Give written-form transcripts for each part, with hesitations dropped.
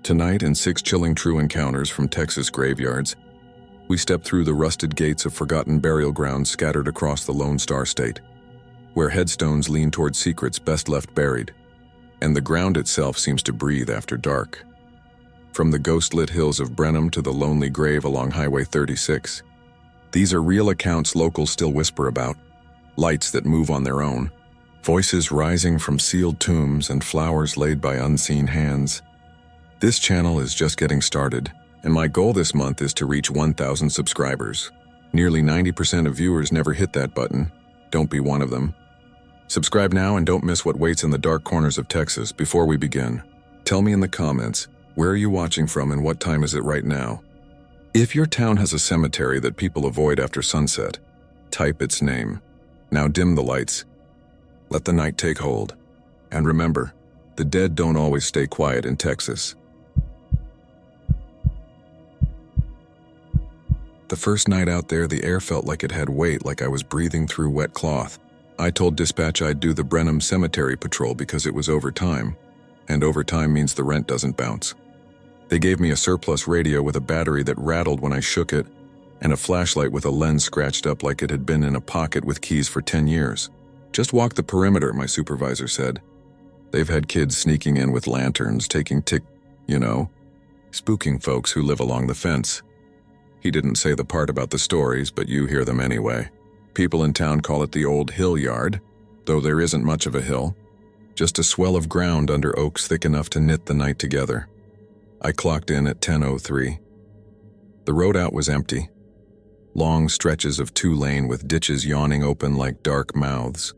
Tonight, in 6 chilling true encounters from Texas graveyards, we step through the rusted gates of forgotten burial grounds scattered across the Lone Star State, where headstones lean toward secrets best left buried, and the ground itself seems to breathe after dark. From the ghost-lit hills of Brenham to the lonely grave along Highway 36, these are real accounts locals still whisper about, lights that move on their own, voices rising from sealed tombs and flowers laid by unseen hands. This channel is just getting started, and my goal this month is to reach 1,000 subscribers. Nearly 90% of viewers never hit that button. Don't be one of them. Subscribe now and don't miss what waits in the dark corners of Texas. Before we begin, tell me in the comments, where are you watching from and what time is it right now? If your town has a cemetery that people avoid after sunset, type its name. Now dim the lights. Let the night take hold. And remember, the dead don't always stay quiet in Texas. The first night out there, the air felt like it had weight, like I was breathing through wet cloth. I told dispatch I'd do the Brenham Cemetery patrol because it was overtime, and overtime means the rent doesn't bounce. They gave me a surplus radio with a battery that rattled when I shook it, and a flashlight with a lens scratched up like it had been in a pocket with keys for 10 years. Just walk the perimeter, my supervisor said. They've had kids sneaking in with lanterns, taking spooking folks who live along the fence. He didn't say the part about the stories, but you hear them anyway. People in town call it the old hill yard, though there isn't much of a hill. Just a swell of ground under oaks thick enough to knit the night together. I clocked in at 10:03. The road out was empty. Long stretches of 2-lane with ditches yawning open like dark mouths.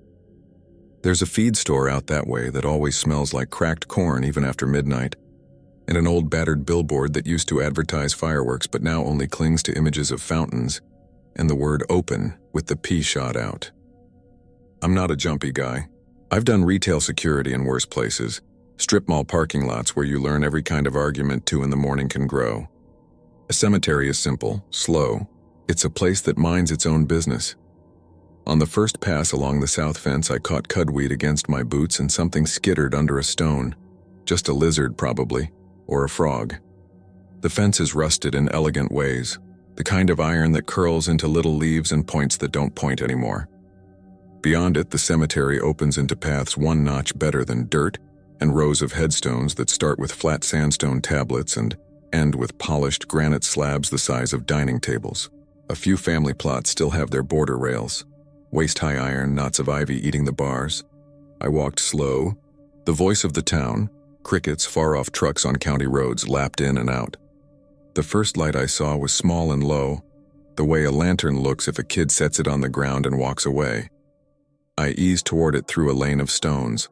There's a feed store out that way that always smells like cracked corn even after midnight, and an old battered billboard that used to advertise fireworks but now only clings to images of fountains and the word open with the P shot out. I'm not a jumpy guy. I've done retail security in worse places, strip mall parking lots where you learn every kind of argument 2 in the morning can grow. A cemetery is simple, slow. It's a place that minds its own business. On the first pass along the south fence, I caught cudweed against my boots and something skittered under a stone. Just a lizard, probably. Or a frog. The fence is rusted in elegant ways, the kind of iron that curls into little leaves and points that don't point anymore. Beyond it, the cemetery opens into paths 1 notch better than dirt, and rows of headstones that start with flat sandstone tablets and end with polished granite slabs the size of dining tables. A few family plots still have their border rails, waist-high iron, knots of ivy eating the bars. I walked slow. The voice of the town, crickets, far-off trucks on county roads lapped in and out. The first light I saw was small and low, the way a lantern looks if a kid sets it on the ground and walks away. I eased toward it through a lane of stones.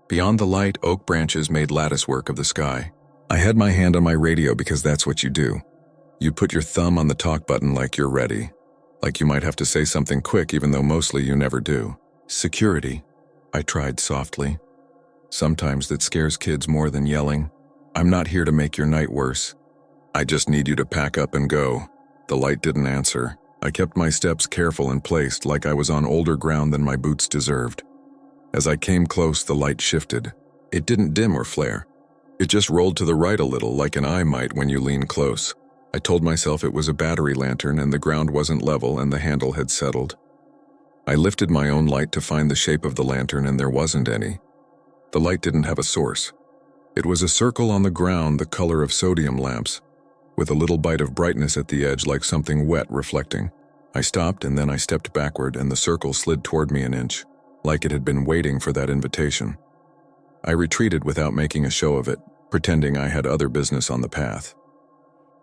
Beyond the light, oak branches made lattice work of the sky. I had my hand on my radio because that's what you do. You put your thumb on the talk button like you're ready, like you might have to say something quick even though mostly you never do. Security, I tried softly. Sometimes that scares kids more than yelling. I'm not here to make your night worse. I just need you to pack up and go. The light didn't answer. I kept my steps careful and placed like I was on older ground than my boots deserved. As I came close, the light shifted. It didn't dim or flare. It just rolled to the right a little, like an eye might when you lean close. I told myself it was a battery lantern and the ground wasn't level and the handle had settled. I lifted my own light to find the shape of the lantern and there wasn't any. The light didn't have a source. It was a circle on the ground the color of sodium lamps, with a little bite of brightness at the edge like something wet reflecting. I stopped and then I stepped backward and the circle slid toward me an inch, like it had been waiting for that invitation. I retreated without making a show of it, pretending I had other business on the path.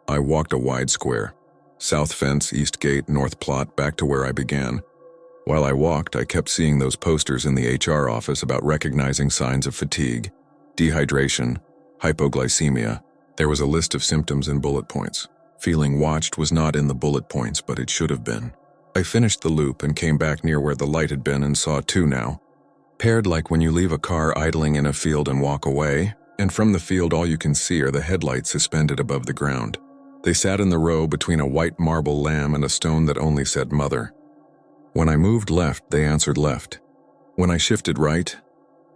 I walked a wide square, south fence, east gate, north plot, back to where I began. While I walked, I kept seeing those posters in the HR office about recognizing signs of fatigue, dehydration, hypoglycemia. There was a list of symptoms in bullet points. Feeling watched was not in the bullet points, but it should have been. I finished the loop and came back near where the light had been and saw 2 now. Paired like when you leave a car idling in a field and walk away, and from the field all you can see are the headlights suspended above the ground. They sat in the row between a white marble lamb and a stone that only said Mother. When I moved left, they answered left. When I shifted right,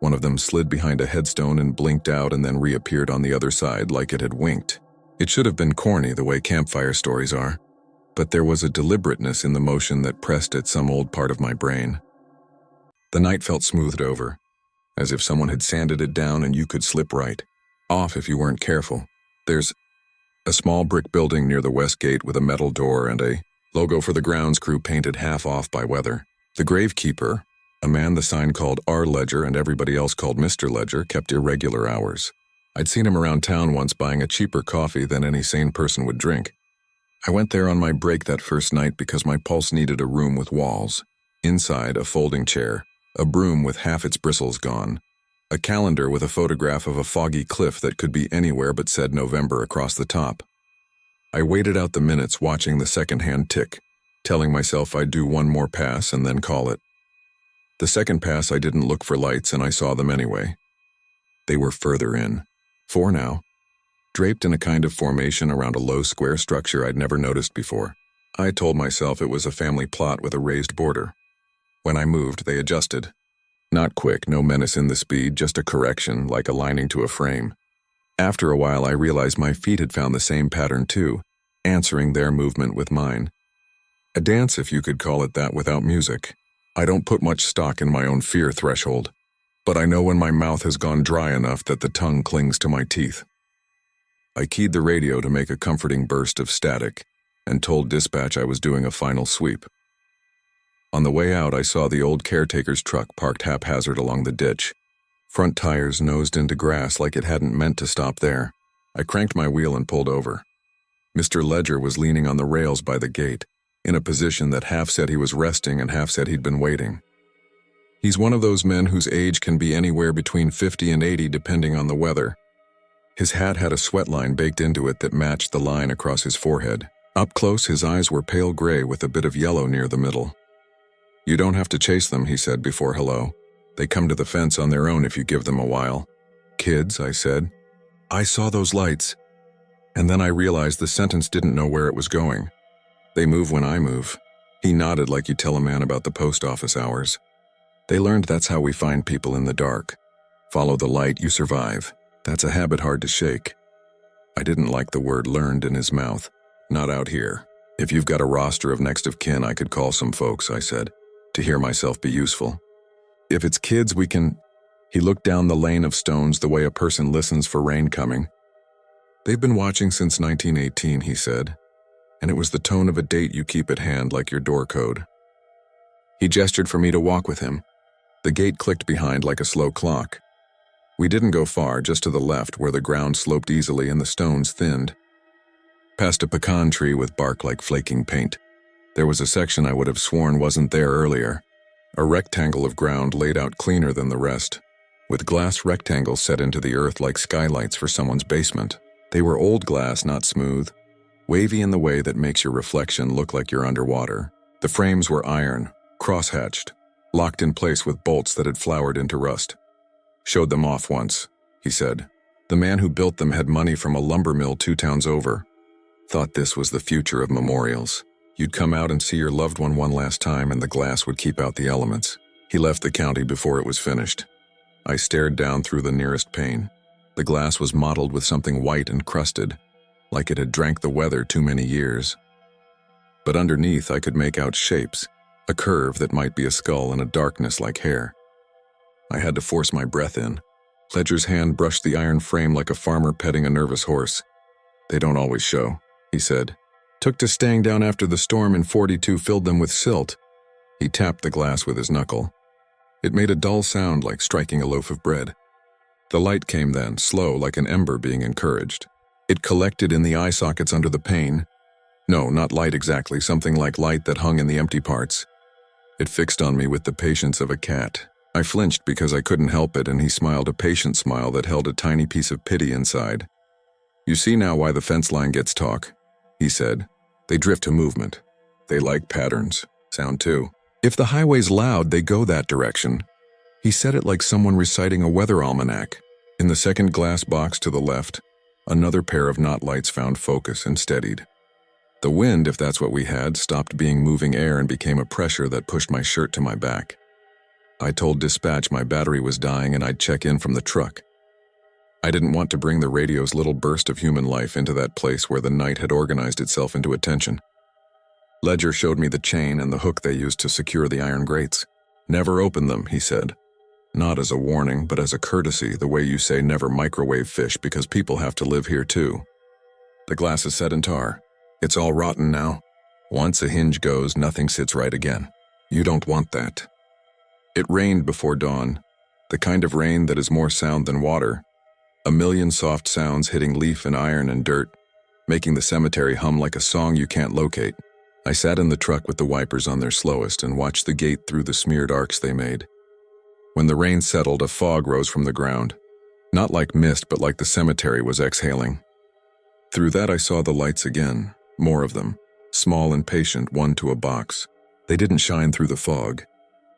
One of them slid behind a headstone and blinked out and then reappeared on the other side like it had winked. It should have been corny the way campfire stories are, but there was a deliberateness in the motion that pressed at some old part of my brain. The night felt smoothed over, as if someone had sanded it down and you could slip right off if you weren't careful. There's a small brick building near the west gate with a metal door and a logo for the grounds crew painted half off by weather. The gravekeeper, a man the sign called R. Ledger and everybody else called Mr. Ledger, kept irregular hours. I'd seen him around town once buying a cheaper coffee than any sane person would drink. I went there on my break that first night because my pulse needed a room with walls. Inside, a folding chair, a broom with half its bristles gone, a calendar with a photograph of a foggy cliff that could be anywhere but said November across the top. I waited out the minutes watching the second-hand tick, telling myself I'd do one more pass and then call it. The second pass I didn't look for lights and I saw them anyway. They were further in. 4 now, draped in a kind of formation around a low square structure I'd never noticed before. I told myself it was a family plot with a raised border. When I moved, they adjusted. Not quick, no menace in the speed, just a correction, like aligning to a frame. After a while, I realized my feet had found the same pattern too, answering their movement with mine. A dance, if you could call it that, without music. I don't put much stock in my own fear threshold, but I know when my mouth has gone dry enough that the tongue clings to my teeth. I keyed the radio to make a comforting burst of static and told dispatch I was doing a final sweep. On the way out, I saw the old caretaker's truck parked haphazard along the ditch. Front tires nosed into grass like it hadn't meant to stop there. I cranked my wheel and pulled over. Mr. Ledger was leaning on the rails by the gate, in a position that half said he was resting and half said he'd been waiting. He's one of those men whose age can be anywhere between 50 and 80 depending on the weather. His hat had a sweat line baked into it that matched the line across his forehead. Up close, his eyes were pale gray with a bit of yellow near the middle. "You don't have to chase them," he said before hello. "They come to the fence on their own if you give them a while." "Kids," I said. "I saw those lights." And then I realized the sentence didn't know where it was going. "They move when I move." He nodded like you tell a man about the post office hours. "They learned that's how we find people in the dark. Follow the light, you survive. That's a habit hard to shake." I didn't like the word learned in his mouth. "Not out here. If you've got a roster of next of kin, I could call some folks," I said, to hear myself be useful. "If it's kids, we can..." He looked down the lane of stones the way a person listens for rain coming. "They've been watching since 1918, he said, and it was the tone of a date you keep at hand like your door code. He gestured for me to walk with him. The gate clicked behind like a slow clock. We didn't go far, just to the left where the ground sloped easily and the stones thinned. Past a pecan tree with bark like flaking paint. There was a section I would have sworn wasn't there earlier. A rectangle of ground laid out cleaner than the rest, with glass rectangles set into the earth like skylights for someone's basement. They were old glass, not smooth, wavy in the way that makes your reflection look like you're underwater. The frames were iron, cross-hatched, locked in place with bolts that had flowered into rust. "Showed them off once," he said. "The man who built them had money from a lumber mill 2 towns over. Thought this was the future of memorials. You'd come out and see your loved one one last time and the glass would keep out the elements." He left the county before it was finished. I stared down through the nearest pane. The glass was mottled with something white and crusted, like it had drank the weather too many years. But underneath I could make out shapes, a curve that might be a skull and a darkness like hair. I had to force my breath in. Ledger's hand brushed the iron frame like a farmer petting a nervous horse. "They don't always show," he said. "Took to staying down after the storm in 42 filled them with silt." He tapped the glass with his knuckle. It made a dull sound like striking a loaf of bread. The light came then, slow like an ember being encouraged. It collected in the eye sockets under the pane. No, not light exactly, something like light that hung in the empty parts. It fixed on me with the patience of a cat. I flinched because I couldn't help it, and he smiled a patient smile that held a tiny piece of pity inside. "You see now why the fence line gets talk," he said. "They drift to movement. They like patterns. Sound too. If the highway's loud, they go that direction." He said it like someone reciting a weather almanac. In the second glass box to the left, another pair of knot lights found focus and steadied. The wind, if that's what we had, stopped being moving air and became a pressure that pushed my shirt to my back. I told dispatch my battery was dying and I'd check in from the truck. I didn't want to bring the radio's little burst of human life into that place where the night had organized itself into attention. Ledger showed me the chain and the hook they used to secure the iron grates. "Never open them," he said. Not as a warning, but as a courtesy, the way you say never microwave fish because people have to live here too. The glass is set in tar. It's all rotten now. Once a hinge goes, nothing sits right again. You don't want that. It rained before dawn, the kind of rain that is more sound than water. A million soft sounds hitting leaf and iron and dirt, making the cemetery hum like a song you can't locate. I sat in the truck with the wipers on their slowest and watched the gate through the smeared arcs they made. When the rain settled, a fog rose from the ground. Not like mist, but like the cemetery was exhaling. Through that I saw the lights again, more of them, small and patient, one to a box. They didn't shine through the fog.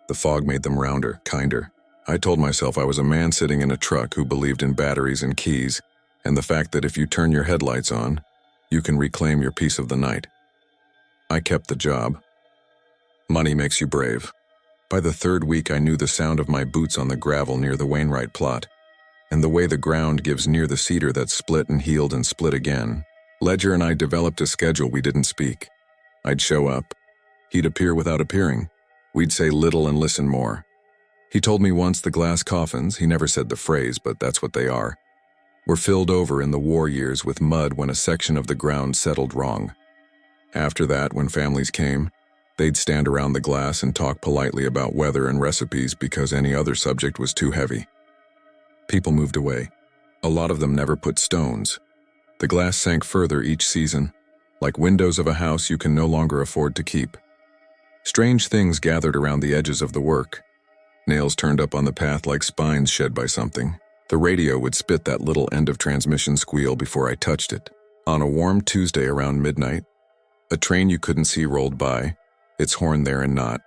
The fog made them rounder, kinder. I told myself I was a man sitting in a truck who believed in batteries and keys, and the fact that if you turn your headlights on, you can reclaim your piece of the night. I kept the job. Money makes you brave. By the third week, I knew the sound of my boots on the gravel near the Wainwright plot, and the way the ground gives near the cedar that split and healed and split again. Ledger and I developed a schedule. We didn't speak. I'd show up. He'd appear without appearing. We'd say little and listen more. He told me once the glass coffins, he never said the phrase, but that's what they are, were filled over in the war years with mud when a section of the ground settled wrong. After that, when families came, they'd stand around the glass and talk politely about weather and recipes because any other subject was too heavy. People moved away. A lot of them never put stones. The glass sank further each season, like windows of a house you can no longer afford to keep. Strange things gathered around the edges of the work. Nails turned up on the path like spines shed by something. The radio would spit that little end-of-transmission squeal before I touched it. On a warm Tuesday around midnight, a train you couldn't see rolled by, its horn there and not,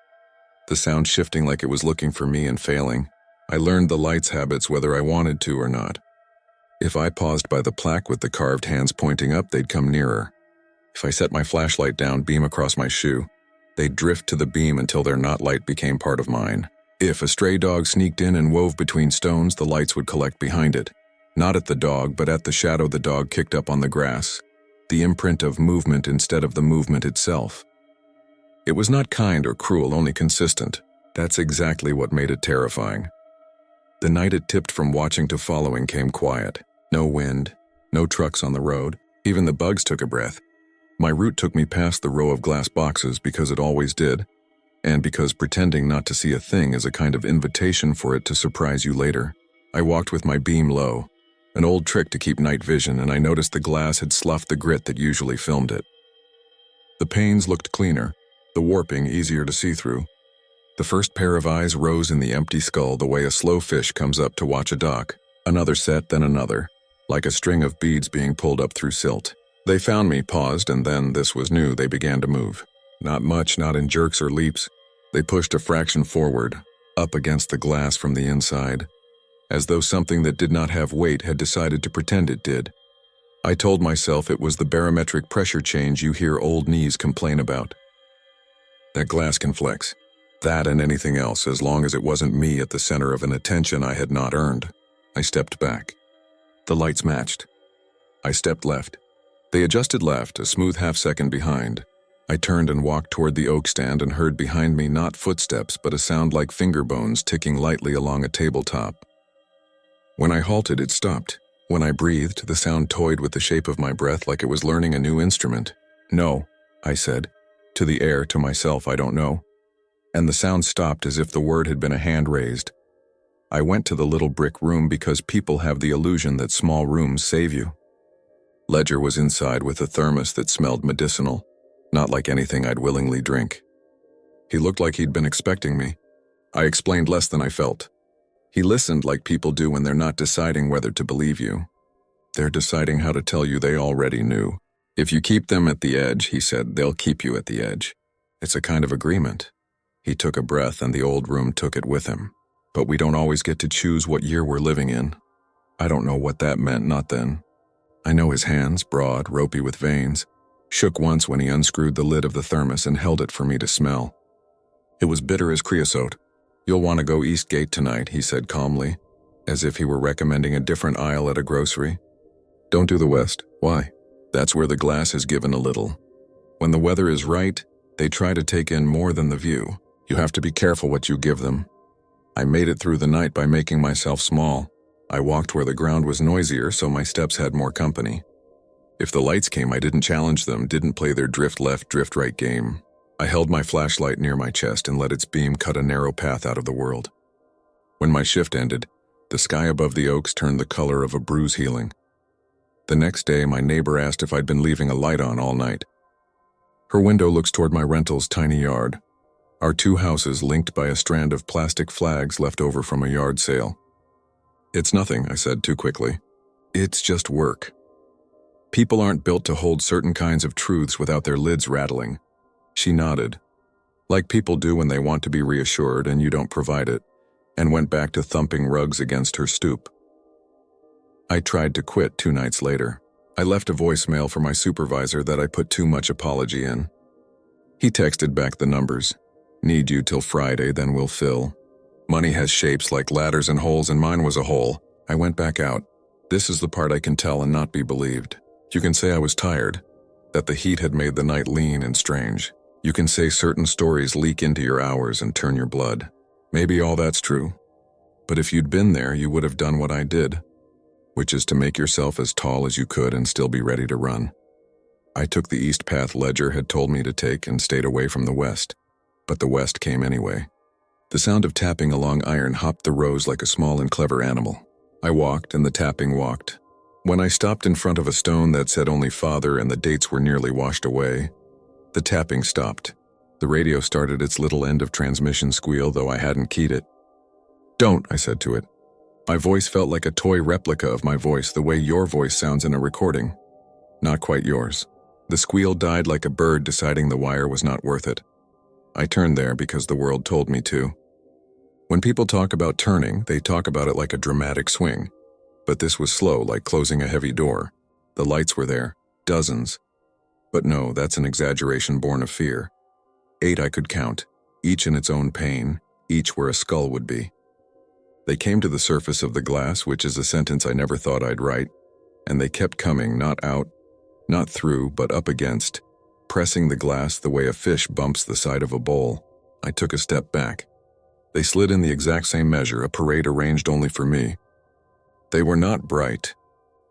the sound shifting like it was looking for me and failing. I learned the light's habits whether I wanted to or not. If I paused by the plaque with the carved hands pointing up, they'd come nearer. If I set my flashlight down, beam across my shoe, they'd drift to the beam until their not light became part of mine. If a stray dog sneaked in and wove between stones, the lights would collect behind it. Not at the dog, but at the shadow the dog kicked up on the grass, the imprint of movement instead of the movement itself. It was not kind or cruel, only consistent. That's exactly what made it terrifying. The night it tipped from watching to following came quiet. No wind, no trucks on the road. Even the bugs took a breath. My route took me past the row of glass boxes because it always did, and because pretending not to see a thing is a kind of invitation for it to surprise you later. I walked with my beam low, an old trick to keep night vision, and I noticed the glass had sloughed the grit that usually filmed it. The panes looked cleaner, the warping easier to see through. The first pair of eyes rose in the empty skull the way a slow fish comes up to watch a dock. Another set, then another, like a string of beads being pulled up through silt. They found me, paused, and then, this was new, they began to move. Not much, not in jerks or leaps. They pushed a fraction forward, up against the glass from the inside, as though something that did not have weight had decided to pretend it did. I told myself it was the barometric pressure change you hear old knees complain about. That glass can flex. That and anything else, as long as it wasn't me at the center of an attention I had not earned. I stepped back. The lights matched. I stepped left. They adjusted left, a smooth half-second behind. I turned and walked toward the oak stand and heard behind me not footsteps but a sound like finger bones ticking lightly along a tabletop. When I halted, it stopped. When I breathed, the sound toyed with the shape of my breath like it was learning a new instrument. "No," I said. To the air, to myself, I don't know. And the sound stopped as if the word had been a hand raised. I went to the little brick room because people have the illusion that small rooms save you. Ledger was inside with a thermos that smelled medicinal, not like anything I'd willingly drink. He looked like he'd been expecting me. I explained less than I felt. He listened like people do when they're not deciding whether to believe you. They're deciding how to tell you they already knew. If you keep them at the edge, he said, they'll keep you at the edge. It's a kind of agreement. He took a breath and the old room took it with him. But we don't always get to choose what year we're living in. I don't know what that meant, not then. I know his hands, broad, ropey with veins, shook once when he unscrewed the lid of the thermos and held it for me to smell. It was bitter as creosote. "You'll want to go East Gate tonight," he said calmly, as if he were recommending a different aisle at a grocery. "Don't do the West." "Why?" "That's where the glass is given a little. When the weather is right, they try to take in more than the view. You have to be careful what you give them." I made it through the night by making myself small. I walked where the ground was noisier, so my steps had more company. If the lights came, I didn't challenge them, didn't play their drift left, drift right game. I held my flashlight near my chest and let its beam cut a narrow path out of the world. When my shift ended, the sky above the oaks turned the color of a bruise healing. The next day, my neighbor asked if I'd been leaving a light on all night. Her window looks toward my rental's tiny yard. Our two houses linked by a strand of plastic flags left over from a yard sale. "It's nothing," I said too quickly. "It's just work." People aren't built to hold certain kinds of truths without their lids rattling. She nodded, like people do when they want to be reassured and you don't provide it, and went back to thumping rugs against her stoop. I tried to quit 2 nights later. I left a voicemail for my supervisor that I put too much apology in. He texted back the numbers. "Need you till Friday, then we'll fill. Money has shapes like ladders and holes, and mine was a hole." I went back out. This is the part I can tell and not be believed. You can say I was tired, that the heat had made the night lean and strange. You can say certain stories leak into your hours and turn your blood. Maybe all that's true. But if you'd been there, you would have done what I did, which is to make yourself as tall as you could and still be ready to run. I took the east path Ledger had told me to take and stayed away from the west, but the west came anyway. The sound of tapping along iron hopped the rows like a small and clever animal. I walked and the tapping walked. When I stopped in front of a stone that said only father and the dates were nearly washed away, the tapping stopped. The radio started its little end of transmission squeal, though I hadn't keyed it. "Don't," I said to it. My voice felt like a toy replica of my voice, the way your voice sounds in a recording. Not quite yours. The squeal died like a bird deciding the wire was not worth it. I turned there because the world told me to. When people talk about turning, they talk about it like a dramatic swing. But this was slow, like closing a heavy door. The lights were there, dozens. But no, that's an exaggeration born of fear. 8 I could count, each in its own pain, each where a skull would be. They came to the surface of the glass, which is a sentence I never thought I'd write, and they kept coming, not out, not through, but up against, pressing the glass the way a fish bumps the side of a bowl. I took a step back. They slid in the exact same measure, a parade arranged only for me. They were not bright.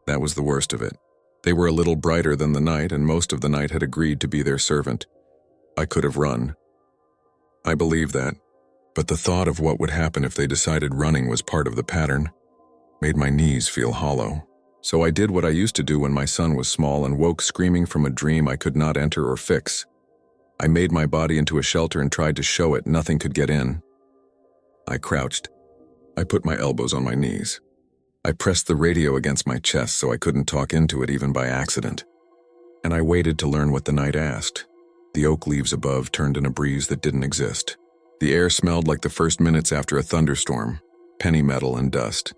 That was the worst of it. They were a little brighter than the night, and most of the night had agreed to be their servant. I could have run. I believe that, but the thought of what would happen if they decided running was part of the pattern made my knees feel hollow. So I did what I used to do when my son was small and woke screaming from a dream I could not enter or fix. I made my body into a shelter and tried to show it nothing could get in. I crouched. I put my elbows on my knees. I pressed the radio against my chest so I couldn't talk into it even by accident. And I waited to learn what the night asked. The oak leaves above turned in a breeze that didn't exist. The air smelled like the first minutes after a thunderstorm, penny metal and dust.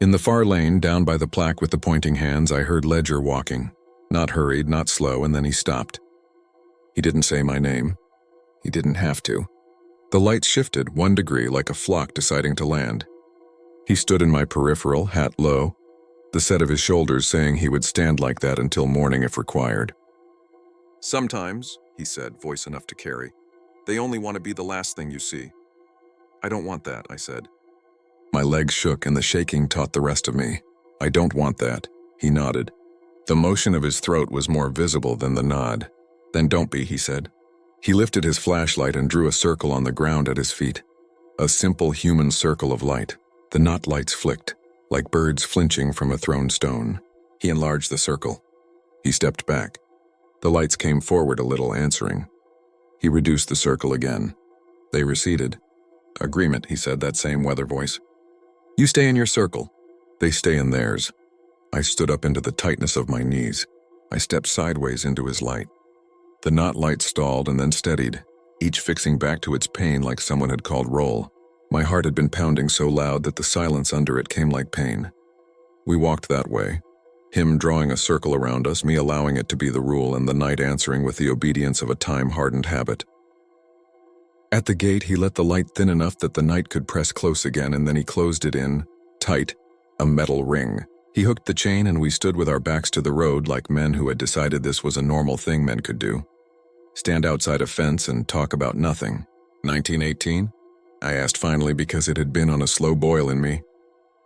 In the far lane, down by the plaque with the pointing hands, I heard Ledger walking. Not hurried, not slow, and then he stopped. He didn't say my name. He didn't have to. The lights shifted 1 degree like a flock deciding to land. He stood in my peripheral, hat low, the set of his shoulders saying he would stand like that until morning if required. "Sometimes," he said, voice enough to carry, "they only want to be the last thing you see." "I don't want that," I said. My legs shook and the shaking taught the rest of me. "I don't want that." He nodded. The motion of his throat was more visible than the nod. "Then don't be," he said. He lifted his flashlight and drew a circle on the ground at his feet. A simple human circle of light. The knot lights flicked, like birds flinching from a thrown stone. He enlarged the circle. He stepped back. The lights came forward a little, answering. He reduced the circle again. They receded. "Agreement," he said, that same weather voice. "You stay in your circle. They stay in theirs." I stood up into the tightness of my knees. I stepped sideways into his light. The knot light stalled and then steadied, each fixing back to its pain like someone had called roll. My heart had been pounding so loud that the silence under it came like pain. We walked that way, him drawing a circle around us, me allowing it to be the rule, and the night answering with the obedience of a time-hardened habit. At the gate, he let the light thin enough that the night could press close again, and then he closed it in, tight, a metal ring. He hooked the chain and we stood with our backs to the road like men who had decided this was a normal thing men could do. Stand outside a fence and talk about nothing. 1918? I asked finally because it had been on a slow boil in me.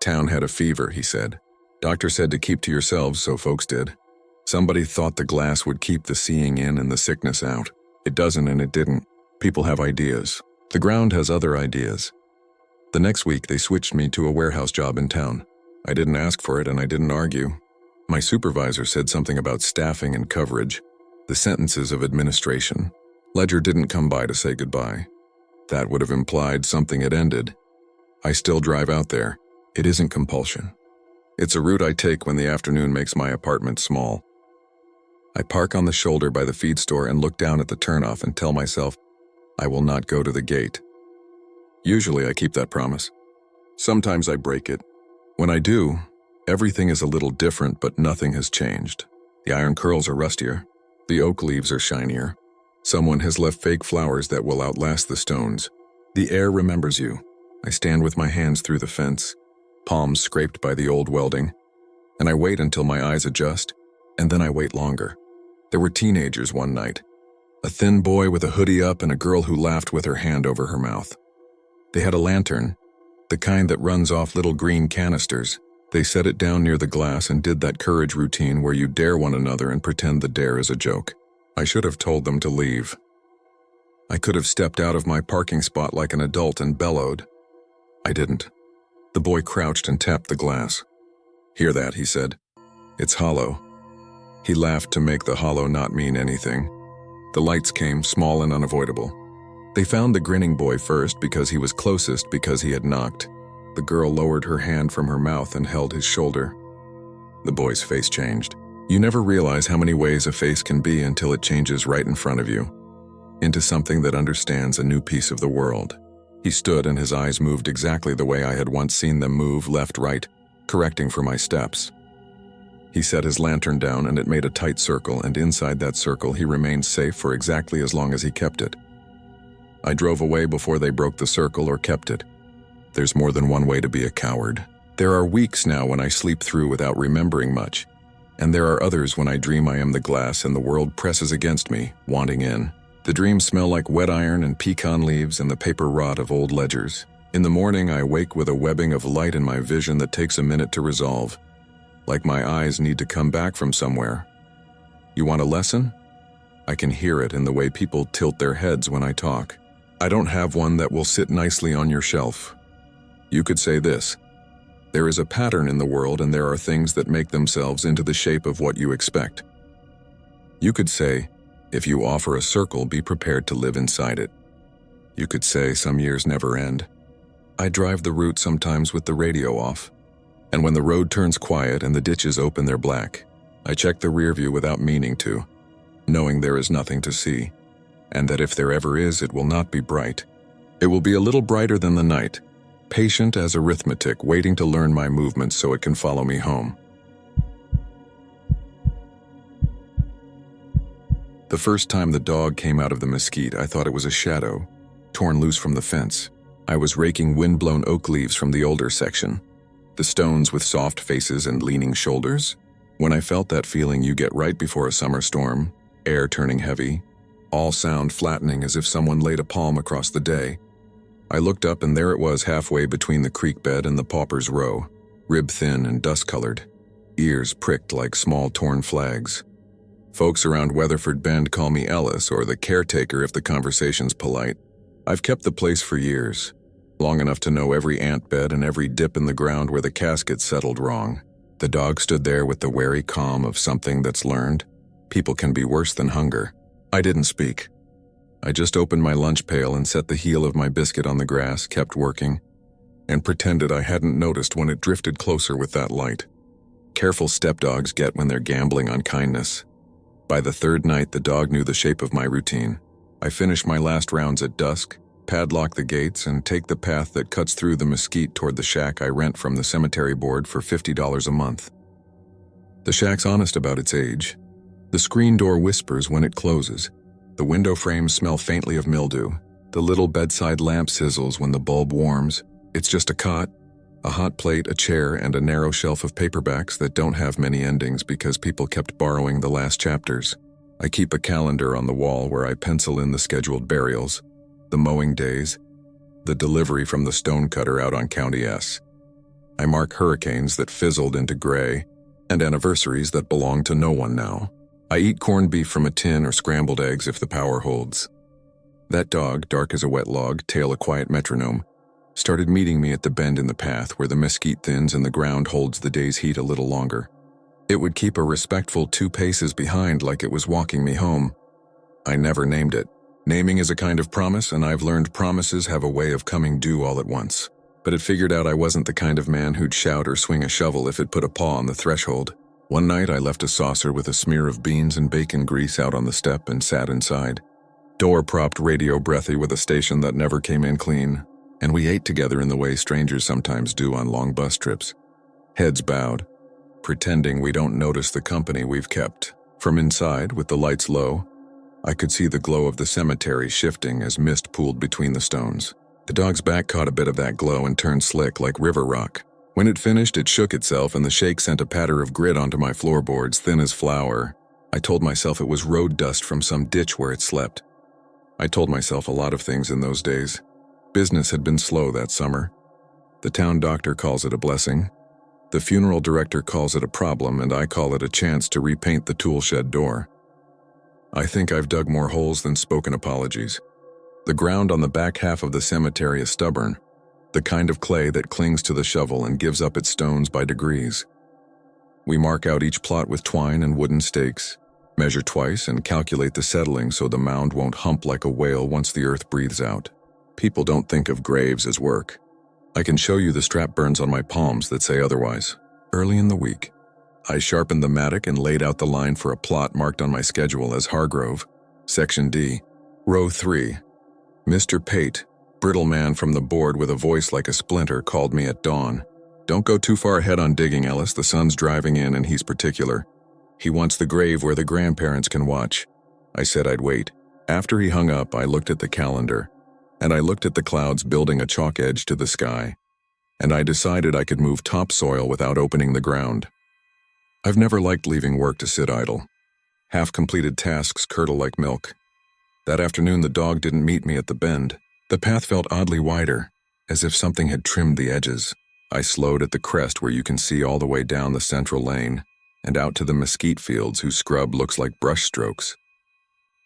Town had a fever, he said. Doctor said to keep to yourselves, so folks did. Somebody thought the glass would keep the seeing in and the sickness out. It doesn't and it didn't. People have ideas. The ground has other ideas. The next week they switched me to a warehouse job in town. I didn't ask for it and I didn't argue. My supervisor said something about staffing and coverage, the sentences of administration. Ledger didn't come by to say goodbye. That would have implied something had ended. I still drive out there. It isn't compulsion. It's a route I take when the afternoon makes my apartment small. I park on the shoulder by the feed store and look down at the turnoff and tell myself, I will not go to the gate. Usually I keep that promise. Sometimes I break it. When I do, everything is a little different, but nothing has changed. The iron curls are rustier. The oak leaves are shinier. Someone has left fake flowers that will outlast the stones. The air remembers you. I stand with my hands through the fence, palms scraped by the old welding, and I wait until my eyes adjust, and then I wait longer. There were teenagers one night. A thin boy with a hoodie up and a girl who laughed with her hand over her mouth. They had a lantern, the kind that runs off little green canisters. They set it down near the glass and did that courage routine where you dare one another and pretend the dare is a joke. I should have told them to leave. I could have stepped out of my parking spot like an adult and bellowed. I didn't. The boy crouched and tapped the glass. Hear that, he said. It's hollow. He laughed to make the hollow not mean anything. The lights came, small and unavoidable. They found the grinning boy first because he was closest because he had knocked. The girl lowered her hand from her mouth and held his shoulder. The boy's face changed. You never realize how many ways a face can be until it changes right in front of you, into something that understands a new piece of the world. He stood and his eyes moved exactly the way I had once seen them move, left, right, correcting for my steps. He set his lantern down and it made a tight circle, and inside that circle he remained safe for exactly as long as he kept it. I drove away before they broke the circle or kept it. There's more than one way to be a coward. There are weeks now when I sleep through without remembering much, and there are others when I dream I am the glass and the world presses against me, wanting in. The dreams smell like wet iron and pecan leaves and the paper rot of old ledgers. In the morning I wake with a webbing of light in my vision that takes a minute to resolve, like my eyes need to come back from somewhere. You want a lesson? I can hear it in the way people tilt their heads when I talk. I don't have one that will sit nicely on your shelf. You could say this: there is a pattern in the world and there are things that make themselves into the shape of what you expect. You could say, if you offer a circle, be prepared to live inside it. You could say some years never end. I drive the route sometimes with the radio off, and when the road turns quiet and the ditches open their black, I check the rear view without meaning to, knowing there is nothing to see, and that if there ever is, it will not be bright. It will be a little brighter than the night, patient as arithmetic, waiting to learn my movements so it can follow me home. The first time the dog came out of the mesquite, I thought it was a shadow, torn loose from the fence. I was raking wind-blown oak leaves from the older section, the stones with soft faces and leaning shoulders. When I felt that feeling you get right before a summer storm, air turning heavy, all sound flattening as if someone laid a palm across the day, I looked up and there it was, halfway between the creek bed and the pauper's row, rib-thin and dust-colored, ears pricked like small torn flags. Folks around Weatherford Bend call me Ellis, or the caretaker if the conversation's polite. I've kept the place for years, long enough to know every ant bed and every dip in the ground where the casket settled wrong. The dog stood there with the wary calm of something that's learned. People can be worse than hunger. I didn't speak. I just opened my lunch pail and set the heel of my biscuit on the grass, kept working, and pretended I hadn't noticed when it drifted closer with that light. Careful stepdogs get when they're gambling on kindness. By the third night, the dog knew the shape of my routine. I finish my last rounds at dusk, padlock the gates, and take the path that cuts through the mesquite toward the shack I rent from the cemetery board for $50 a month. The shack's honest about its age. The screen door whispers when it closes. The window frames smell faintly of mildew, The little bedside lamp sizzles when the bulb warms. It's just a cot, a hot plate, a chair, and a narrow shelf of paperbacks that don't have many endings because people kept borrowing the last chapters. I keep a calendar on the wall where I pencil in the scheduled burials, the mowing days, the delivery from the stonecutter out on County S. I mark hurricanes that fizzled into gray and anniversaries that belong to no one now. I eat corned beef from a tin or scrambled eggs if the power holds. That dog, dark as a wet log, tail a quiet metronome, started meeting me at the bend in the path where the mesquite thins and the ground holds the day's heat a little longer. It would keep a respectful 2 paces behind like it was walking me home. I never named it. Naming is a kind of promise, and I've learned promises have a way of coming due all at once. But it figured out I wasn't the kind of man who'd shout or swing a shovel if it put a paw on the threshold. One night I left a saucer with a smear of beans and bacon grease out on the step and sat inside. Door propped, radio breathy with a station that never came in clean. And we ate together in the way strangers sometimes do on long bus trips. Heads bowed, pretending we don't notice the company we've kept. From inside, with the lights low, I could see the glow of the cemetery shifting as mist pooled between the stones. The dog's back caught a bit of that glow and turned slick like river rock. When it finished, it shook itself and the shake sent a patter of grit onto my floorboards, thin as flour. I told myself it was road dust from some ditch where it slept. I told myself a lot of things in those days. Business had been slow that summer. The town doctor calls it a blessing. The funeral director calls it a problem, and I call it a chance to repaint the tool shed door. I think I've dug more holes than spoken apologies. The ground on the back half of the cemetery is stubborn, the kind of clay that clings to the shovel and gives up its stones by degrees. We mark out each plot with twine and wooden stakes, measure twice, and calculate the settling so the mound won't hump like a whale once the earth breathes out. People don't think of graves as work. I can show you the strap burns on my palms that say otherwise. Early in the week, I sharpened the mattock and laid out the line for a plot marked on my schedule as Hargrove, Section D, Row 3. Mr. Pate, brittle man from the board with a voice like a splinter, called me at dawn. "Don't go too far ahead on digging, Ellis. The sun's driving in and he's particular. He wants the grave where the grandparents can watch." I said I'd wait. After he hung up, I looked at the calendar, and I looked at the clouds building a chalk edge to the sky, and I decided I could move topsoil without opening the ground. I've never liked leaving work to sit idle. Half-completed tasks curdle like milk. That afternoon, the dog didn't meet me at the bend. The path felt oddly wider, as if something had trimmed the edges. I slowed at the crest where you can see all the way down the central lane and out to the mesquite fields whose scrub looks like brush strokes.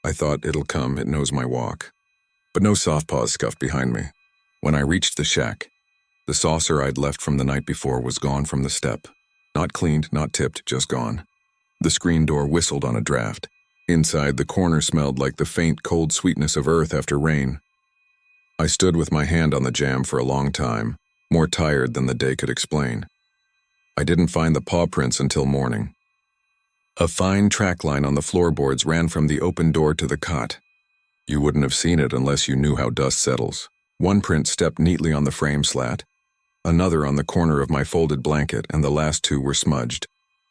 I thought, it'll come, it knows my walk. But no soft paws scuffed behind me. When I reached the shack, the saucer I'd left from the night before was gone from the step. Not cleaned, not tipped, just gone. The screen door whistled on a draft. Inside, the corner smelled like the faint, cold sweetness of earth after rain. I stood with my hand on the jamb for a long time, more tired than the day could explain. I didn't find the paw prints until morning. A fine track line on the floorboards ran from the open door to the cot. You wouldn't have seen it unless you knew how dust settles. One print stepped neatly on the frame slat, another on the corner of my folded blanket, and the last 2 were smudged,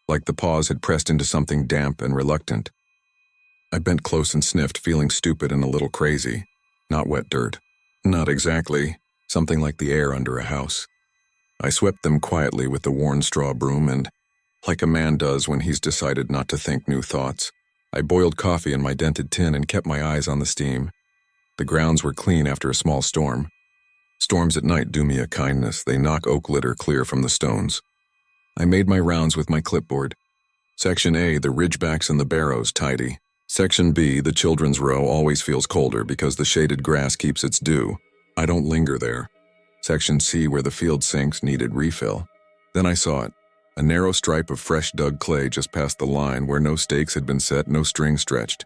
like the paws had pressed into something damp and reluctant. I bent close and sniffed, feeling stupid and a little crazy. Not wet dirt. Not exactly. Something like the air under a house. I swept them quietly with the worn straw broom and, like a man does when he's decided not to think new thoughts, I boiled coffee in my dented tin and kept my eyes on the steam. The grounds were clean after a small storm. Storms at night do me a kindness. They knock oak litter clear from the stones. I made my rounds with my clipboard. Section A, the ridgebacks and the barrows, tidy. Section B, the children's row, always feels colder because the shaded grass keeps its dew. I don't linger there. Section C, where the field sinks, needed refill. Then I saw it. A narrow stripe of fresh dug clay just past the line where no stakes had been set, no string stretched.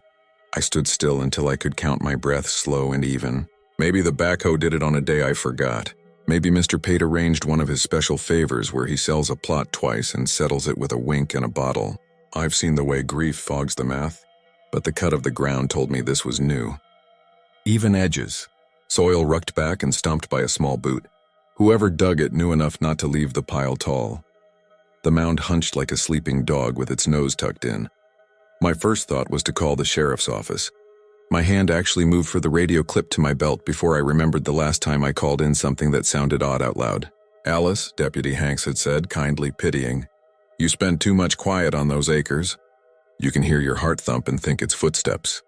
I stood still until I could count my breath slow and even. Maybe the backhoe did it on a day I forgot. Maybe Mr. Pate arranged one of his special favors where he sells a plot twice and settles it with a wink and a bottle. I've seen the way grief fogs the math, but the cut of the ground told me this was new. Even edges. Soil rucked back and stomped by a small boot. Whoever dug it knew enough not to leave the pile tall. The mound hunched like a sleeping dog with its nose tucked in. My first thought was to call the sheriff's office. My hand actually moved for the radio clipped to my belt before I remembered the last time I called in something that sounded odd out loud. "Alice," Deputy Hanks had said, kindly pitying, "you spend too much quiet on those acres. You can hear your heart thump and think it's footsteps."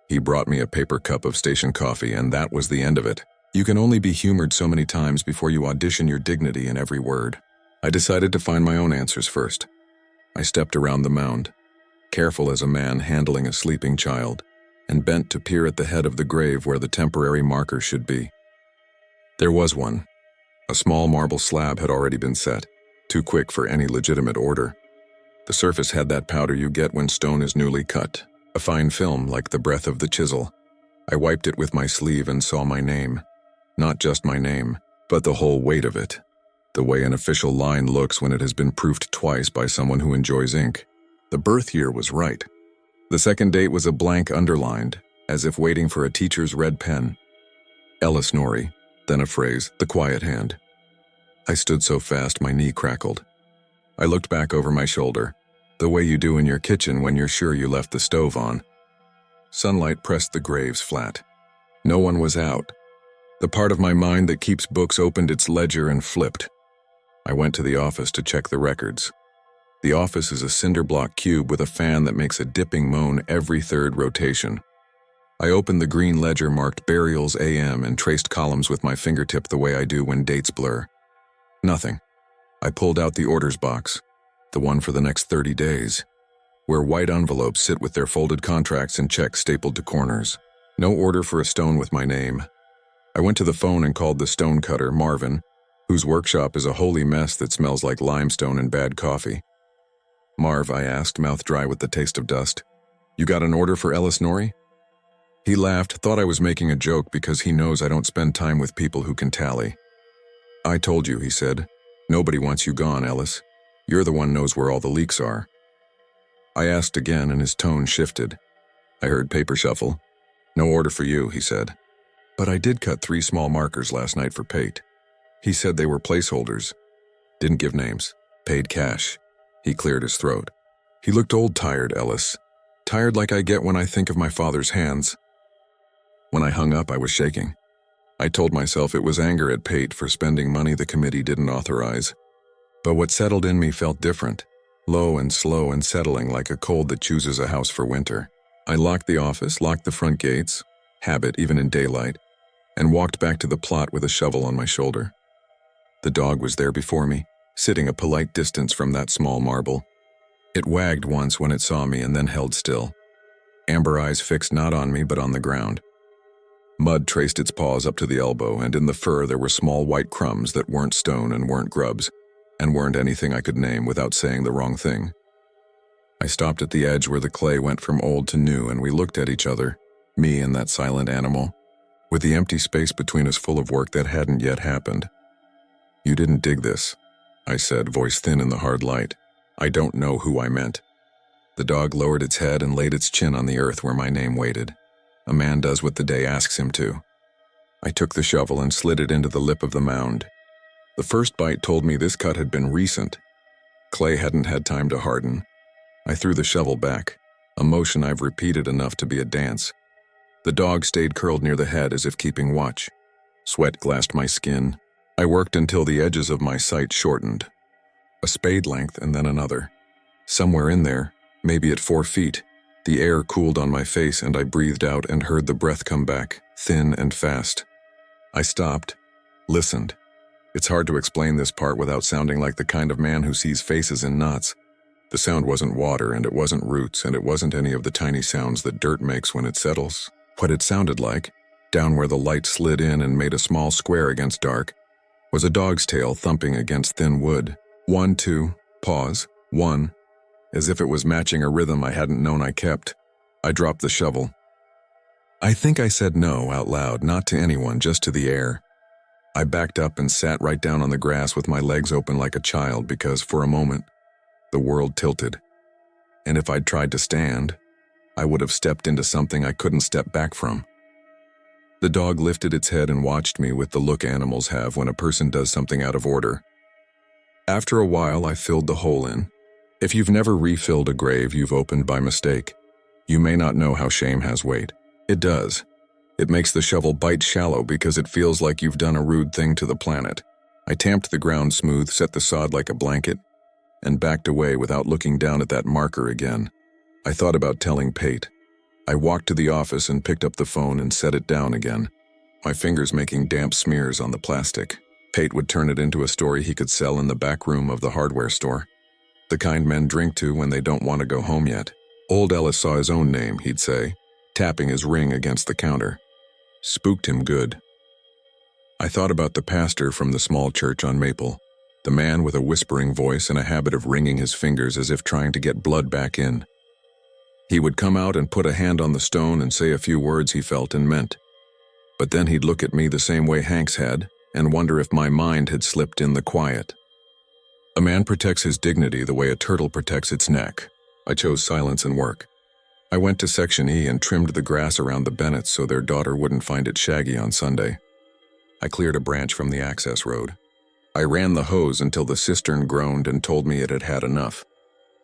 He brought me a paper cup of station coffee, and that was the end of it. You can only be humored so many times before you audition your dignity in every word. I decided to find my own answers first. I stepped around the mound, careful as a man handling a sleeping child, and bent to peer at the head of the grave where the temporary marker should be. There was one. A small marble slab had already been set, too quick for any legitimate order. The surface had that powder you get when stone is newly cut, a fine film like the breath of the chisel. I wiped it with my sleeve and saw my name. Not just my name, but the whole weight of it. The way an official line looks when it has been proofed twice by someone who enjoys ink. The birth year was right. The second date was a blank underlined, as if waiting for a teacher's red pen. Ellis Norrie, then a phrase, "the quiet hand." I stood so fast my knee crackled. I looked back over my shoulder, the way you do in your kitchen when you're sure you left the stove on. Sunlight pressed the graves flat. No one was out. The part of my mind that keeps books opened its ledger and flipped. I went to the office to check the records. The office is a cinder block cube with a fan that makes a dipping moan every third rotation. I opened the green ledger marked Burials AM and traced columns with my fingertip the way I do when dates blur. Nothing. I pulled out the orders box, the one for the next 30 days, where white envelopes sit with their folded contracts and checks stapled to corners. No order for a stone with my name. I went to the phone and called the stone cutter, Marvin, whose workshop is a holy mess that smells like limestone and bad coffee. "Marv," I asked, mouth dry with the taste of dust, "you got an order for Ellis Norrie?" He laughed, thought I was making a joke because he knows I don't spend time with people who can tally. "I told you," he said. "Nobody wants you gone, Ellis. You're the one knows where all the leaks are." I asked again and his tone shifted. I heard paper shuffle. "No order for you," he said. "But I did cut 3 small markers last night for Pate. He said they were placeholders. Didn't give names. Paid cash." He cleared his throat. He looked old tired, Ellis. Tired like I get when I think of my father's hands. When I hung up, I was shaking. I told myself it was anger at Pate for spending money the committee didn't authorize. But what settled in me felt different, low and slow and settling like a cold that chooses a house for winter. I locked the office, locked the front gates, habit even in daylight, and walked back to the plot with a shovel on my shoulder. The dog was there before me, sitting a polite distance from that small marble. It wagged once when it saw me and then held still. Amber eyes fixed not on me but on the ground. Mud traced its paws up to the elbow, and in the fur there were small white crumbs that weren't stone and weren't grubs, and weren't anything I could name without saying the wrong thing. I stopped at the edge where the clay went from old to new, and we looked at each other, me and that silent animal, with the empty space between us full of work that hadn't yet happened. "You didn't dig this," I said, voice thin in the hard light. I don't know who I meant. The dog lowered its head and laid its chin on the earth where my name waited. A man does what the day asks him to. I took the shovel and slid it into the lip of the mound. The first bite told me this cut had been recent. Clay hadn't had time to harden. I threw the shovel back, a motion I've repeated enough to be a dance. The dog stayed curled near the head as if keeping watch. Sweat glassed my skin. I worked until the edges of my sight shortened. A spade length and then another. Somewhere in there, maybe at 4 feet, the air cooled on my face and I breathed out and heard the breath come back, thin and fast. I stopped, listened. It's hard to explain this part without sounding like the kind of man who sees faces in knots. The sound wasn't water, and it wasn't roots, and it wasn't any of the tiny sounds that dirt makes when it settles. What it sounded like, down where the light slid in and made a small square against dark, was a dog's tail thumping against thin wood. 1, 2, pause, 1, as if it was matching a rhythm I hadn't known I kept. I dropped the shovel. I think I said no out loud, not to anyone, just to the air. I backed up and sat right down on the grass with my legs open like a child because, for a moment, the world tilted. And if I'd tried to stand, I would have stepped into something I couldn't step back from. The dog lifted its head and watched me with the look animals have when a person does something out of order. After a while, I filled the hole in. If you've never refilled a grave you've opened by mistake, you may not know how shame has weight. It does. It makes the shovel bite shallow because it feels like you've done a rude thing to the planet. I tamped the ground smooth, set the sod like a blanket, and backed away without looking down at that marker again. I thought about telling Pate. I walked to the office and picked up the phone and set it down again, my fingers making damp smears on the plastic. Pate would turn it into a story he could sell in the back room of the hardware store. The kind men drink to when they don't want to go home yet. Old Ellis saw his own name, he'd say, tapping his ring against the counter. Spooked him good. I thought about the pastor from the small church on Maple, the man with a whispering voice and a habit of wringing his fingers as if trying to get blood back in. He would come out and put a hand on the stone and say a few words he felt and meant. But then he'd look at me the same way Hanks had and wonder if my mind had slipped in the quiet. A man protects his dignity the way a turtle protects its neck. I chose silence and work. I went to Section E and trimmed the grass around the Bennetts so their daughter wouldn't find it shaggy on Sunday. I cleared a branch from the access road. I ran the hose until the cistern groaned and told me it had had enough.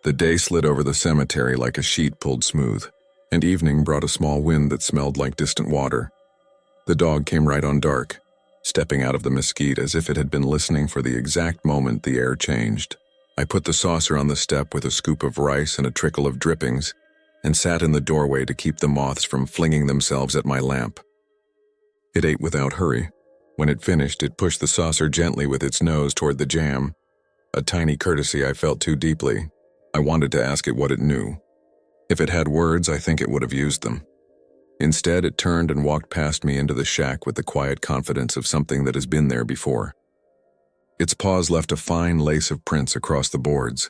The day slid over the cemetery like a sheet pulled smooth, and evening brought a small wind that smelled like distant water. The dog came right on dark, stepping out of the mesquite as if it had been listening for the exact moment the air changed. I put the saucer on the step with a scoop of rice and a trickle of drippings, and sat in the doorway to keep the moths from flinging themselves at my lamp. It ate without hurry. When it finished, it pushed the saucer gently with its nose toward the jam, a tiny courtesy I felt too deeply. I wanted to ask it what it knew. If it had words, I think it would have used them. Instead, it turned and walked past me into the shack with the quiet confidence of something that has been there before. Its paws left a fine lace of prints across the boards,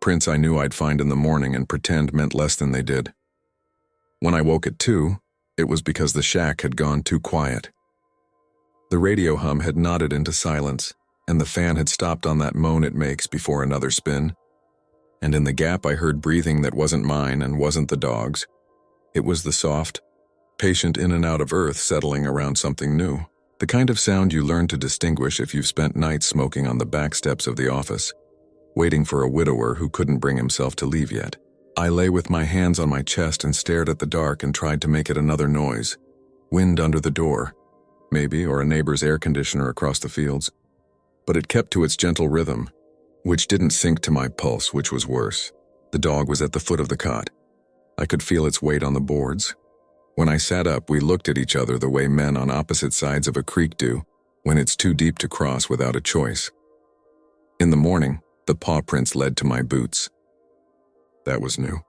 prints I knew I'd find in the morning and pretend meant less than they did. When I woke at 2, it was because the shack had gone too quiet. The radio hum had nodded into silence, and the fan had stopped on that moan it makes before another spin. And in the gap I heard breathing that wasn't mine and wasn't the dog's. It was the soft, patient in and out of earth settling around something new. The kind of sound you learn to distinguish if you've spent nights smoking on the back steps of the office, waiting for a widower who couldn't bring himself to leave yet. I lay with my hands on my chest and stared at the dark and tried to make it another noise. Wind under the door, maybe, or a neighbor's air conditioner across the fields. But it kept to its gentle rhythm, which didn't sync to my pulse, which was worse. The dog was at the foot of the cot. I could feel its weight on the boards. When I sat up, we looked at each other the way men on opposite sides of a creek do when it's too deep to cross without a choice. In the morning, the paw prints led to my boots. That was new.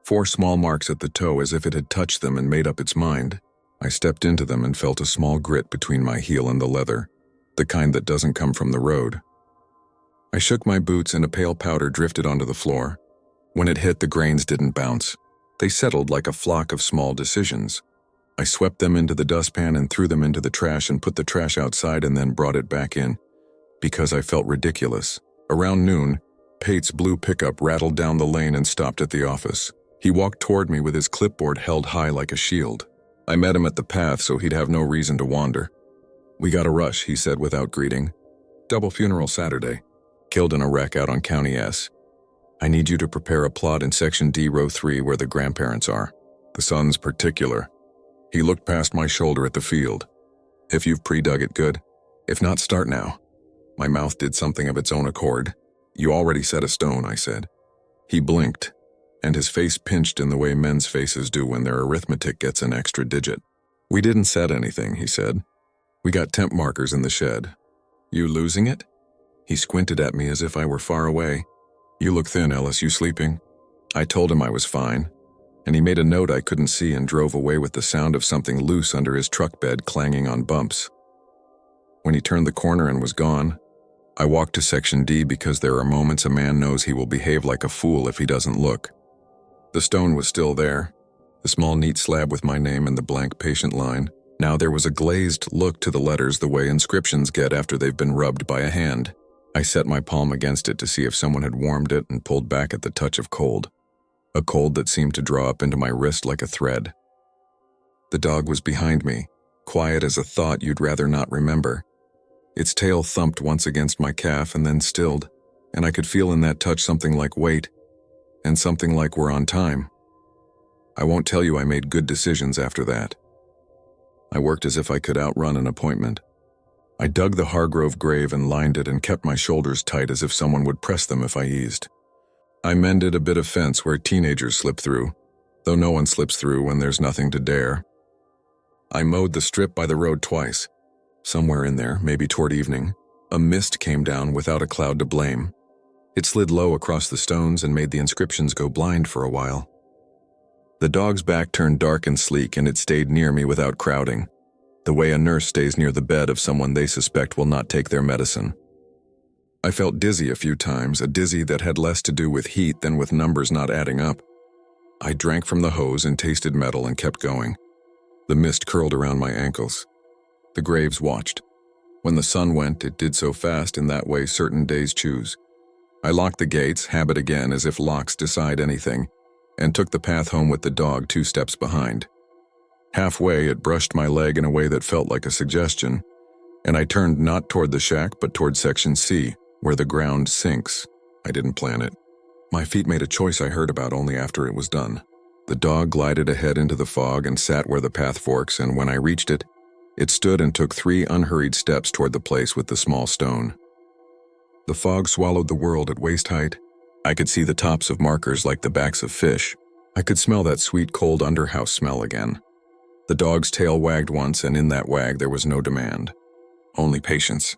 4 small marks at the toe as if it had touched them and made up its mind. I stepped into them and felt a small grit between my heel and the leather, the kind that doesn't come from the road. I shook my boots and a pale powder drifted onto the floor. When it hit, the grains didn't bounce. They settled like a flock of small decisions. I swept them into the dustpan and threw them into the trash and put the trash outside and then brought it back in, because I felt ridiculous. Around noon, Pate's blue pickup rattled down the lane and stopped at the office. He walked toward me with his clipboard held high like a shield. I met him at the path so he'd have no reason to wander. "We got a rush," he said without greeting. "Double funeral Saturday. Killed in a wreck out on County S. I need you to prepare a plot in Section D, Row 3, where the grandparents are. The son's particular." He looked past my shoulder at the field. "If you've pre-dug it, good. If not, start now." My mouth did something of its own accord. "You already set a stone," I said. He blinked, and his face pinched in the way men's faces do when their arithmetic gets an extra digit. "We didn't set anything," he said. "We got temp markers in the shed. You losing it?" He squinted at me as if I were far away. "You look thin, Ellis. You sleeping?" I told him I was fine, and he made a note I couldn't see and drove away with the sound of something loose under his truck bed clanging on bumps. When he turned the corner and was gone, I walked to Section D because there are moments a man knows he will behave like a fool if he doesn't look. The stone was still there, the small neat slab with my name and the blank patient line. Now there was a glazed look to the letters the way inscriptions get after they've been rubbed by a hand. I set my palm against it to see if someone had warmed it and pulled back at the touch of cold. A cold that seemed to draw up into my wrist like a thread. The dog was behind me, quiet as a thought you'd rather not remember. Its tail thumped once against my calf and then stilled, and I could feel in that touch something like wait, and something like we're on time. I won't tell you I made good decisions after that. I worked as if I could outrun an appointment. I dug the Hargrove grave and lined it and kept my shoulders tight as if someone would press them if I eased. I mended a bit of fence where teenagers slip through, though no one slips through when there's nothing to dare. I mowed the strip by the road twice. Somewhere in there, maybe toward evening, a mist came down without a cloud to blame. It slid low across the stones and made the inscriptions go blind for a while. The dog's back turned dark and sleek, and it stayed near me without crowding, the way a nurse stays near the bed of someone they suspect will not take their medicine. I felt dizzy a few times, a dizzy that had less to do with heat than with numbers not adding up. I drank from the hose and tasted metal and kept going. The mist curled around my ankles. The graves watched. When the sun went, it did so fast in that way certain days choose. I locked the gates, habit again as if locks decide anything, and took the path home with the dog 2 steps behind. Halfway, it brushed my leg in a way that felt like a suggestion, and I turned not toward the shack but toward Section C, where the ground sinks. I didn't plan it. My feet made a choice I heard about only after it was done. The dog glided ahead into the fog and sat where the path forks, and when I reached it, it stood and took 3 unhurried steps toward the place with the small stone. The fog swallowed the world at waist height. I could see the tops of markers like the backs of fish. I could smell that sweet cold underhouse smell again. The dog's tail wagged once, and in that wag there was no demand. Only patience.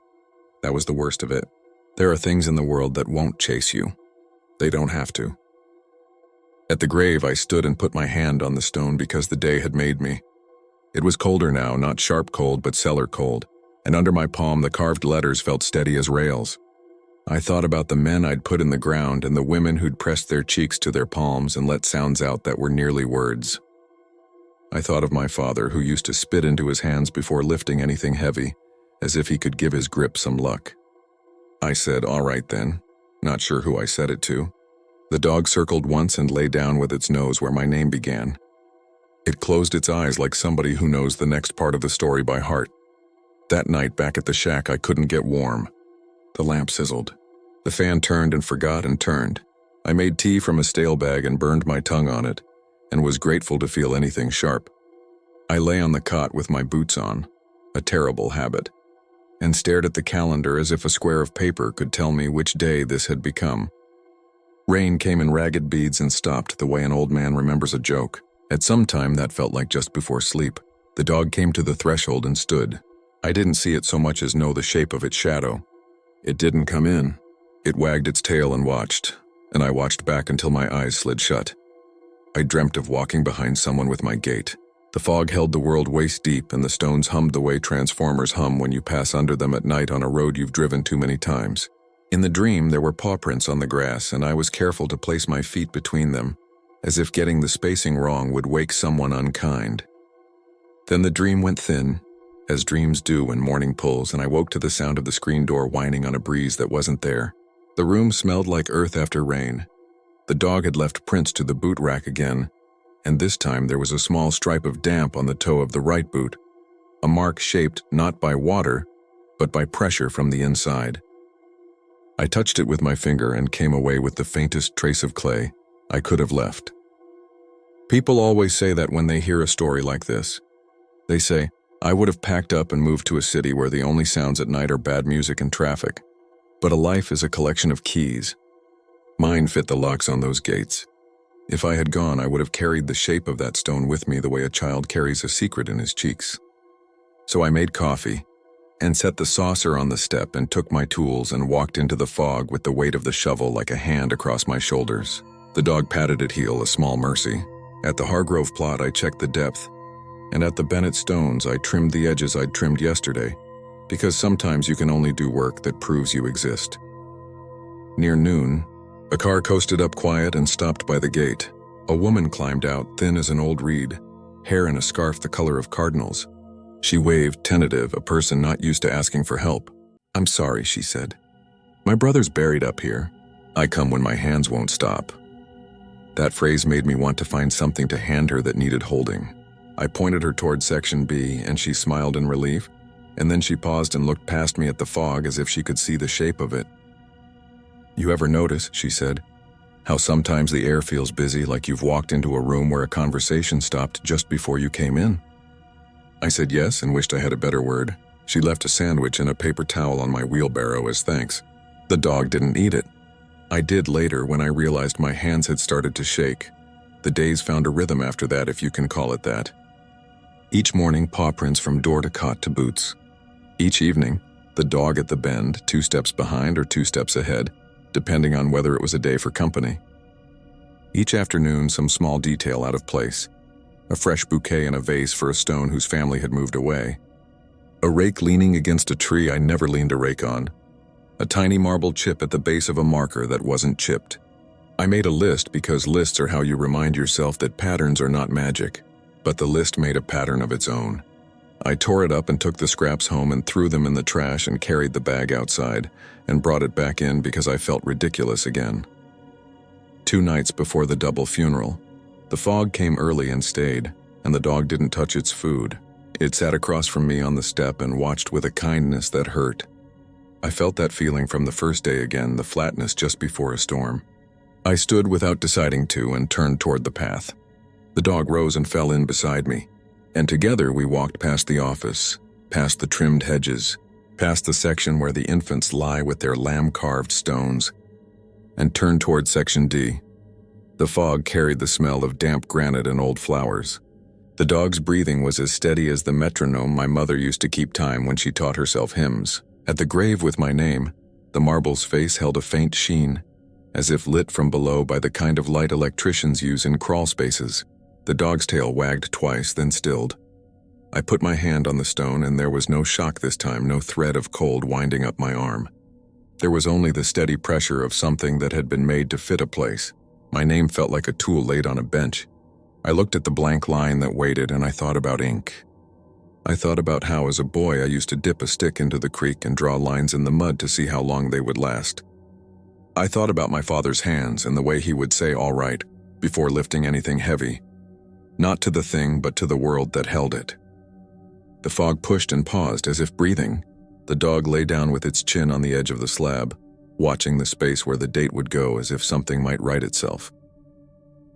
That was the worst of it. There are things in the world that won't chase you. They don't have to. At the grave, I stood and put my hand on the stone because the day had made me. It was colder now, not sharp cold, but cellar cold, and under my palm the carved letters felt steady as rails. I thought about the men I'd put in the ground and the women who'd pressed their cheeks to their palms and let sounds out that were nearly words. I thought of my father, who used to spit into his hands before lifting anything heavy, as if he could give his grip some luck. I said, "All right then," not sure who I said it to. The dog circled once and lay down with its nose where my name began. It closed its eyes like somebody who knows the next part of the story by heart. That night back at the shack, I couldn't get warm. The lamp sizzled. The fan turned and forgot and turned. I made tea from a stale bag and burned my tongue on it, and was grateful to feel anything sharp. I lay on the cot with my boots on, a terrible habit, and stared at the calendar as if a square of paper could tell me which day this had become. Rain came in ragged beads and stopped the way an old man remembers a joke. At some time that felt like just before sleep. The dog came to the threshold and stood. I didn't see it so much as know the shape of its shadow. It didn't come in. It wagged its tail and watched, and I watched back until my eyes slid shut. I dreamt of walking behind someone with my gait. The fog held the world waist deep, and the stones hummed the way transformers hum when you pass under them at night on a road you've driven too many times. In the dream, there were paw prints on the grass, and I was careful to place my feet between them, as if getting the spacing wrong would wake someone unkind. Then the dream went thin, as dreams do when morning pulls, and I woke to the sound of the screen door whining on a breeze that wasn't there. The room smelled like earth after rain. The dog had left prints to the boot rack again, and this time there was a small stripe of damp on the toe of the right boot, a mark shaped not by water, but by pressure from the inside. I touched it with my finger and came away with the faintest trace of clay I could have left. People always say that when they hear a story like this. They say, "I would have packed up and moved to a city where the only sounds at night are bad music and traffic." But a life is a collection of keys. Mine fit the locks on those gates. If I had gone, I would have carried the shape of that stone with me the way a child carries a secret in his cheeks. So I made coffee, and set the saucer on the step and took my tools and walked into the fog with the weight of the shovel like a hand across my shoulders. The dog patted at heel, a small mercy. At the Hargrove plot, I checked the depth, and at the Bennett stones, I trimmed the edges I'd trimmed yesterday, because sometimes you can only do work that proves you exist. Near noon, a car coasted up quiet and stopped by the gate. A woman climbed out, thin as an old reed, hair in a scarf the color of cardinals. She waved, tentative, a person not used to asking for help. "I'm sorry," she said. "My brother's buried up here. I come when my hands won't stop." That phrase made me want to find something to hand her that needed holding. I pointed her toward Section B, and she smiled in relief, and then she paused and looked past me at the fog as if she could see the shape of it. "You ever notice," she said, How sometimes the air feels busy, like you've walked into a room where a conversation stopped just before you came in. I said yes and wished I had a better word. She left a sandwich and a paper towel on my wheelbarrow as thanks. The dog didn't eat it. I did later when I realized my hands had started to shake. The days found a rhythm after that, if you can call it that. Each morning, paw prints from door to cot to boots. Each evening, the dog at the bend, 2 steps behind or 2 steps ahead, depending on whether it was a day for company. Each afternoon, some small detail out of place. A fresh bouquet in a vase for a stone whose family had moved away. A rake leaning against a tree I never leaned a rake on. A tiny marble chip at the base of a marker that wasn't chipped. I made a list because lists are how you remind yourself that patterns are not magic, but the list made a pattern of its own. I tore it up and took the scraps home and threw them in the trash and carried the bag outside and brought it back in because I felt ridiculous again. 2 nights before the double funeral, the fog came early and stayed, and the dog didn't touch its food. It sat across from me on the step and watched with a kindness that hurt. I felt that feeling from the first day again, the flatness just before a storm. I stood without deciding to and turned toward the path. The dog rose and fell in beside me, and together we walked past the office, past the trimmed hedges, past the section where the infants lie with their lamb-carved stones, and turned toward Section D. The fog carried the smell of damp granite and old flowers. The dog's breathing was as steady as the metronome my mother used to keep time when she taught herself hymns. At the grave with my name, the marble's face held a faint sheen, as if lit from below by the kind of light electricians use in crawl spaces. The dog's tail wagged twice, then stilled. I put my hand on the stone, and there was no shock this time, no thread of cold winding up my arm. There was only the steady pressure of something that had been made to fit a place. My name felt like a tool laid on a bench. I looked at the blank line that waited, and I thought about ink. I thought about how as a boy I used to dip a stick into the creek and draw lines in the mud to see how long they would last. I thought about my father's hands and the way he would say all right before lifting anything heavy. Not to the thing, but to the world that held it. The fog pushed and paused as if breathing. The dog lay down with its chin on the edge of the slab, watching the space where the date would go as if something might right itself.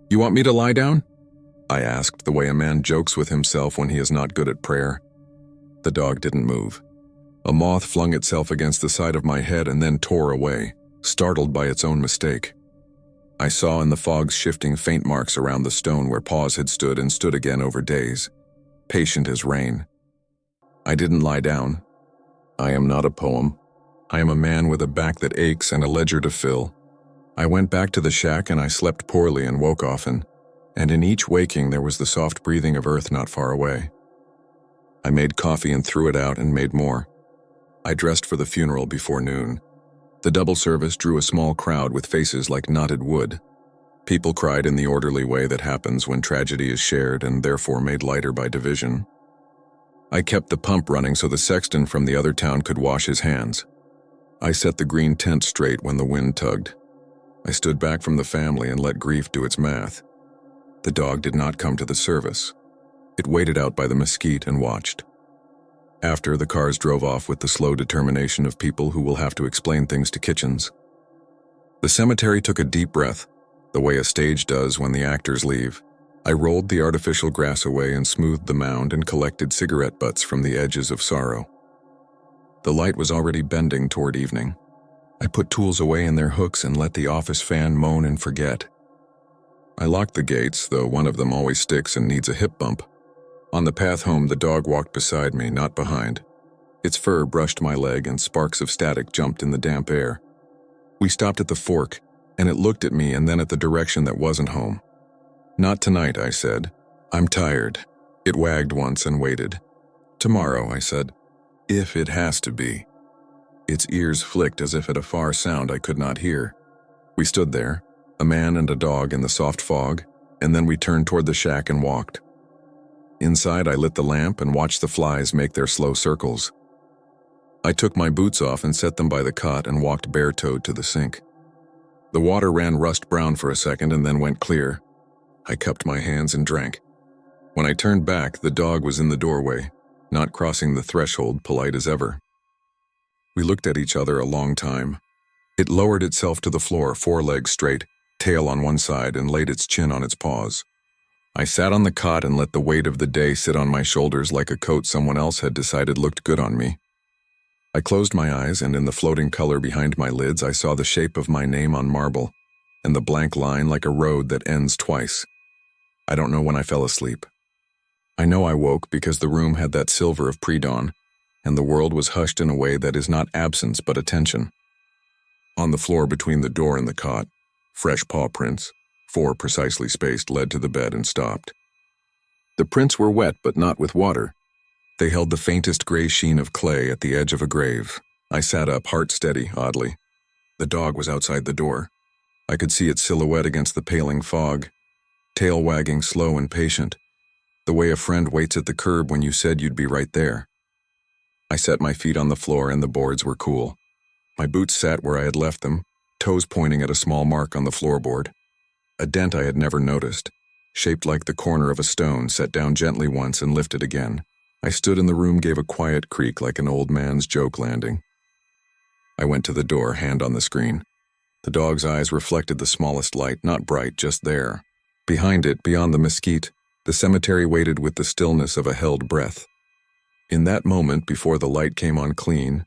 "You want me to lie down?" I asked, the way a man jokes with himself when he is not good at prayer. The dog didn't move. A moth flung itself against the side of my head and then tore away, startled by its own mistake. I saw in the fog's shifting faint marks around the stone where paws had stood and stood again over days, patient as rain. I didn't lie down. I am not a poem. I am a man with a back that aches and a ledger to fill. I went back to the shack and I slept poorly and woke often, and in each waking there was the soft breathing of earth not far away. I made coffee and threw it out and made more. I dressed for the funeral before noon. The double service drew a small crowd with faces like knotted wood. People cried in the orderly way that happens when tragedy is shared and therefore made lighter by division. I kept the pump running so the sexton from the other town could wash his hands. I set the green tent straight when the wind tugged. I stood back from the family and let grief do its math. The dog did not come to the service. It waited out by the mesquite and watched. After, the cars drove off with the slow determination of people who will have to explain things to kitchens. The cemetery took a deep breath, the way a stage does when the actors leave. I rolled the artificial grass away and smoothed the mound and collected cigarette butts from the edges of sorrow. The light was already bending toward evening. I put tools away in their hooks and let the office fan moan and forget. I locked the gates, though one of them always sticks and needs a hip bump. On the path home, the dog walked beside me, not behind. Its fur brushed my leg and sparks of static jumped in the damp air. We stopped at the fork, and it looked at me and then at the direction that wasn't home. "Not tonight," I said. "I'm tired." It wagged once and waited. "Tomorrow," I said. "If it has to be." Its ears flicked as if at a far sound I could not hear. We stood there, a man and a dog in the soft fog, and then we turned toward the shack and walked. Inside, I lit the lamp and watched the flies make their slow circles. I took my boots off and set them by the cot and walked bare-toed to the sink. The water ran rust-brown for a second and then went clear. I cupped my hands and drank. When I turned back, the dog was in the doorway, not crossing the threshold, polite as ever. We looked at each other a long time. It lowered itself to the floor, 4 legs straight, tail on one side, and laid its chin on its paws. I sat on the cot and let the weight of the day sit on my shoulders like a coat someone else had decided looked good on me. I closed my eyes, and in the floating color behind my lids, I saw the shape of my name on marble, and the blank line like a road that ends twice. I don't know when I fell asleep. I know I woke because the room had that silver of pre-dawn, and the world was hushed in a way that is not absence but attention. On the floor between the door and the cot, fresh paw prints, 4 precisely spaced, led to the bed and stopped. The prints were wet but not with water. They held the faintest gray sheen of clay at the edge of a grave. I sat up, heart steady, oddly. The dog was outside the door. I could see its silhouette against the paling fog, tail wagging slow and patient, the way a friend waits at the curb when you said you'd be right there. I set my feet on the floor and the boards were cool. My boots sat where I had left them, toes pointing at a small mark on the floorboard. A dent I had never noticed, shaped like the corner of a stone, set down gently once and lifted again. I stood in the room, gave a quiet creak like an old man's joke landing. I went to the door, hand on the screen. The dog's eyes reflected the smallest light, not bright, just there. Behind it, beyond the mesquite, the cemetery waited with the stillness of a held breath. In that moment, before the light came on clean,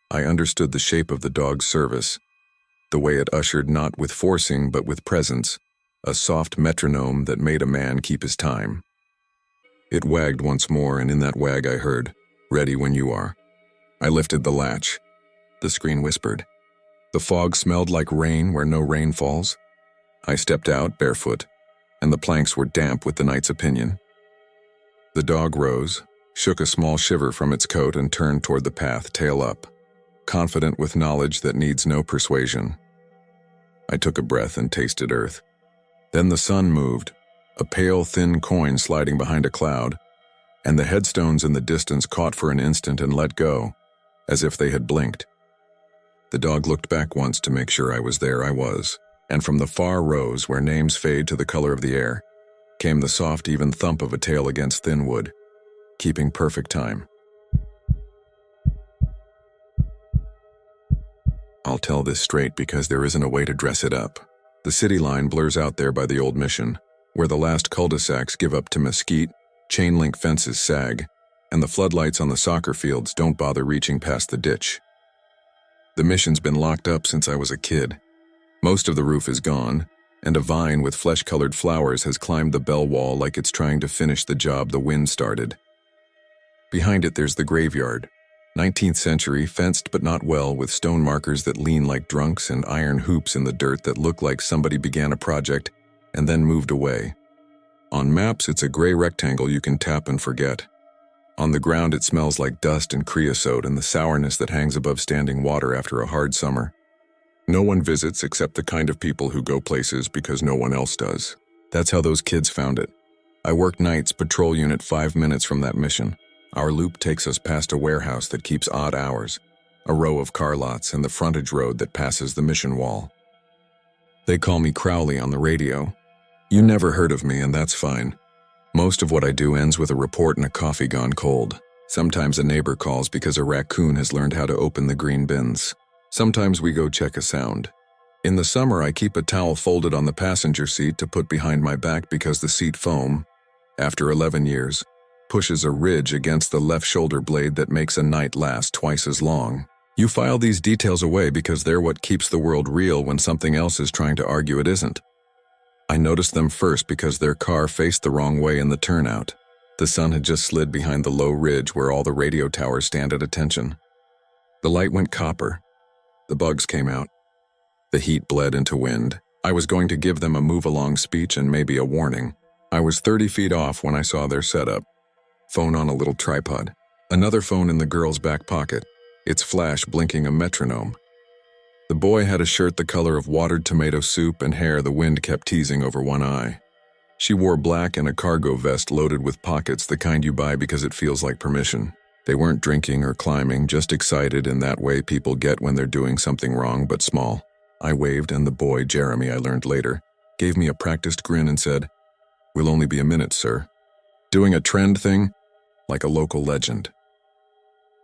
I understood the shape of the dog's service, the way it ushered not with forcing but with presence, a soft metronome that made a man keep his time. It wagged once more, and in that wag I heard, "Ready when you are." I lifted the latch. The screen whispered. The fog smelled like rain where no rain falls. I stepped out, barefoot, and the planks were damp with the night's opinion. The dog rose, shook a small shiver from its coat, and turned toward the path, tail up, confident with knowledge that needs no persuasion. I took a breath and tasted earth. Then the sun moved, a pale, thin coin sliding behind a cloud, and the headstones in the distance caught for an instant and let go, as if they had blinked. The dog looked back once to make sure I was there. I was, and from the far rows where names fade to the color of the air, came the soft, even thump of a tail against thin wood, keeping perfect time. I'll tell this straight because there isn't a way to dress it up. The city line blurs out there by the old mission, where the last cul-de-sacs give up to mesquite, chain-link fences sag, and the floodlights on the soccer fields don't bother reaching past the ditch. The mission's been locked up since I was a kid. Most of the roof is gone, and a vine with flesh-colored flowers has climbed the bell wall like it's trying to finish the job the wind started. Behind it there's the graveyard, 19th century, fenced but not well, with stone markers that lean like drunks and iron hoops in the dirt that look like somebody began a project and then moved away. On maps, it's a gray rectangle you can tap and forget. On the ground, it smells like dust and creosote and the sourness that hangs above standing water after a hard summer. No one visits except the kind of people who go places because no one else does. That's how those kids found it. I worked nights, patrol unit 5 minutes from that mission. Our loop takes us past a warehouse that keeps odd hours, a row of car lots, and the frontage road that passes the mission wall. They call me Crowley on the radio. You never heard of me, and that's fine. Most of what I do ends with a report and a coffee gone cold. Sometimes a neighbor calls because a raccoon has learned how to open the green bins. Sometimes we go check a sound. In the summer, I keep a towel folded on the passenger seat to put behind my back because the seat foam, after 11 years, pushes a ridge against the left shoulder blade that makes a night last twice as long. You file these details away because they're what keeps the world real when something else is trying to argue it isn't. I noticed them first because their car faced the wrong way in the turnout. The sun had just slid behind the low ridge where all the radio towers stand at attention. The light went copper. The bugs came out. The heat bled into wind. I was going to give them a move-along speech and maybe a warning. I was 30 feet off when I saw their setup. Phone on a little tripod. Another phone in the girl's back pocket, its flash blinking a metronome. The boy had a shirt the color of watered tomato soup and hair the wind kept teasing over one eye. She wore black and a cargo vest loaded with pockets, the kind you buy because it feels like permission. They weren't drinking or climbing, just excited in that way people get when they're doing something wrong but small. I waved, and the boy, Jeremy, I learned later, gave me a practiced grin and said, "We'll only be a minute, sir." Doing a trend thing? Like a local legend.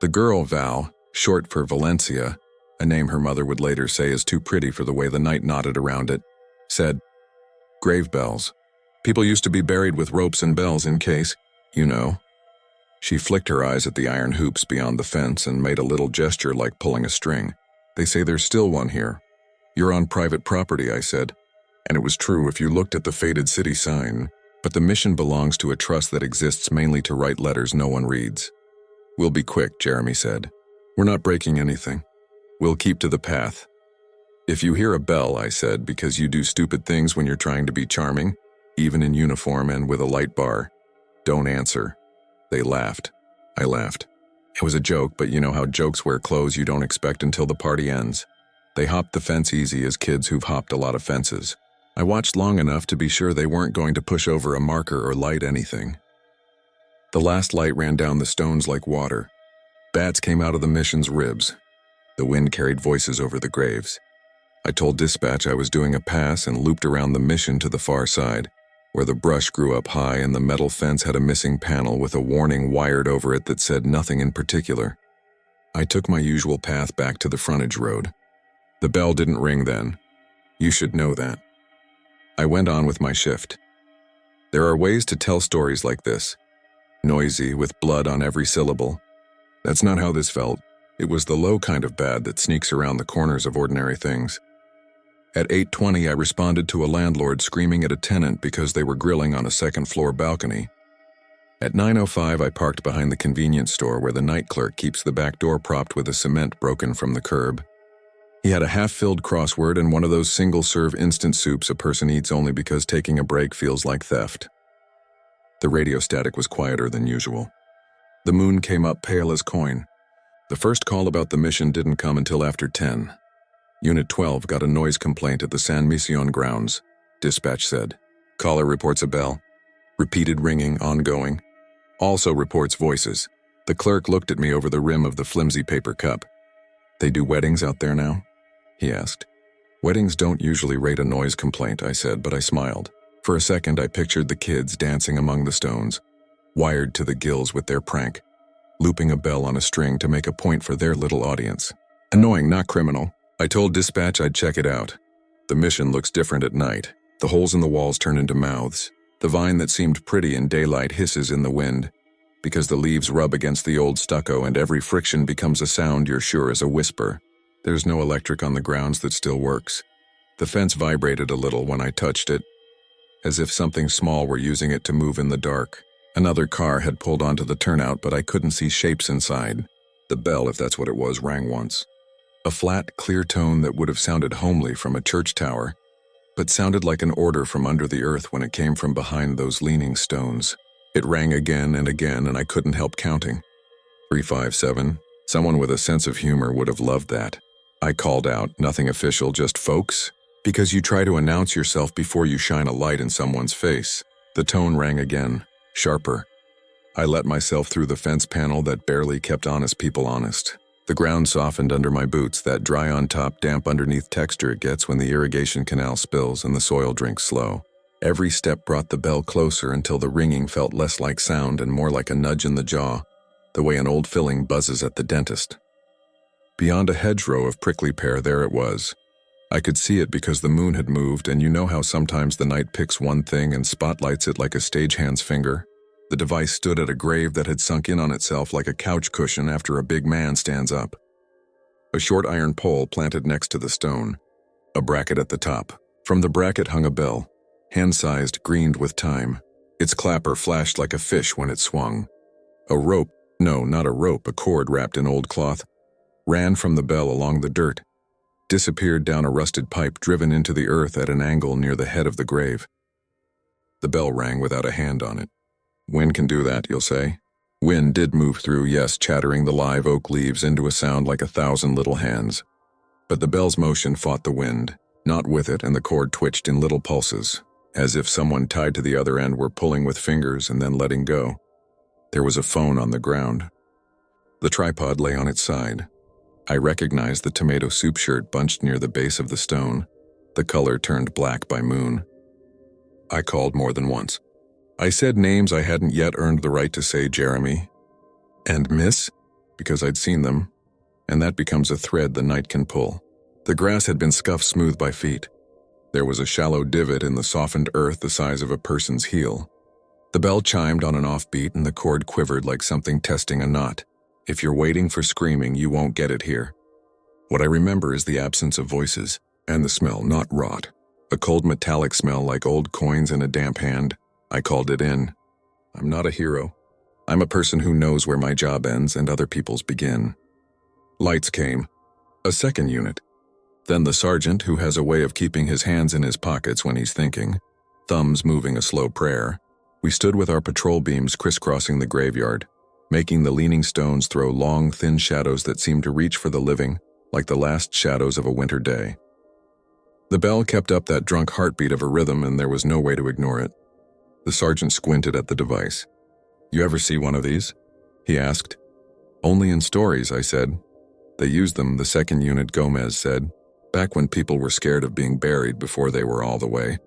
The girl, Val, short for Valencia, a name her mother would later say is too pretty for the way the night knotted around it, Said, "Grave bells. People used to be buried with ropes and bells in case, you know." She flicked her eyes at the iron hoops beyond the fence and made a little gesture like pulling a string. "They say there's still one here." "You're on private property," I said. And it was true if you looked at the faded city sign, but the mission belongs to a trust that exists mainly to write letters no one reads. "We'll be quick," Jeremy said. "We're not breaking anything. We'll keep to the path." "If you hear a bell," I said, "because you do stupid things when you're trying to be charming, even in uniform and with a light bar, don't answer." They laughed. I laughed. It was a joke, but you know how jokes wear clothes you don't expect until the party ends. They hopped the fence easy as kids who've hopped a lot of fences. I watched long enough to be sure they weren't going to push over a marker or light anything. The last light ran down the stones like water. Bats came out of the mission's ribs. The wind carried voices over the graves. I told dispatch I was doing a pass and looped around the mission to the far side, where the brush grew up high and the metal fence had a missing panel with a warning wired over it that said nothing in particular. I took my usual path back to the frontage road. The bell didn't ring then. You should know that. I went on with my shift. There are ways to tell stories like this. Noisy, with blood on every syllable. That's not how this felt. It was the low kind of bad that sneaks around the corners of ordinary things. At 8:20, I responded to a landlord screaming at a tenant because they were grilling on a second-floor balcony. At 9:05, I parked behind the convenience store where the night clerk keeps the back door propped with a cement broken from the curb. He had a half-filled crossword and one of those single-serve instant soups a person eats only because taking a break feels like theft. The radio static was quieter than usual. The moon came up pale as coin. The first call about the mission didn't come until after 10. Unit 12 got a noise complaint at the San Mission grounds, dispatch said. Caller reports a bell. Repeated ringing, ongoing. Also reports voices. The clerk looked at me over the rim of the flimsy paper cup. "They do weddings out there now?" he asked. "Weddings don't usually rate a noise complaint," I said, but I smiled. For a second, I pictured the kids dancing among the stones, wired to the gills with their prank, looping a bell on a string to make a point for their little audience. Annoying, not criminal. I told dispatch I'd check it out. The mission looks different at night. The holes in the walls turn into mouths. The vine that seemed pretty in daylight hisses in the wind, because the leaves rub against the old stucco and every friction becomes a sound you're sure is a whisper. There's no electric on the grounds that still works. The fence vibrated a little when I touched it, as if something small were using it to move in the dark. Another car had pulled onto the turnout, but I couldn't see shapes inside. The bell, if that's what it was, rang once. A flat, clear tone that would have sounded homely from a church tower, but sounded like an order from under the earth when it came from behind those leaning stones. It rang again, and I couldn't help counting. 357. Someone with a sense of humor would have loved that. I called out, nothing official, just folks, because you try to announce yourself before you shine a light in someone's face. The tone rang again, sharper. I let myself through the fence panel that barely kept honest people honest. The ground softened under my boots, that dry on top, damp underneath texture it gets when the irrigation canal spills and the soil drinks slow. Every step brought the bell closer until the ringing felt less like sound and more like a nudge in the jaw, the way an old filling buzzes at the dentist. Beyond a hedgerow of prickly pear, there it was. I could see it because the moon had moved, and you know how sometimes the night picks one thing and spotlights it like a stagehand's finger? The device stood at a grave that had sunk in on itself like a couch cushion after a big man stands up. A short iron pole planted next to the stone. A bracket at the top. From the bracket hung a bell, hand-sized, greened with time. Its clapper flashed like a fish when it swung. A rope, no, not a rope, a cord wrapped in old cloth, ran from the bell along the dirt, disappeared down a rusted pipe driven into the earth at an angle near the head of the grave. The bell rang without a hand on it. Wind can do that, you'll say. Wind did move through, yes, chattering the live oak leaves into a sound like 1,000 little hands. But the bell's motion fought the wind, not with it, and the cord twitched in little pulses, as if someone tied to the other end were pulling with fingers and then letting go. There was a phone on the ground. The tripod lay on its side. I recognized the tomato soup shirt bunched near the base of the stone, the color turned black by moon. I called more than once. I said names I hadn't yet earned the right to say, Jeremy and Miss, because I'd seen them, and that becomes a thread the night can pull. The grass had been scuffed smooth by feet. There was a shallow divot in the softened earth the size of a person's heel. The bell chimed on an offbeat and the cord quivered like something testing a knot. If you're waiting for screaming, you won't get it here. What I remember is the absence of voices, and the smell, not rot. A cold metallic smell like old coins in a damp hand. I called it in. I'm not a hero. I'm a person who knows where my job ends and other people's begin. Lights came. A second unit. Then the sergeant, who has a way of keeping his hands in his pockets when he's thinking, thumbs moving a slow prayer. We stood with our patrol beams crisscrossing the graveyard, making the leaning stones throw long, thin shadows that seemed to reach for the living, like the last shadows of a winter day. The bell kept up that drunk heartbeat of a rhythm, and there was no way to ignore it. The sergeant squinted at the device. "You ever see one of these?" he asked. "Only in stories," I said. "They used them," the second unit, Gomez said, "back when people were scared of being buried before they were all the way.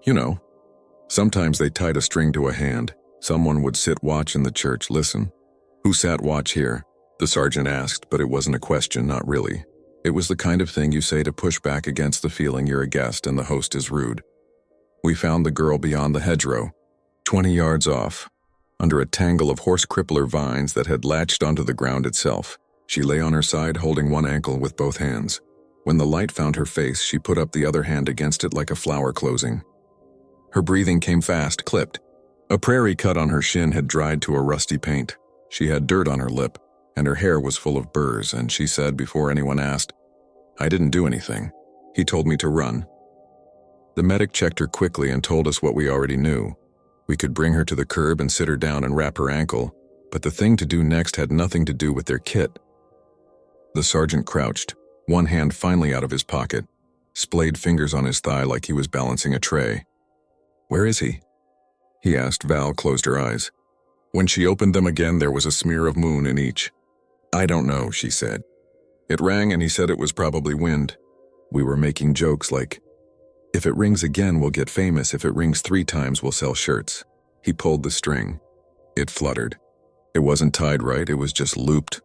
You know, sometimes they tied a string to a hand. Someone would sit watch in the church, listen." "Who sat watch here?" the sergeant asked, but it wasn't a question, not really. It was the kind of thing you say to push back against the feeling you're a guest and the host is rude. "We found the girl beyond the hedgerow, 20 yards off, under a tangle of horse crippler vines that had latched onto the ground itself. She lay on her side, holding one ankle with both hands. When the light found her face, she put up the other hand against it like a flower closing. Her breathing came fast, clipped. A prairie cut on her shin had dried to a rusty paint. She had dirt on her lip, and her hair was full of burrs, and she said before anyone asked, 'I didn't do anything. He told me to run.'" The medic checked her quickly and told us what we already knew. We could bring her to the curb and sit her down and wrap her ankle, but the thing to do next had nothing to do with their kit. The sergeant crouched, one hand finally out of his pocket, splayed fingers on his thigh like he was balancing a tray. "Where is he?" he asked. Val closed her eyes. When she opened them again, there was a smear of moon in each. "I don't know," she said. "It rang and he said it was probably wind." We were making jokes like, "If it rings again, we'll get famous. If it rings 3 times, we'll sell shirts." He pulled the string. It fluttered. It wasn't tied right, it was just looped,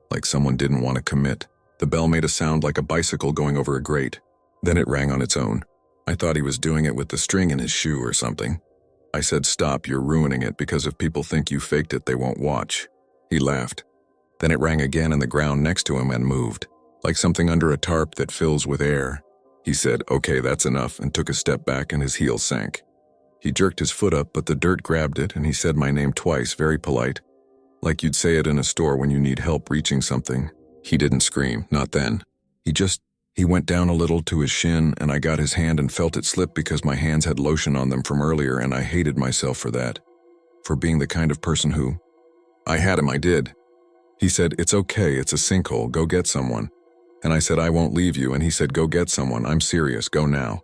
like someone didn't want to commit. The bell made a sound like a bicycle going over a grate. Then it rang on its own. I thought he was doing it with the string in his shoe or something. I said, "Stop, you're ruining it, because if people think you faked it, they won't watch." He laughed. Then it rang again and the ground next to him and moved, like something under a tarp that fills with air. He said, "Okay, that's enough," and took a step back and his heels sank. He jerked his foot up, but the dirt grabbed it, and he said my name twice, very polite, like you'd say it in a store when you need help reaching something. He didn't scream, not then. He went down a little to his shin, and I got his hand and felt it slip because my hands had lotion on them from earlier, and I hated myself for that. For being the kind of person who... I had him, I did. He said, "It's okay, it's a sinkhole, go get someone." And I said, "I won't leave you," and he said, "Go get someone, I'm serious, go now."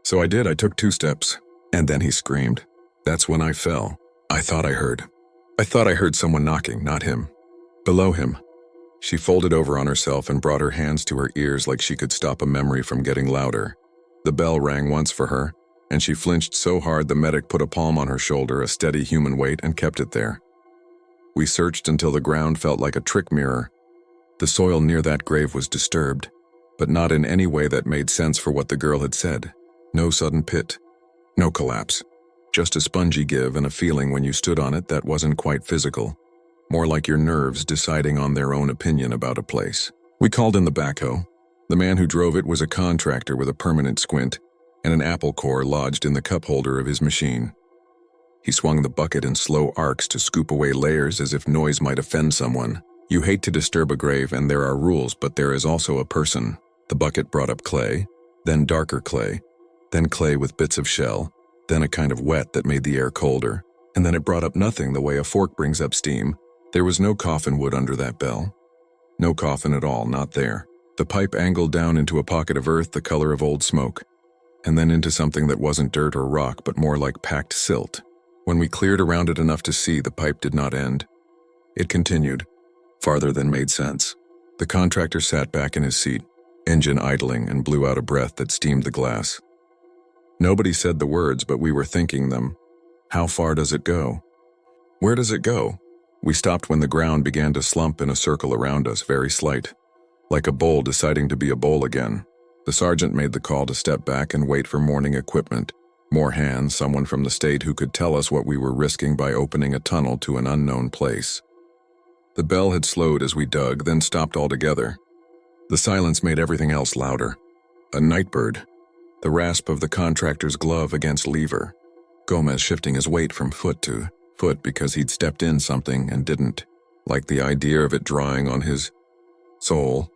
So I did, I took 2 steps, and then he screamed. That's when I fell. I thought I heard someone knocking, not him. Below him. She folded over on herself and brought her hands to her ears like she could stop a memory from getting louder. The bell rang once for her, and she flinched so hard the medic put a palm on her shoulder, a steady human weight, and kept it there. We searched until the ground felt like a trick mirror. The soil near that grave was disturbed, but not in any way that made sense for what the girl had said. No sudden pit. No collapse. Just a spongy give and a feeling when you stood on it that wasn't quite physical. More like your nerves deciding on their own opinion about a place. We called in the backhoe. The man who drove it was a contractor with a permanent squint and an apple core lodged in the cup holder of his machine. He swung the bucket in slow arcs to scoop away layers as if noise might offend someone. You hate to disturb a grave, and there are rules, but there is also a person. The bucket brought up clay, then darker clay, then clay with bits of shell, then a kind of wet that made the air colder, and then it brought up nothing the way a fork brings up steam. There was no coffin wood under that bell. No coffin at all, not there. The pipe angled down into a pocket of earth the color of old smoke, and then into something that wasn't dirt or rock but more like packed silt. When we cleared around it enough to see, the pipe did not end. It continued, farther than made sense. The contractor sat back in his seat, engine idling, and blew out a breath that steamed the glass. Nobody said the words, but we were thinking them. How far does it go? Where does it go? We stopped when the ground began to slump in a circle around us, very slight, like a bowl deciding to be a bowl again. The sergeant made the call to step back and wait for morning equipment. More hands, someone from the state who could tell us what we were risking by opening a tunnel to an unknown place. The bell had slowed as we dug, then stopped altogether. The silence made everything else louder. A nightbird. The rasp of the contractor's glove against lever. Gomez shifting his weight from foot to foot because he'd stepped in something and didn't. Like the idea of it drawing on his soul.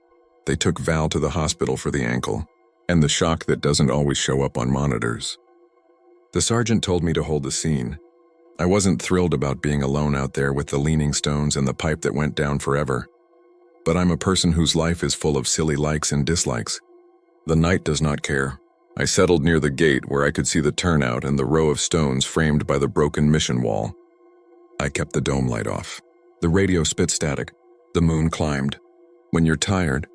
They took Val to the hospital for the ankle, and the shock that doesn't always show up on monitors. The sergeant told me to hold the scene. I wasn't thrilled about being alone out there with the leaning stones and the pipe that went down forever. But I'm a person whose life is full of silly likes and dislikes. The night does not care. I settled near the gate where I could see the turnout and the row of stones framed by the broken mission wall. I kept the dome light off. The radio spit static. The moon climbed. When you're tired,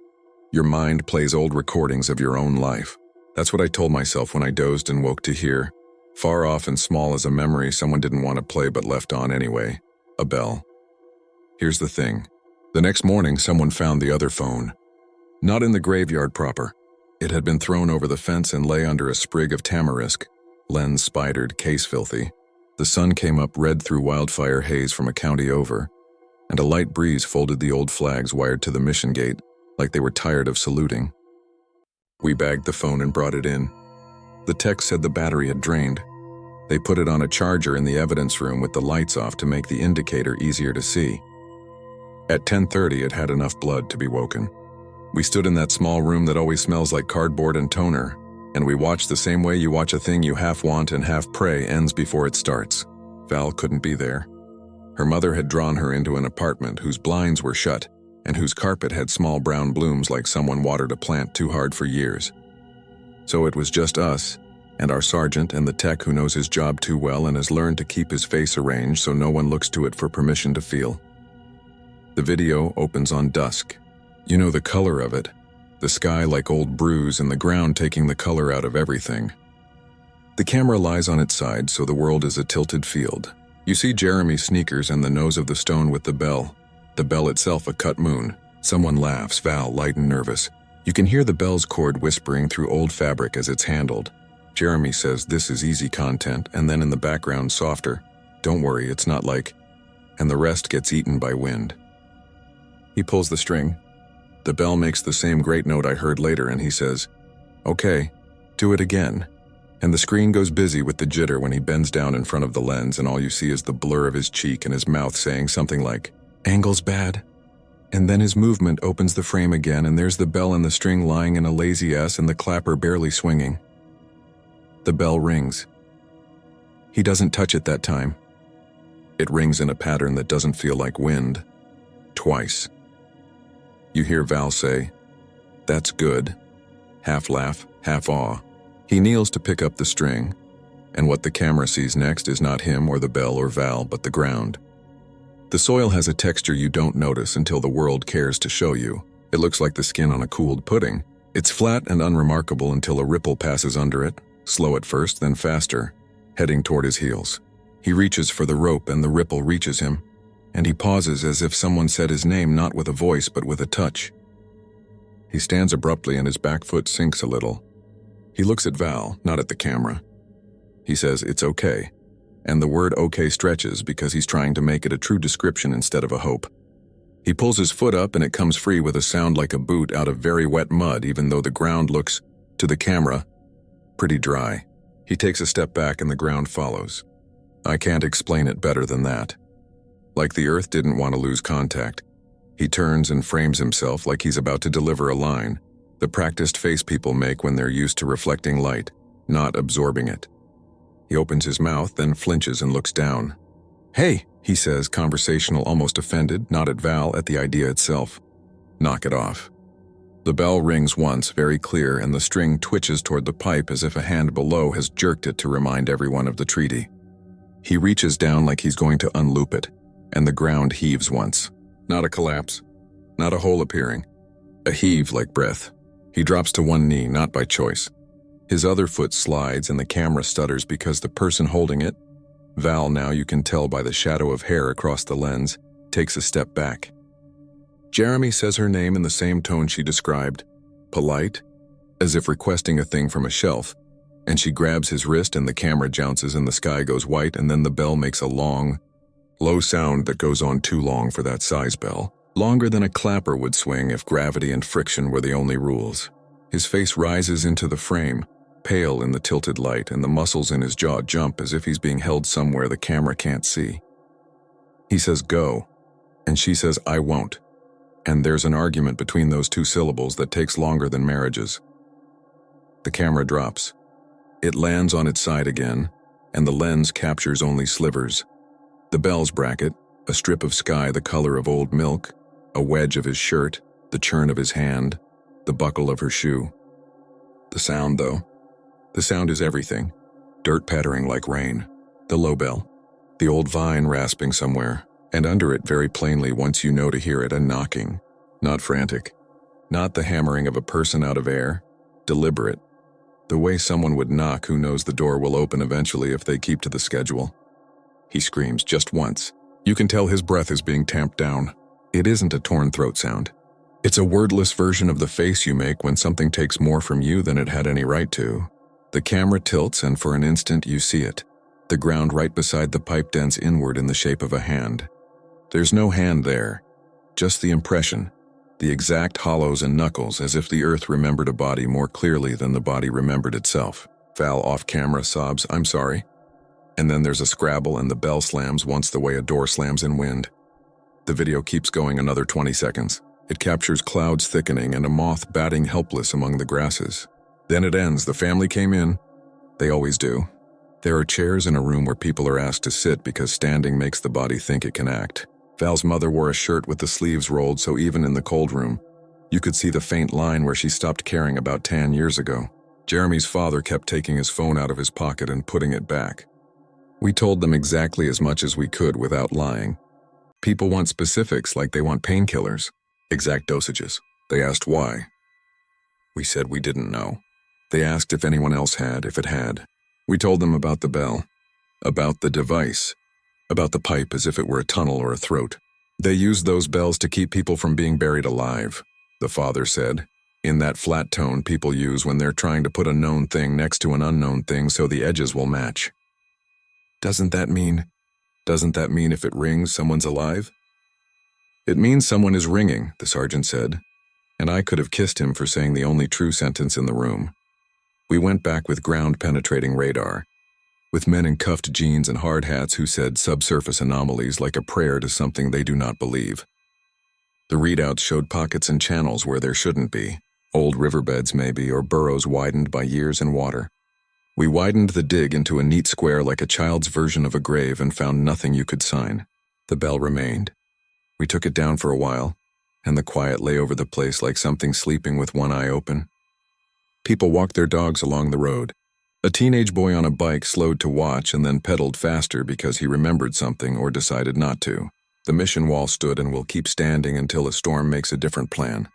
your mind plays old recordings of your own life. That's what I told myself when I dozed and woke to hear, far off and small as a memory someone didn't want to play but left on anyway, a bell. Here's the thing. The next morning, someone found the other phone. Not in the graveyard proper. It had been thrown over the fence and lay under a sprig of tamarisk, lens spidered, case filthy. The sun came up red through wildfire haze from a county over, and a light breeze folded the old flags wired to the mission gate like they were tired of saluting. We bagged the phone and brought it in. The tech said the battery had drained. They put it on a charger in the evidence room with the lights off to make the indicator easier to see. At 10:30, it had enough blood to be woken. We stood in that small room that always smells like cardboard and toner, and we watched the same way you watch a thing you half want and half pray ends before it starts. Val couldn't be there. Her mother had drawn her into an apartment whose blinds were shut and whose carpet had small brown blooms like someone watered a plant too hard for years. So it was just us, and our sergeant and the tech who knows his job too well and has learned to keep his face arranged so no one looks to it for permission to feel. The video opens on dusk. You know the color of it. The sky like old bruise and the ground taking the color out of everything. The camera lies on its side so the world is a tilted field. You see Jeremy's sneakers and the nose of the stone with the bell itself a cut moon. Someone laughs, Val, light and nervous. You can hear the bell's cord whispering through old fabric as it's handled. Jeremy says this is easy content, and then in the background softer, don't worry, it's not like, and the rest gets eaten by wind. He pulls the string. The bell makes the same great note I heard later, and he says, okay, do it again. And the screen goes busy with the jitter when he bends down in front of the lens and all you see is the blur of his cheek and his mouth saying something like, angle's bad. And then his movement opens the frame again and there's the bell and the string lying in a lazy S and the clapper barely swinging. The bell rings. He doesn't touch it that time. It rings in a pattern that doesn't feel like wind. Twice. You hear Val say, that's good. Half laugh, half awe. He kneels to pick up the string, and what the camera sees next is not him or the bell or Val, but the ground. The soil has a texture you don't notice until the world cares to show you. It looks like the skin on a cooled pudding. It's flat and unremarkable until a ripple passes under it, slow at first, then faster, heading toward his heels. He reaches for the rope and the ripple reaches him, and he pauses as if someone said his name not with a voice but with a touch. He stands abruptly and his back foot sinks a little. He looks at Val, not at the camera. He says, it's okay. And the word okay stretches because he's trying to make it a true description instead of a hope. He pulls his foot up and it comes free with a sound like a boot out of very wet mud, even though the ground looks, to the camera, pretty dry. He takes a step back and the ground follows. I can't explain it better than that. Like the earth didn't want to lose contact. He turns and frames himself like he's about to deliver a line, the practiced face people make when they're used to reflecting light, not absorbing it. He opens his mouth, then flinches and looks down. Hey, he says, conversational, almost offended, not at Val, at the idea itself. Knock it off. The bell rings once, very clear, and the string twitches toward the pipe as if a hand below has jerked it to remind everyone of the treaty. He reaches down like he's going to unloop it, and the ground heaves once. Not a collapse, not a hole appearing. A heave like breath. He drops to one knee, not by choice. His other foot slides and the camera stutters because the person holding it, Val now you can tell by the shadow of hair across the lens, takes a step back. Jeremy says her name in the same tone she described. Polite, as if requesting a thing from a shelf, and she grabs his wrist and the camera jounces and the sky goes white and then the bell makes a long, low sound that goes on too long for that size bell. Longer than a clapper would swing if gravity and friction were the only rules. His face rises into the frame, pale in the tilted light, and the muscles in his jaw jump as if he's being held somewhere the camera can't see. He says go, and she says I won't, and there's an argument between those two syllables that takes longer than marriages. The camera drops. It lands on its side again, and the lens captures only slivers. The bell's bracket, a strip of sky the color of old milk, a wedge of his shirt, the churn of his hand, the buckle of her shoe. The sound, though. The sound is everything. Dirt pattering like rain. The low bell. The old vine rasping somewhere, and under it very plainly once you know to hear it, a knocking. Not frantic. Not the hammering of a person out of air. Deliberate. The way someone would knock who knows the door will open eventually if they keep to the schedule. He screams just once. You can tell his breath is being tamped down. It isn't a torn throat sound. It's a wordless version of the face you make when something takes more from you than it had any right to. The camera tilts and for an instant you see it. The ground right beside the pipe dents inward in the shape of a hand. There's no hand there, just the impression, the exact hollows and knuckles as if the earth remembered a body more clearly than the body remembered itself. Val off camera sobs, I'm sorry. And then there's a scrabble and the bell slams once the way a door slams in wind. The video keeps going another 20 seconds. It captures clouds thickening and a moth batting helpless among the grasses. Then it ends. The family came in. They always do. There are chairs in a room where people are asked to sit because standing makes the body think it can act. Val's mother wore a shirt with the sleeves rolled, so even in the cold room, you could see the faint line where she stopped caring about 10 years ago. Jeremy's father kept taking his phone out of his pocket and putting it back. We told them exactly as much as we could without lying. People want specifics like they want painkillers, exact dosages. They asked why. We said we didn't know. They asked if anyone else had, if it had. We told them about the bell, about the device, about the pipe as if it were a tunnel or a throat. They used those bells to keep people from being buried alive, the father said, in that flat tone people use when they're trying to put a known thing next to an unknown thing so the edges will match. Doesn't that mean if it rings, someone's alive? It means someone is ringing, the sergeant said, and I could have kissed him for saying the only true sentence in the room. We went back with ground-penetrating radar, with men in cuffed jeans and hard hats who said subsurface anomalies like a prayer to something they do not believe. The readouts showed pockets and channels where there shouldn't be, old riverbeds maybe, or burrows widened by years in water. We widened the dig into a neat square like a child's version of a grave and found nothing you could sign. The bell remained. We took it down for a while, and the quiet lay over the place like something sleeping with one eye open. People walked their dogs along the road. A teenage boy on a bike slowed to watch and then pedaled faster because he remembered something or decided not to. The mission wall stood and will keep standing until a storm makes a different plan.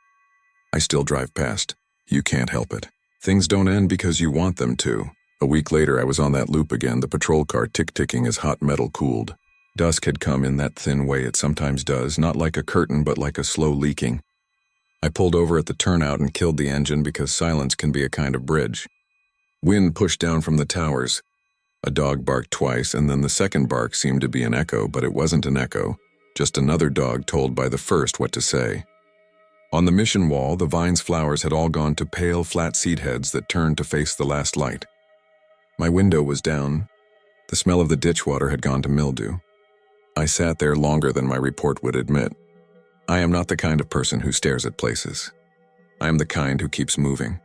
I still drive past. You can't help it. Things don't end because you want them to. A week later, I was on that loop again, the patrol car tick-ticking as hot metal cooled. Dusk had come in that thin way it sometimes does, not like a curtain but like a slow leaking. I pulled over at the turnout and killed the engine because silence can be a kind of bridge. Wind pushed down from the towers. A dog barked twice, and then the second bark seemed to be an echo, but it wasn't an echo, just another dog told by the first what to say. On the mission wall, the vine's flowers had all gone to pale, flat seed heads that turned to face the last light. My window was down. The smell of the ditch water had gone to mildew. I sat there longer than my report would admit. I am not the kind of person who stares at places. I am the kind who keeps moving.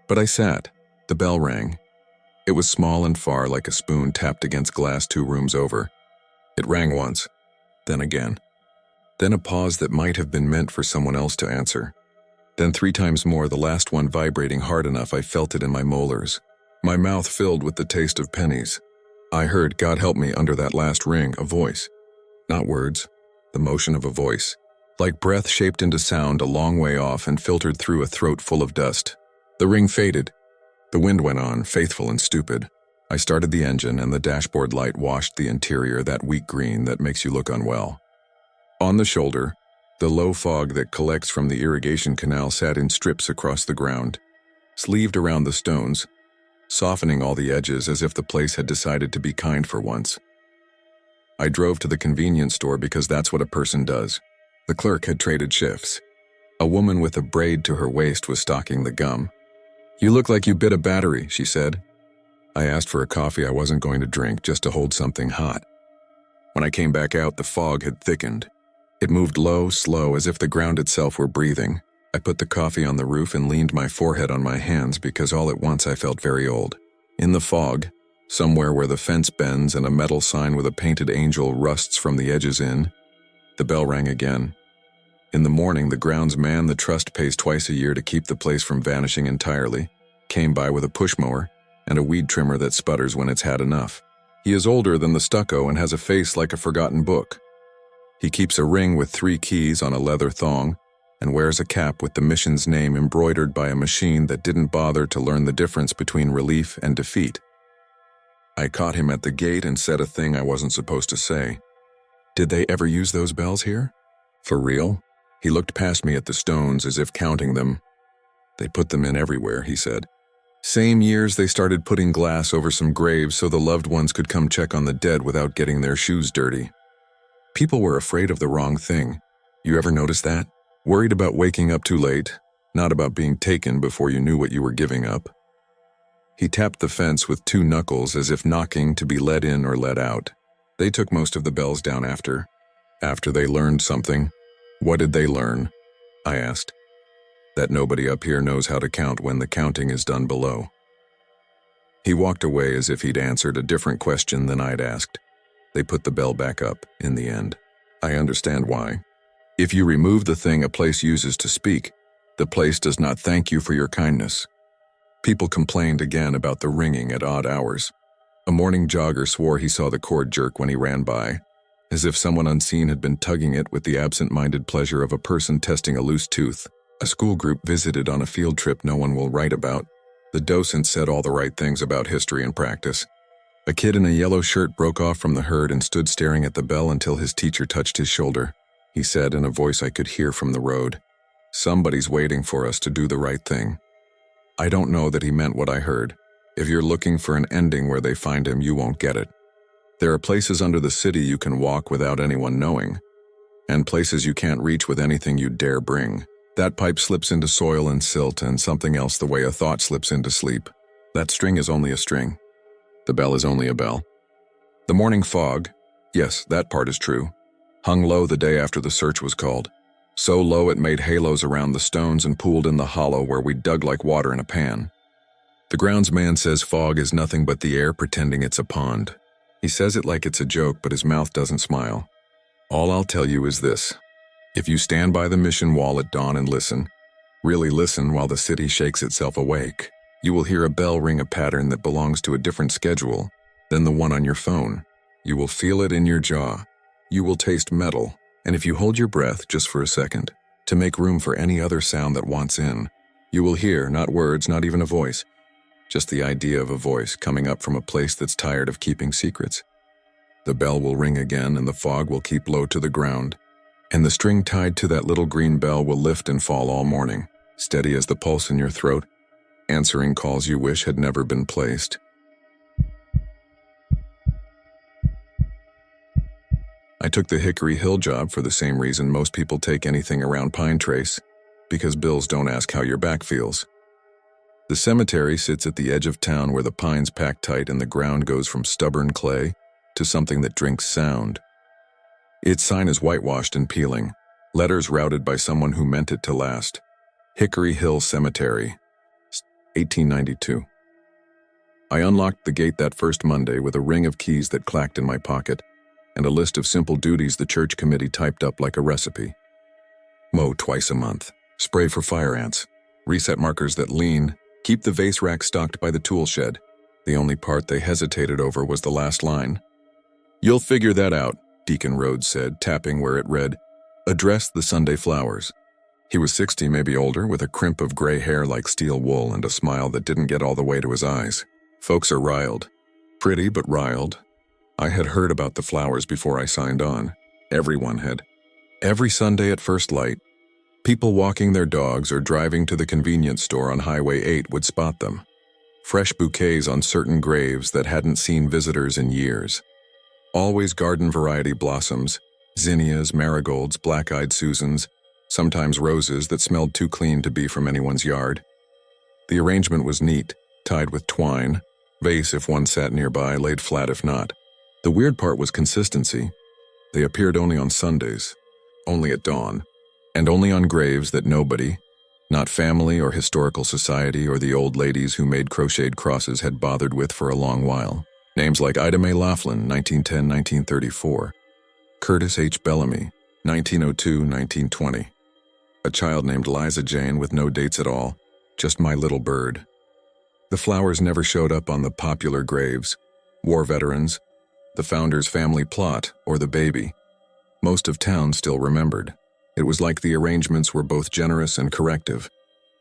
But I sat. The bell rang. It was small and far, like a spoon tapped against glass 2 rooms over. It rang once, then again. Then a pause that might have been meant for someone else to answer. Then 3 times more, the last one vibrating hard enough I felt it in my molars. My mouth filled with the taste of pennies. I heard, God help me, under that last ring, a voice. Not words, the motion of a voice. Like breath shaped into sound a long way off and filtered through a throat full of dust. The ring faded. The wind went on, faithful and stupid. I started the engine and the dashboard light washed the interior, that weak green that makes you look unwell. On the shoulder, the low fog that collects from the irrigation canal sat in strips across the ground. sleeved around the stones, softening all the edges as if the place had decided to be kind for once. I drove to the convenience store because that's what a person does. The clerk had traded shifts. A woman with a braid to her waist was stocking the gum. "You look like you bit a battery," she said. I asked for a coffee I wasn't going to drink, just to hold something hot. When I came back out, the fog had thickened. It moved low, slow, as if the ground itself were breathing. I put the coffee on the roof and leaned my forehead on my hands because all at once I felt very old. In the fog, somewhere where the fence bends and a metal sign with a painted angel rusts from the edges in, the bell rang again. In the morning, the grounds man the trust pays twice a year to keep the place from vanishing entirely came by with a push mower and a weed trimmer that sputters when it's had enough. He is older than the stucco and has a face like a forgotten book. He keeps a ring with 3 keys on a leather thong and wears a cap with the mission's name embroidered by a machine that didn't bother to learn the difference between relief and defeat. I caught him at the gate and said a thing I wasn't supposed to say. "Did they ever use those bells here? For real?" He looked past me at the stones as if counting them. "They put them in everywhere," he said. "Same years they started putting glass over some graves so the loved ones could come check on the dead without getting their shoes dirty. People were afraid of the wrong thing. You ever notice that? Worried about waking up too late, not about being taken before you knew what you were giving up." He tapped the fence with 2 knuckles as if knocking to be let in or let out. "They took most of the bells down after they learned something." "What did they learn?" I asked. "That nobody up here knows how to count when the counting is done below." He walked away as if he'd answered a different question than I'd asked. They put the bell back up in the end. I understand why. If you remove the thing a place uses to speak, the place does not thank you for your kindness. People complained again about the ringing at odd hours. A morning jogger swore he saw the cord jerk when he ran by, as if someone unseen had been tugging it with the absent-minded pleasure of a person testing a loose tooth. A school group visited on a field trip no one will write about. The docent said all the right things about history and practice. A kid in a yellow shirt broke off from the herd and stood staring at the bell until his teacher touched his shoulder. He said in a voice I could hear from the road, "Somebody's waiting for us to do the right thing." I don't know that he meant what I heard. If you're looking for an ending where they find him, you won't get it. There are places under the city you can walk without anyone knowing, and places you can't reach with anything you dare bring. That pipe slips into soil and silt and something else the way a thought slips into sleep. That string is only a string. The bell is only a bell. The morning fog, yes, that part is true, hung low the day after the search was called. So low it made halos around the stones and pooled in the hollow where we dug like water in a pan. The groundsman says fog is nothing but the air pretending it's a pond. He says it like it's a joke, but his mouth doesn't smile. All I'll tell you is this. If you stand by the mission wall at dawn and listen, really listen while the city shakes itself awake, you will hear a bell ring a pattern that belongs to a different schedule than the one on your phone. You will feel it in your jaw. You will taste metal, and if you hold your breath just for a second, to make room for any other sound that wants in, you will hear not words, not even a voice, just the idea of a voice coming up from a place that's tired of keeping secrets. The bell will ring again and the fog will keep low to the ground, and the string tied to that little green bell will lift and fall all morning, steady as the pulse in your throat, answering calls you wish had never been placed. I took the Hickory Hill job for the same reason most people take anything around Pine Trace, because bills don't ask how your back feels. The cemetery sits at the edge of town where the pines pack tight and the ground goes from stubborn clay to something that drinks sound. Its sign is whitewashed and peeling, letters routed by someone who meant it to last. Hickory Hill Cemetery, 1892. I unlocked the gate that first Monday with a ring of keys that clacked in my pocket, and a list of simple duties the church committee typed up like a recipe. Mow twice a month, spray for fire ants, reset markers that lean, keep the vase rack stocked by the tool shed. The only part they hesitated over was the last line. "You'll figure that out," Deacon Rhodes said, tapping where it read, "Address the Sunday flowers." He was 60, maybe older, with a crimp of gray hair like steel wool and a smile that didn't get all the way to his eyes. Folks are riled. Pretty, but riled. I had heard about the flowers before I signed on. Everyone had. Every Sunday at first light, People walking their dogs or driving to the convenience store on Highway 8 would spot them. Fresh bouquets on certain graves that hadn't seen visitors in years. Always garden variety blossoms, zinnias, marigolds, black-eyed Susans, sometimes roses that smelled too clean to be from anyone's yard. The arrangement was neat, tied with twine, vase if one sat nearby, laid flat if not. The weird part was consistency. They appeared only on Sundays, only at dawn, and only on graves that nobody, not family or historical society or the old ladies who made crocheted crosses, had bothered with for a long while. Names like Ida Mae Laughlin, 1910-1934, Curtis H. Bellamy, 1902-1920, a child named Liza Jane with no dates at all, just My Little Bird. The flowers never showed up on the popular graves, war veterans, the founder's family plot, or the baby. Most of town still remembered. It was like the arrangements were both generous and corrective,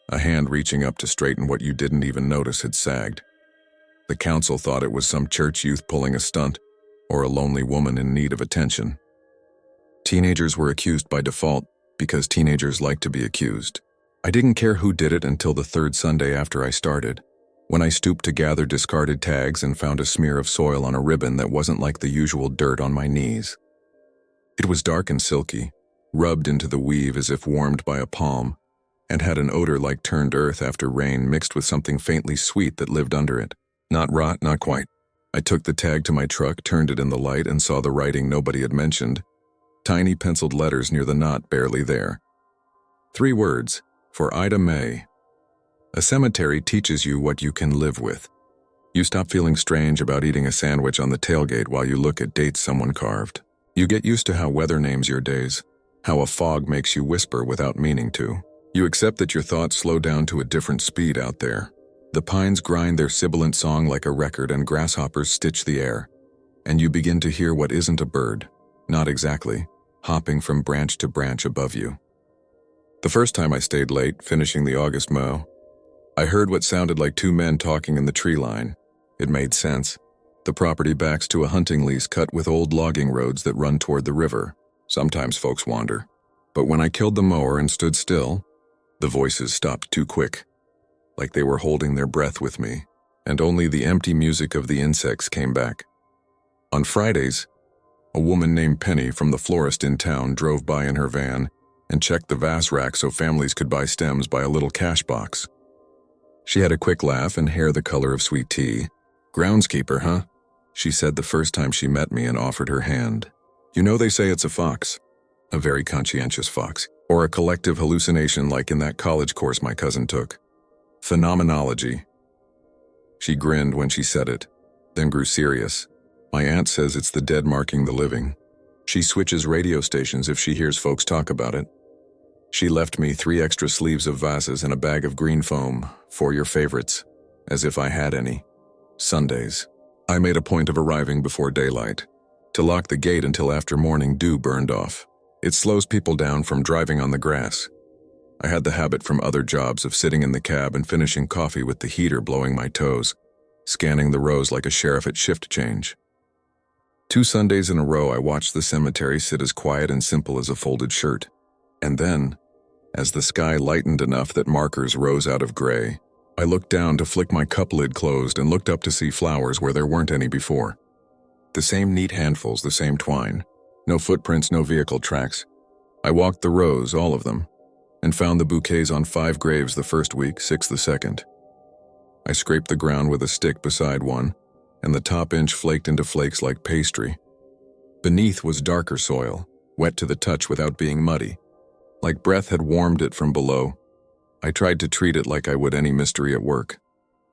a hand reaching up to straighten what you didn't even notice had sagged. The council thought it was some church youth pulling a stunt, or a lonely woman in need of attention. Teenagers were accused by default because teenagers like to be accused. I didn't care who did it until the third Sunday after I started, when I stooped to gather discarded tags and found a smear of soil on a ribbon that wasn't like the usual dirt on my knees. It was dark and silky, rubbed into the weave as if warmed by a palm, and had an odor like turned earth after rain mixed with something faintly sweet that lived under it. Not rot, not quite. I took the tag to my truck, turned it in the light, and saw the writing nobody had mentioned. Tiny penciled letters near the knot barely there. 3 words, for Ida Mae. A cemetery teaches you what you can live with. You stop feeling strange about eating a sandwich on the tailgate while you look at dates someone carved. You get used to how weather names your days, how a fog makes you whisper without meaning to. You accept that your thoughts slow down to a different speed out there. The pines grind their sibilant song like a record and grasshoppers stitch the air, and you begin to hear what isn't a bird, not exactly, hopping from branch to branch above you. The first time I stayed late, finishing the August mow, I heard what sounded like 2 men talking in the tree line. It made sense. The property backs to a hunting lease cut with old logging roads that run toward the river. Sometimes folks wander. But when I killed the mower and stood still, the voices stopped too quick, like they were holding their breath with me, and only the empty music of the insects came back. On Fridays, a woman named Penny from the florist in town drove by in her van and checked the vase rack so families could buy stems by a little cash box. She had a quick laugh and hair the color of sweet tea. "Groundskeeper, huh?" she said the first time she met me and offered her hand. "You know they say it's a fox, a very conscientious fox, or a collective hallucination like in that college course my cousin took. Phenomenology." She grinned when she said it, then grew serious. "My aunt says it's the dead marking the living. She switches radio stations if she hears folks talk about it. She left me 3 extra sleeves of vases and a bag of green foam, for your favorites, as if I had any. Sundays. I made a point of arriving before daylight, to lock the gate until after morning dew burned off. It slows people down from driving on the grass. I had the habit from other jobs of sitting in the cab and finishing coffee with the heater blowing my toes, scanning the rows like a sheriff at shift change. 2 Sundays in a row I watched the cemetery sit as quiet and simple as a folded shirt. And then, as the sky lightened enough that markers rose out of gray, I looked down to flick my cup lid closed and looked up to see flowers where there weren't any before. The same neat handfuls, the same twine. No footprints, no vehicle tracks. I walked the rows, all of them, and found the bouquets on 5 graves the first week, 6 the second. I scraped the ground with a stick beside one, and the top inch flaked into flakes like pastry. Beneath was darker soil, wet to the touch without being muddy. Like breath had warmed it from below. I tried to treat it like I would any mystery at work.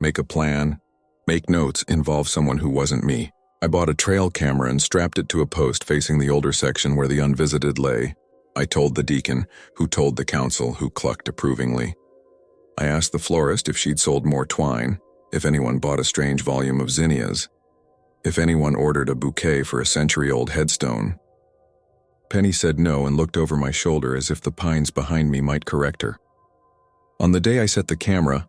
Make a plan, make notes, involve someone who wasn't me. I bought a trail camera and strapped it to a post facing the older section where the unvisited lay. I told the deacon, who told the council, who clucked approvingly. I asked the florist if she'd sold more twine, if anyone bought a strange volume of zinnias, if anyone ordered a bouquet for a century-old headstone. Penny said no and looked over my shoulder as if the pines behind me might correct her. On the day I set the camera,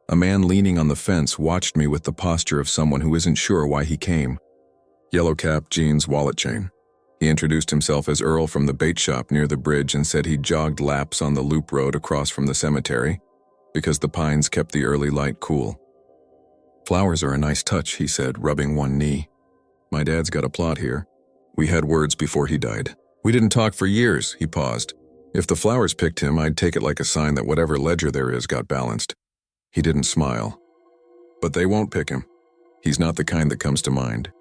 a man leaning on the fence watched me with the posture of someone who isn't sure why he came. Yellow cap, jeans, wallet chain. He introduced himself as Earl from the bait shop near the bridge and said he jogged laps on the loop road across from the cemetery because the pines kept the early light cool. "Flowers are a nice touch," he said, rubbing one knee. "My dad's got a plot here. We had words before he died. We didn't talk for years," he paused. "If the flowers picked him, I'd take it like a sign that whatever ledger there is got balanced." He didn't smile. "But they won't pick him. He's not the kind that comes to mind."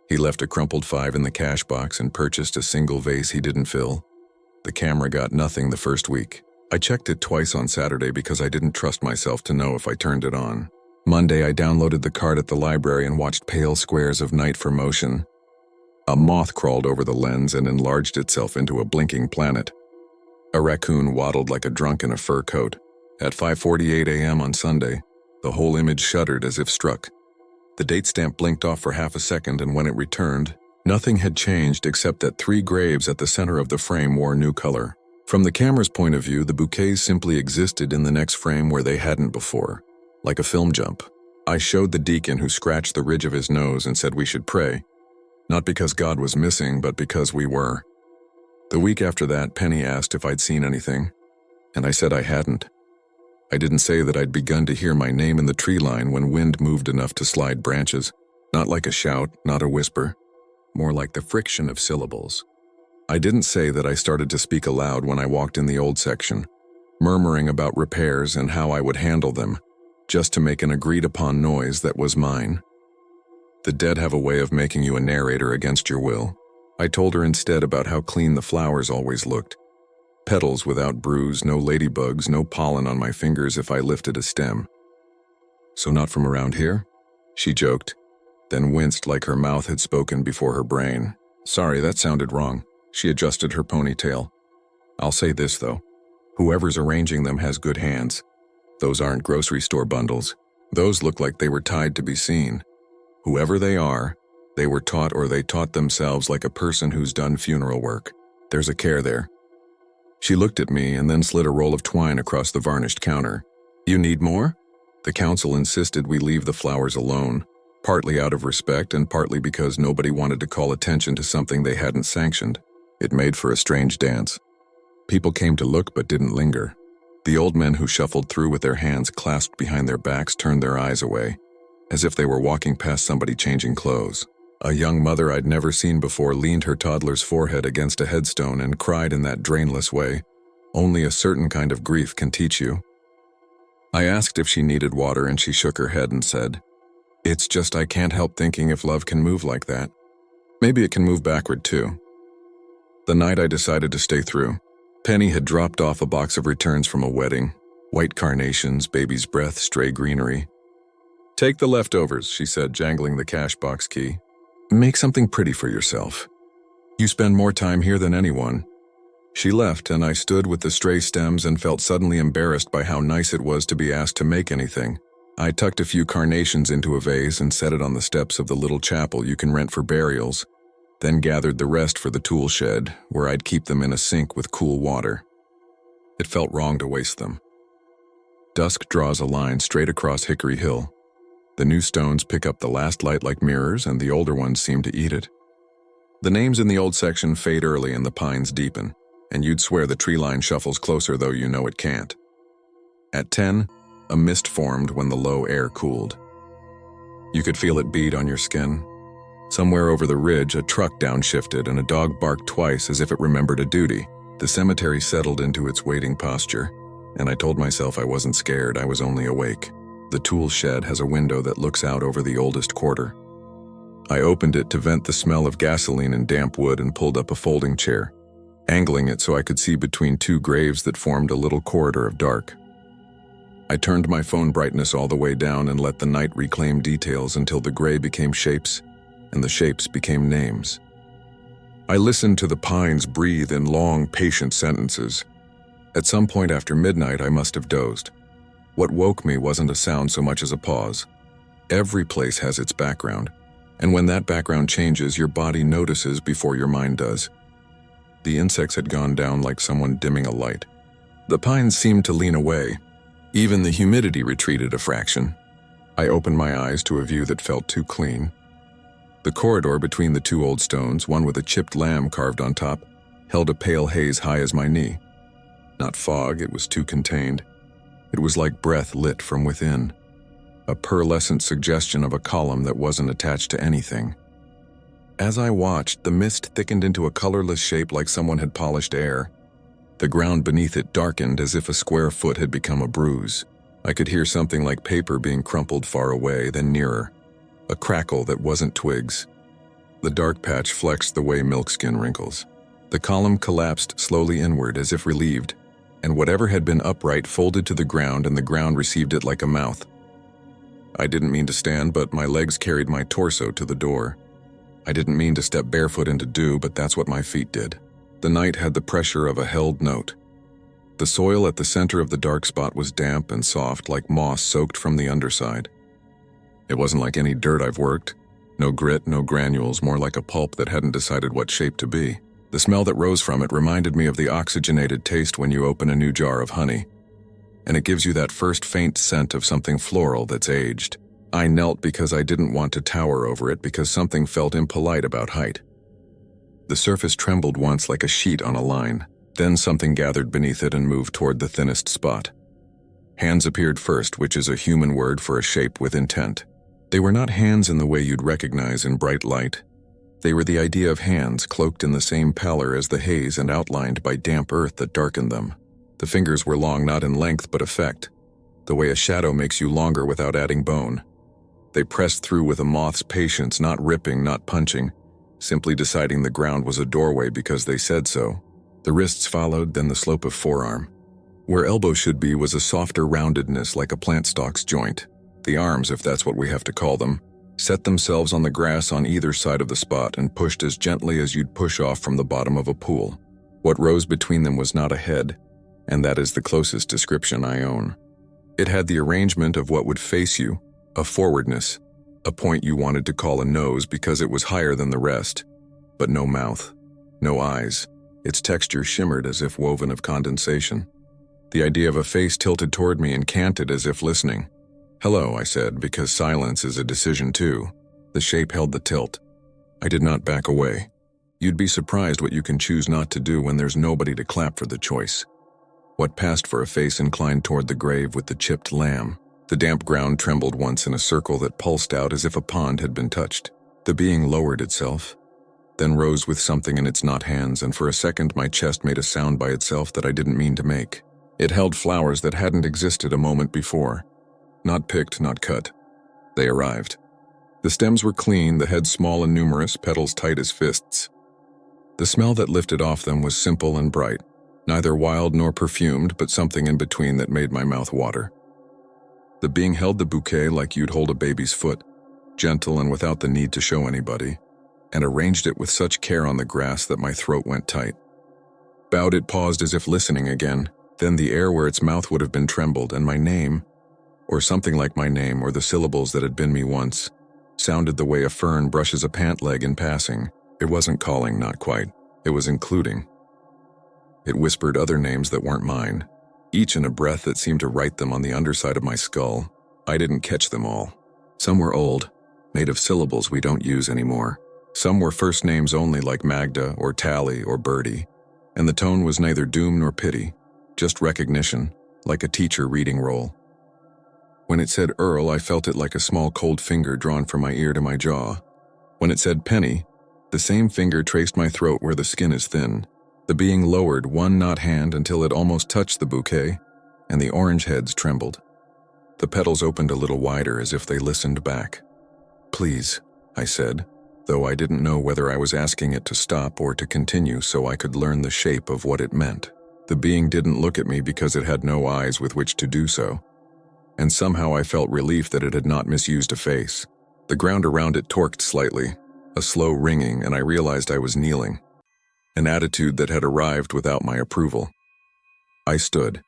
He left a crumpled 5 in the cash box and purchased a single vase he didn't fill. The camera got nothing the first week. I checked it twice on Saturday because I didn't trust myself to know if I turned it on. Monday, I downloaded the card at the library and watched pale squares of night for motion. A moth crawled over the lens and enlarged itself into a blinking planet. A raccoon waddled like a drunk in a fur coat. At 5:48 a.m. on Sunday, the whole image shuddered as if struck. The date stamp blinked off for half a second, and when it returned, nothing had changed except that 3 graves at the center of the frame wore new color. From the camera's point of view, the bouquets simply existed in the next frame where they hadn't before, like a film jump. I showed the deacon, who scratched the ridge of his nose and said we should pray, not because God was missing, but because we were. The week after that, Penny asked if I'd seen anything, and I said I hadn't. I didn't say that I'd begun to hear my name in the tree line when wind moved enough to slide branches, not like a shout, not a whisper, more like the friction of syllables. I didn't say that I started to speak aloud when I walked in the old section, murmuring about repairs and how I would handle them, just to make an agreed-upon noise that was mine. The dead have a way of making you a narrator against your will. I told her instead about how clean the flowers always looked. Petals without bruise, no ladybugs, no pollen on my fingers if I lifted a stem. "So not from around here?" she joked, then winced like her mouth had spoken before her brain. "Sorry, that sounded wrong." She adjusted her ponytail. "I'll say this, though. Whoever's arranging them has good hands. Those aren't grocery store bundles. Those look like they were tied to be seen. Whoever they are, they were taught or they taught themselves like a person who's done funeral work. There's a care there." She looked at me and then slid a roll of twine across the varnished counter. "You need more?" The council insisted we leave the flowers alone, partly out of respect and partly because nobody wanted to call attention to something they hadn't sanctioned. It made for a strange dance. People came to look but didn't linger. The old men who shuffled through with their hands clasped behind their backs turned their eyes away, as if they were walking past somebody changing clothes. A young mother I'd never seen before leaned her toddler's forehead against a headstone and cried in that drainless way only a certain kind of grief can teach you. I asked if she needed water and she shook her head and said, "It's just I can't help thinking if love can move like that. Maybe it can move backward too." The night I decided to stay through. Penny had dropped off a box of returns from a wedding. White carnations, baby's breath, stray greenery. "Take the leftovers," she said, jangling the cash box key. "Make something pretty for yourself. You spend more time here than anyone." She left, and I stood with the stray stems and felt suddenly embarrassed by how nice it was to be asked to make anything. I tucked a few carnations into a vase and set it on the steps of the little chapel you can rent for burials, then gathered the rest for the tool shed, where I'd keep them in a sink with cool water. It felt wrong to waste them. Dusk draws a line straight across Hickory Hill. The new stones pick up the last light like mirrors, and the older ones seem to eat it. The names in the old section fade early and the pines deepen, and you'd swear the tree line shuffles closer, though you know it can't. At 10, a mist formed when the low air cooled. You could feel it bead on your skin. Somewhere over the ridge, a truck downshifted and a dog barked twice as if it remembered a duty. The cemetery settled into its waiting posture, and I told myself I wasn't scared, I was only awake. The tool shed has a window that looks out over the oldest quarter. I opened it to vent the smell of gasoline and damp wood and pulled up a folding chair, angling it so I could see between 2 graves that formed a little corridor of dark. I turned my phone brightness all the way down and let the night reclaim details until the gray became shapes and the shapes became names. I listened to the pines breathe in long, patient sentences. At some point after midnight, I must have dozed. What woke me wasn't a sound so much as a pause. Every place has its background, and when that background changes, your body notices before your mind does. The insects had gone down like someone dimming a light. The pines seemed to lean away. Even the humidity retreated a fraction. I opened my eyes to a view that felt too clean. The corridor between the two old stones, one with a chipped lamb carved on top, held a pale haze high as my knee. Not fog, it was too contained. It was like breath lit from within, a pearlescent suggestion of a column that wasn't attached to anything. As I watched, the mist thickened into a colorless shape like someone had polished air. The ground beneath it darkened as if a square foot had become a bruise. I could hear something like paper being crumpled far away, then nearer. A crackle that wasn't twigs. The dark patch flexed the way milkskin wrinkles. The column collapsed slowly inward as if relieved, and whatever had been upright folded to the ground and the ground received it like a mouth. I didn't mean to stand, but my legs carried my torso to the door. I didn't mean to step barefoot into dew, but that's what my feet did. The night had the pressure of a held note. The soil at the center of the dark spot was damp and soft, like moss soaked from the underside. It wasn't like any dirt I've worked. No grit, no granules, more like a pulp that hadn't decided what shape to be. The smell that rose from it reminded me of the oxygenated taste when you open a new jar of honey. And it gives you that first faint scent of something floral that's aged. I knelt because I didn't want to tower over it, because something felt impolite about height. The surface trembled once like a sheet on a line. Then something gathered beneath it and moved toward the thinnest spot. Hands appeared first, which is a human word for a shape with intent. They were not hands in the way you'd recognize in bright light. They were the idea of hands cloaked in the same pallor as the haze and outlined by damp earth that darkened them. The fingers were long not in length but effect, the way a shadow makes you longer without adding bone. They pressed through with a moth's patience, not ripping, not punching, simply deciding the ground was a doorway because they said so. The wrists followed, then the slope of forearm. Where elbow should be was a softer roundedness like a plant stalk's joint. The arms, if that's what we have to call them, set themselves on the grass on either side of the spot and pushed as gently as you'd push off from the bottom of a pool. What rose between them was not a head, and that is the closest description I own. It had the arrangement of what would face you, a forwardness, a point you wanted to call a nose because it was higher than the rest, but no mouth, no eyes. Its texture shimmered as if woven of condensation. The idea of a face tilted toward me and canted as if listening. "Hello," I said, because silence is a decision too. The shape held the tilt. I did not back away. You'd be surprised what you can choose not to do when there's nobody to clap for the choice. What passed for a face inclined toward the grave with the chipped lamb. The damp ground trembled once in a circle that pulsed out as if a pond had been touched. The being lowered itself, then rose with something in its not hands, and for a second my chest made a sound by itself that I didn't mean to make. It held flowers that hadn't existed a moment before. Not picked, not cut. They arrived. The stems were clean, the head small and numerous, petals tight as fists. The smell that lifted off them was simple and bright, neither wild nor perfumed, but something in between that made my mouth water. The being held the bouquet like you'd hold a baby's foot, gentle and without the need to show anybody, and arranged it with such care on the grass that my throat went tight. Bowed, it paused as if listening again, then the air where its mouth would have been trembled, and my name, or something like my name, or the syllables that had been me once, sounded the way a fern brushes a pant leg in passing. It wasn't calling, not quite. It was including. It whispered other names that weren't mine, each in a breath that seemed to write them on the underside of my skull. I didn't catch them all. Some were old, made of syllables we don't use anymore. Some were first names only, like Magda or Tally or Birdie, and the tone was neither doom nor pity, just recognition, like a teacher reading roll. When it said Earl, I felt it like a small cold finger drawn from my ear to my jaw. When it said Penny, the same finger traced my throat where the skin is thin. The being lowered one not hand until it almost touched the bouquet, and the orange heads trembled. The petals opened a little wider as if they listened back. "Please," I said, though I didn't know whether I was asking it to stop or to continue so I could learn the shape of what it meant. The being didn't look at me because it had no eyes with which to do so, and somehow I felt relief that it had not misused a face. The ground around it torqued slightly, a slow ringing, and I realized I was kneeling, an attitude that had arrived without my approval. I stood.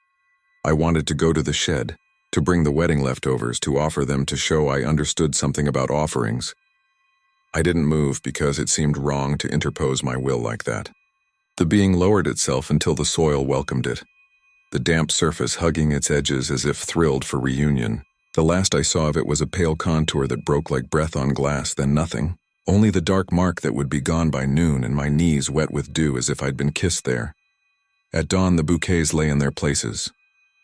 I wanted to go to the shed, to bring the wedding leftovers, to offer them, to show I understood something about offerings. I didn't move because it seemed wrong to interpose my will like that. The being lowered itself until the soil welcomed it, the damp surface hugging its edges as if thrilled for reunion. The last I saw of it was a pale contour that broke like breath on glass, then nothing. Only the dark mark that would be gone by noon and my knees wet with dew as if I'd been kissed there. At dawn, the bouquets lay in their places.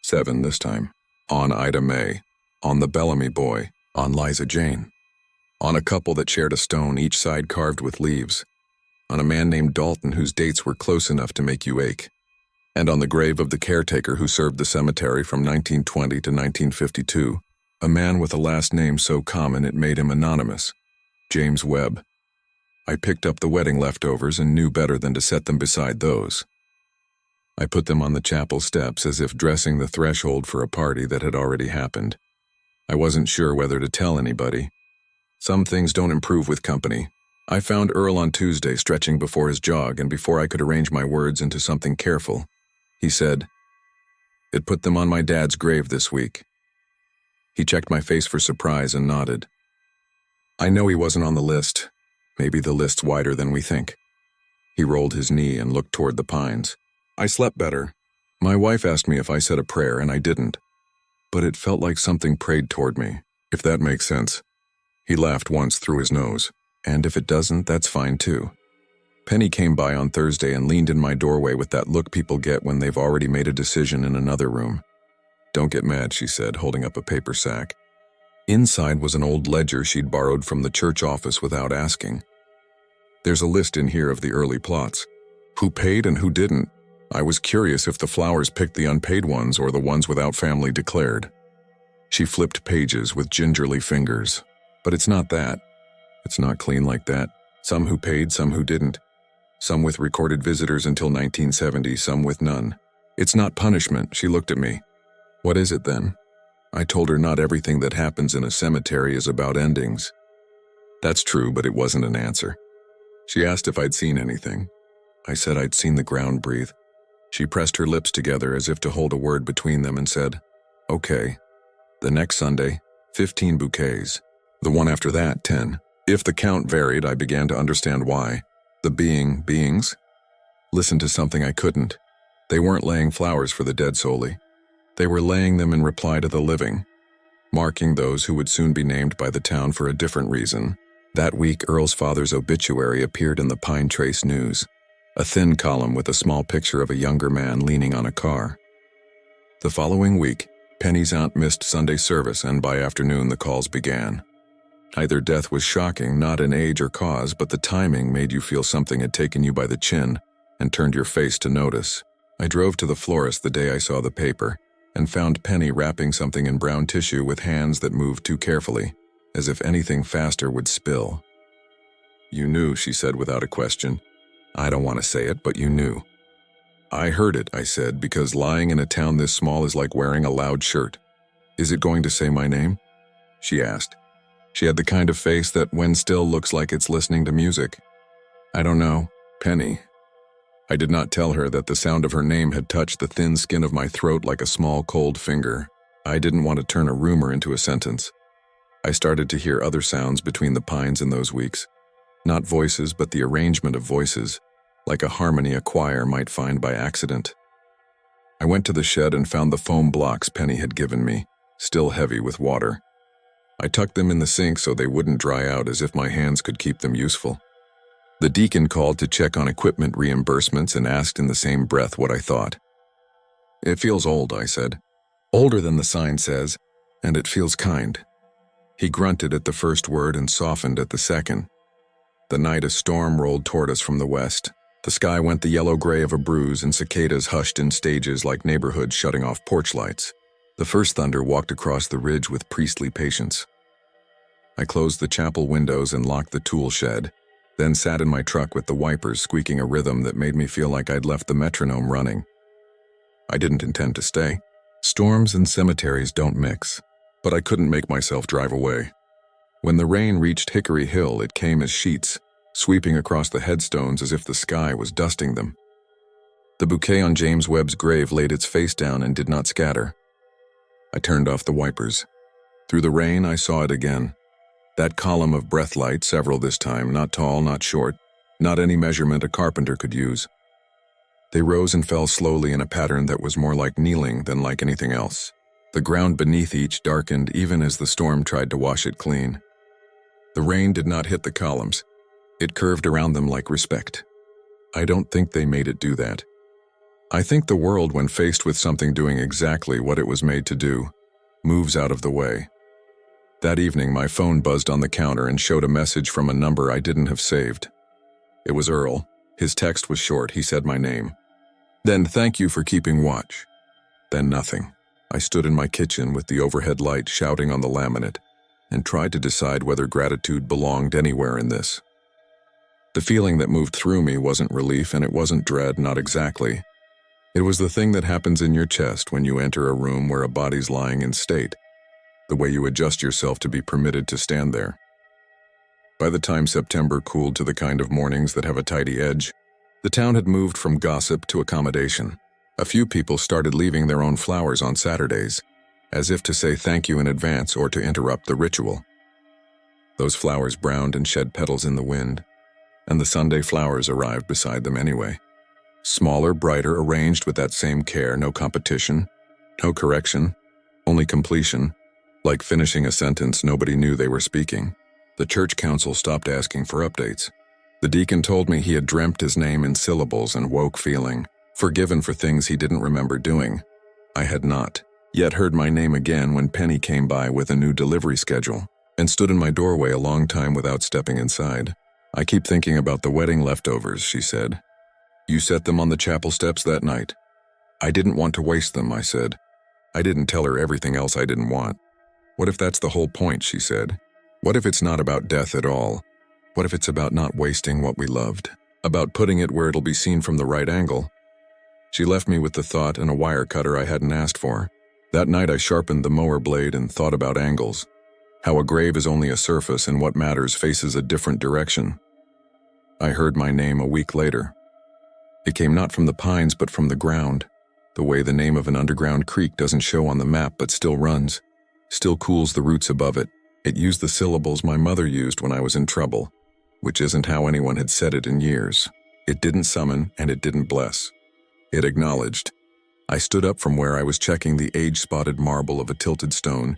7 this time. On Ida May. On the Bellamy boy. On Liza Jane. On a couple that shared a stone, each side carved with leaves. On a man named Dalton whose dates were close enough to make you ache. And on the grave of the caretaker who served the cemetery from 1920 to 1952, a man with a last name so common it made him anonymous. James Webb. I picked up the wedding leftovers and knew better than to set them beside those. I put them on the chapel steps as if dressing the threshold for a party that had already happened. I wasn't sure whether to tell anybody. Some things don't improve with company. I found Earl on Tuesday stretching before his jog, and before I could arrange my words into something careful, he said, "It put them on my dad's grave this week." He checked my face for surprise and nodded. I know he wasn't on the list. Maybe the list's wider than we think. He rolled his knee and looked toward the pines. I slept better. My wife asked me if I said a prayer, and I didn't. But it felt like something prayed toward me, if that makes sense. He laughed once through his nose, and if it doesn't, that's fine too. Penny came by on Thursday and leaned in my doorway with that look people get when they've already made a decision in another room. "Don't get mad," she said, holding up a paper sack. Inside was an old ledger she'd borrowed from the church office without asking. "There's a list in here of the early plots. Who paid and who didn't. I was curious if the Flowers picked the unpaid ones or the ones without family declared." She flipped pages with gingerly fingers. "But it's not that. It's not clean like that. Some who paid, some who didn't. Some with recorded visitors until 1970, some with none. It's not punishment." She looked at me. "What is it then?" I told her not everything that happens in a cemetery is about endings. That's true, but it wasn't an answer. She asked if I'd seen anything. I said I'd seen the ground breathe. She pressed her lips together as if to hold a word between them and said, "Okay." The next Sunday, 15 bouquets. The one after that, 10. If the count varied, I began to understand why. The beings listened to something I couldn't. They weren't laying flowers for the dead solely. They were laying them in reply to the living, marking those who would soon be named by the town for a different reason. That week, Earl's father's obituary appeared in the Pine Trace News, a thin column with a small picture of a younger man leaning on a car. The following week, Penny's aunt missed Sunday service, and by afternoon the calls began. Either death was shocking, not in age or cause, but the timing made you feel something had taken you by the chin and turned your face to notice. I drove to the florist the day I saw the paper, and found Penny wrapping something in brown tissue with hands that moved too carefully, as if anything faster would spill. "You knew," she said without a question. "I don't want to say it, but you knew." "I heard it," I said, "because lying in a town this small is like wearing a loud shirt." "Is it going to say my name?" she asked. She had the kind of face that, when still, looks like it's listening to music. "I don't know. Penny." I did not tell her that the sound of her name had touched the thin skin of my throat like a small, cold finger. I didn't want to turn a rumor into a sentence. I started to hear other sounds between the pines in those weeks. Not voices, but the arrangement of voices, like a harmony a choir might find by accident. I went to the shed and found the foam blocks Penny had given me, still heavy with water. I tucked them in the sink so they wouldn't dry out, as if my hands could keep them useful. The deacon called to check on equipment reimbursements and asked in the same breath what I thought. "It feels old," I said. "Older than the sign says, and it feels kind." He grunted at the first word and softened at the second. The night a storm rolled toward us from the west. The sky went the yellow-gray of a bruise, and cicadas hushed in stages like neighborhoods shutting off porch lights. The first thunder walked across the ridge with priestly patience. I closed the chapel windows and locked the tool shed, then sat in my truck with the wipers squeaking a rhythm that made me feel like I'd left the metronome running. I didn't intend to stay. Storms and cemeteries don't mix, but I couldn't make myself drive away. When the rain reached Hickory Hill, it came as sheets, sweeping across the headstones as if the sky was dusting them. The bouquet on James Webb's grave laid its face down and did not scatter. I turned off the wipers. Through the rain, I saw it again. That column of breath light, several this time, not tall, not short, not any measurement a carpenter could use. They rose and fell slowly in a pattern that was more like kneeling than like anything else. The ground beneath each darkened even as the storm tried to wash it clean. The rain did not hit the columns. It curved around them like respect. I don't think they made it do that. I think the world, when faced with something doing exactly what it was made to do, moves out of the way. That evening, my phone buzzed on the counter and showed a message from a number I didn't have saved. It was Earl. His text was short. He said my name. Then, "Thank you for keeping watch." Then nothing. I stood in my kitchen with the overhead light shouting on the laminate and tried to decide whether gratitude belonged anywhere in this. The feeling that moved through me wasn't relief, and it wasn't dread, not exactly. It was the thing that happens in your chest when you enter a room where a body's lying in state, the way you adjust yourself to be permitted to stand there. By the time September cooled to the kind of mornings that have a tidy edge, the town had moved from gossip to accommodation. A few people started leaving their own flowers on Saturdays, as if to say thank you in advance or to interrupt the ritual. Those flowers browned and shed petals in the wind, and the Sunday flowers arrived beside them anyway. Smaller, brighter, arranged with that same care, no competition, no correction, only completion, like finishing a sentence nobody knew they were speaking. The church council stopped asking for updates. The deacon told me he had dreamt his name in syllables and woke feeling forgiven for things he didn't remember doing. I had not yet heard my name again when Penny came by with a new delivery schedule and stood in my doorway a long time without stepping inside. "I keep thinking about the wedding leftovers," she said. "You set them on the chapel steps that night." "I didn't want to waste them," I said. I didn't tell her everything else I didn't want. "What if that's the whole point?" she said. "What if it's not about death at all? What if it's about not wasting what we loved? About putting it where it'll be seen from the right angle?" She left me with the thought and a wire cutter I hadn't asked for. That night I sharpened the mower blade and thought about angles. How a grave is only a surface and what matters faces a different direction. I heard my name a week later. It came not from the pines but from the ground, the way the name of an underground creek doesn't show on the map but still runs, still cools the roots above it. It used the syllables my mother used when I was in trouble, which isn't how anyone had said it in years. It didn't summon and it didn't bless. It acknowledged. I stood up from where I was checking the age-spotted marble of a tilted stone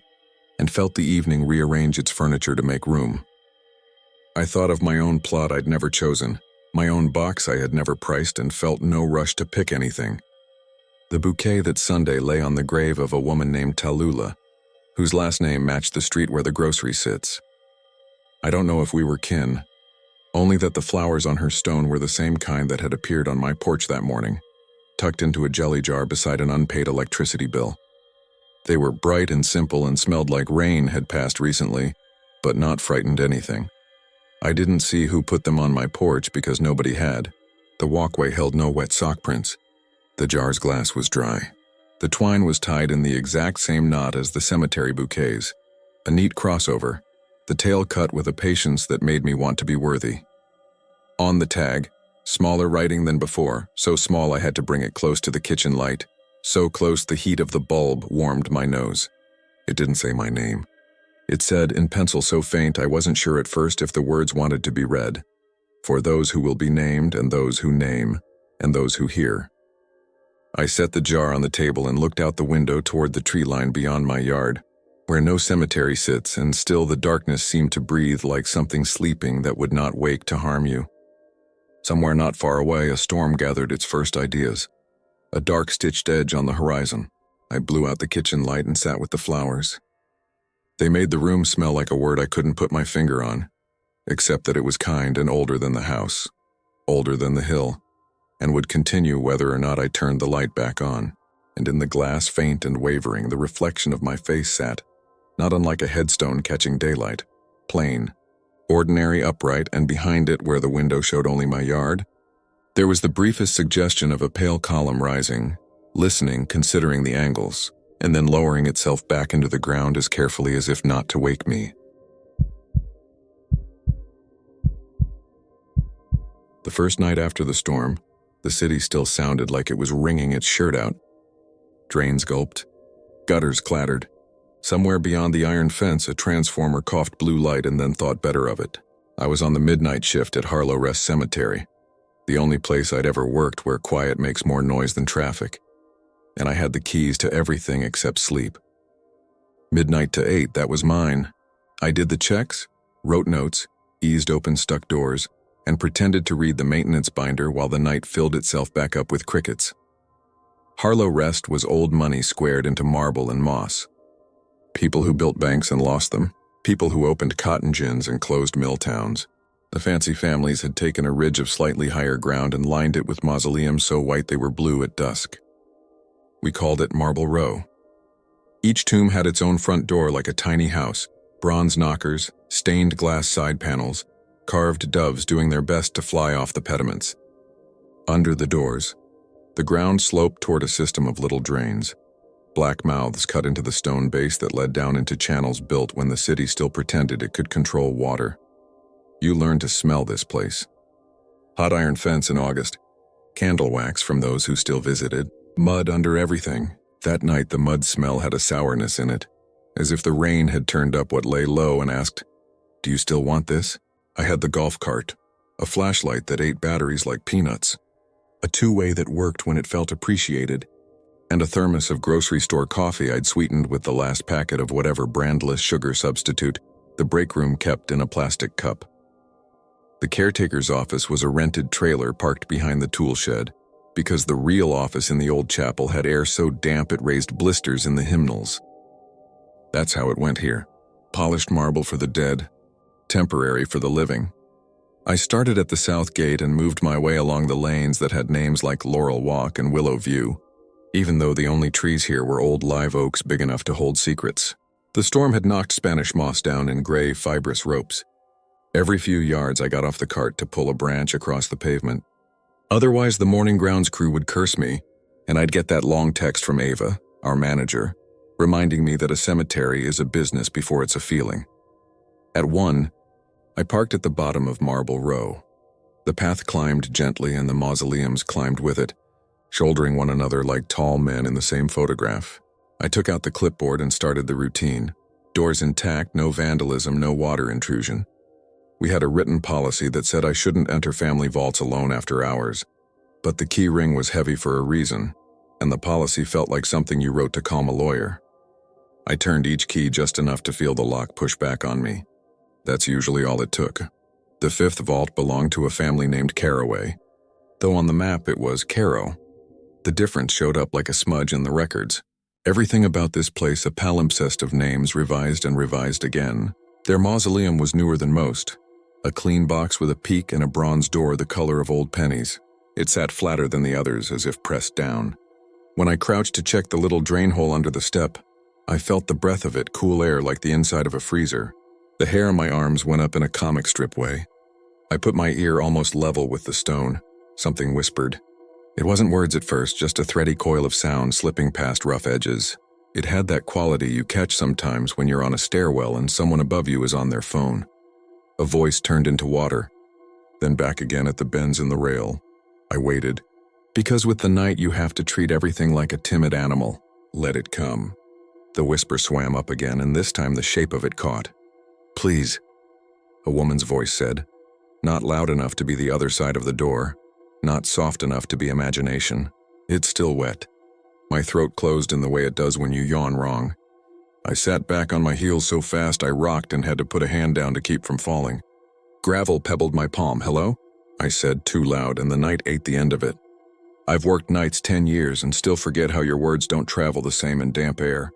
and felt the evening rearrange its furniture to make room. I thought of my own plot I'd never chosen, my own box I had never priced, and felt no rush to pick anything. The bouquet that Sunday lay on the grave of a woman named Tallulah, whose last name matched the street where the grocery sits. I don't know if we were kin, only that the flowers on her stone were the same kind that had appeared on my porch that morning, tucked into a jelly jar beside an unpaid electricity bill. They were bright and simple and smelled like rain had passed recently, but not frightened anything. I didn't see who put them on my porch because nobody had. The walkway held no wet sock prints. The jar's glass was dry. The twine was tied in the exact same knot as the cemetery bouquets, a neat crossover, the tail cut with a patience that made me want to be worthy. On the tag, smaller writing than before, so small I had to bring it close to the kitchen light, so close the heat of the bulb warmed my nose. It didn't say my name. It said in pencil so faint I wasn't sure at first if the words wanted to be read. "For those who will be named, and those who name, and those who hear." I set the jar on the table and looked out the window toward the tree line beyond my yard, where no cemetery sits, and still the darkness seemed to breathe like something sleeping that would not wake to harm you. Somewhere not far away, a storm gathered its first ideas. A dark stitched edge on the horizon. I blew out the kitchen light and sat with the flowers. They made the room smell like a word I couldn't put my finger on, except that it was kind and older than the house, older than the hill, and would continue whether or not I turned the light back on. And in the glass, faint and wavering, the reflection of my face sat, not unlike a headstone catching daylight, plain, ordinary, upright, and behind it, where the window showed only my yard, there was the briefest suggestion of a pale column rising, listening, considering the angles, and then lowering itself back into the ground as carefully as if not to wake me. The first night after the storm, the city still sounded like it was wringing its shirt out. Drains gulped. Gutters clattered. Somewhere beyond the iron fence, a transformer coughed blue light and then thought better of it. I was on the midnight shift at Harlow Rest Cemetery, the only place I'd ever worked where quiet makes more noise than traffic, and I had the keys to everything except sleep. Midnight to 8, that was mine. I did the checks, wrote notes, eased open stuck doors, and pretended to read the maintenance binder while the night filled itself back up with crickets. Harlow Rest was old money squared into marble and moss. People who built banks and lost them, people who opened cotton gins and closed mill towns. The fancy families had taken a ridge of slightly higher ground and lined it with mausoleums so white they were blue at dusk. We called it Marble Row. Each tomb had its own front door like a tiny house, bronze knockers, stained glass side panels, carved doves doing their best to fly off the pediments. Under the doors, the ground sloped toward a system of little drains, black mouths cut into the stone base that led down into channels built when the city still pretended it could control water. You learned to smell this place. Hot iron fence in August, candle wax from those who still visited, mud under everything. That night the mud smell had a sourness in it, as if the rain had turned up what lay low and asked, "Do you still want this?" I had the golf cart, a flashlight that ate batteries like peanuts, a two-way that worked when it felt appreciated, and a thermos of grocery store coffee I'd sweetened with the last packet of whatever brandless sugar substitute the break room kept in a plastic cup. The caretaker's office was a rented trailer parked behind the tool shed, because the real office in the old chapel had air so damp it raised blisters in the hymnals. That's how it went here. Polished marble for the dead, temporary for the living. I started at the south gate and moved my way along the lanes that had names like Laurel Walk and Willow View, even though the only trees here were old live oaks big enough to hold secrets. The storm had knocked Spanish moss down in gray, fibrous ropes. Every few yards I got off the cart to pull a branch across the pavement. Otherwise, the morning grounds crew would curse me, and I'd get that long text from Ava, our manager, reminding me that a cemetery is a business before it's a feeling. At 1, I parked at the bottom of Marble Row. The path climbed gently and the mausoleums climbed with it, shouldering one another like tall men in the same photograph. I took out the clipboard and started the routine. Doors intact, no vandalism, no water intrusion. We had a written policy that said I shouldn't enter family vaults alone after hours, but the key ring was heavy for a reason, and the policy felt like something you wrote to calm a lawyer. I turned each key just enough to feel the lock push back on me. That's usually all it took. The 5th vault belonged to a family named Caraway, though on the map it was Caro. The difference showed up like a smudge in the records. Everything about this place a palimpsest of names revised and revised again. Their mausoleum was newer than most. A clean box with a peak and a bronze door the color of old pennies. It sat flatter than the others, as if pressed down. When I crouched to check the little drain hole under the step, I felt the breath of it, cool air like the inside of a freezer. The hair on my arms went up in a comic strip way. I put my ear almost level with the stone. Something whispered. It wasn't words at first, just a thready coil of sound slipping past rough edges. It had that quality you catch sometimes when you're on a stairwell and someone above you is on their phone. A voice turned into water, then back again at the bends in the rail. I waited. Because with the night you have to treat everything like a timid animal. Let it come. The whisper swam up again, and this time the shape of it caught. "Please," a woman's voice said. Not loud enough to be the other side of the door, not soft enough to be imagination. It's still wet. My throat closed in the way it does when you yawn wrong. I sat back on my heels so fast I rocked and had to put a hand down to keep from falling. Gravel pebbled my palm. "Hello?" I said too loud, and the night ate the end of it. I've worked nights 10 years and still forget how your words don't travel the same in damp air.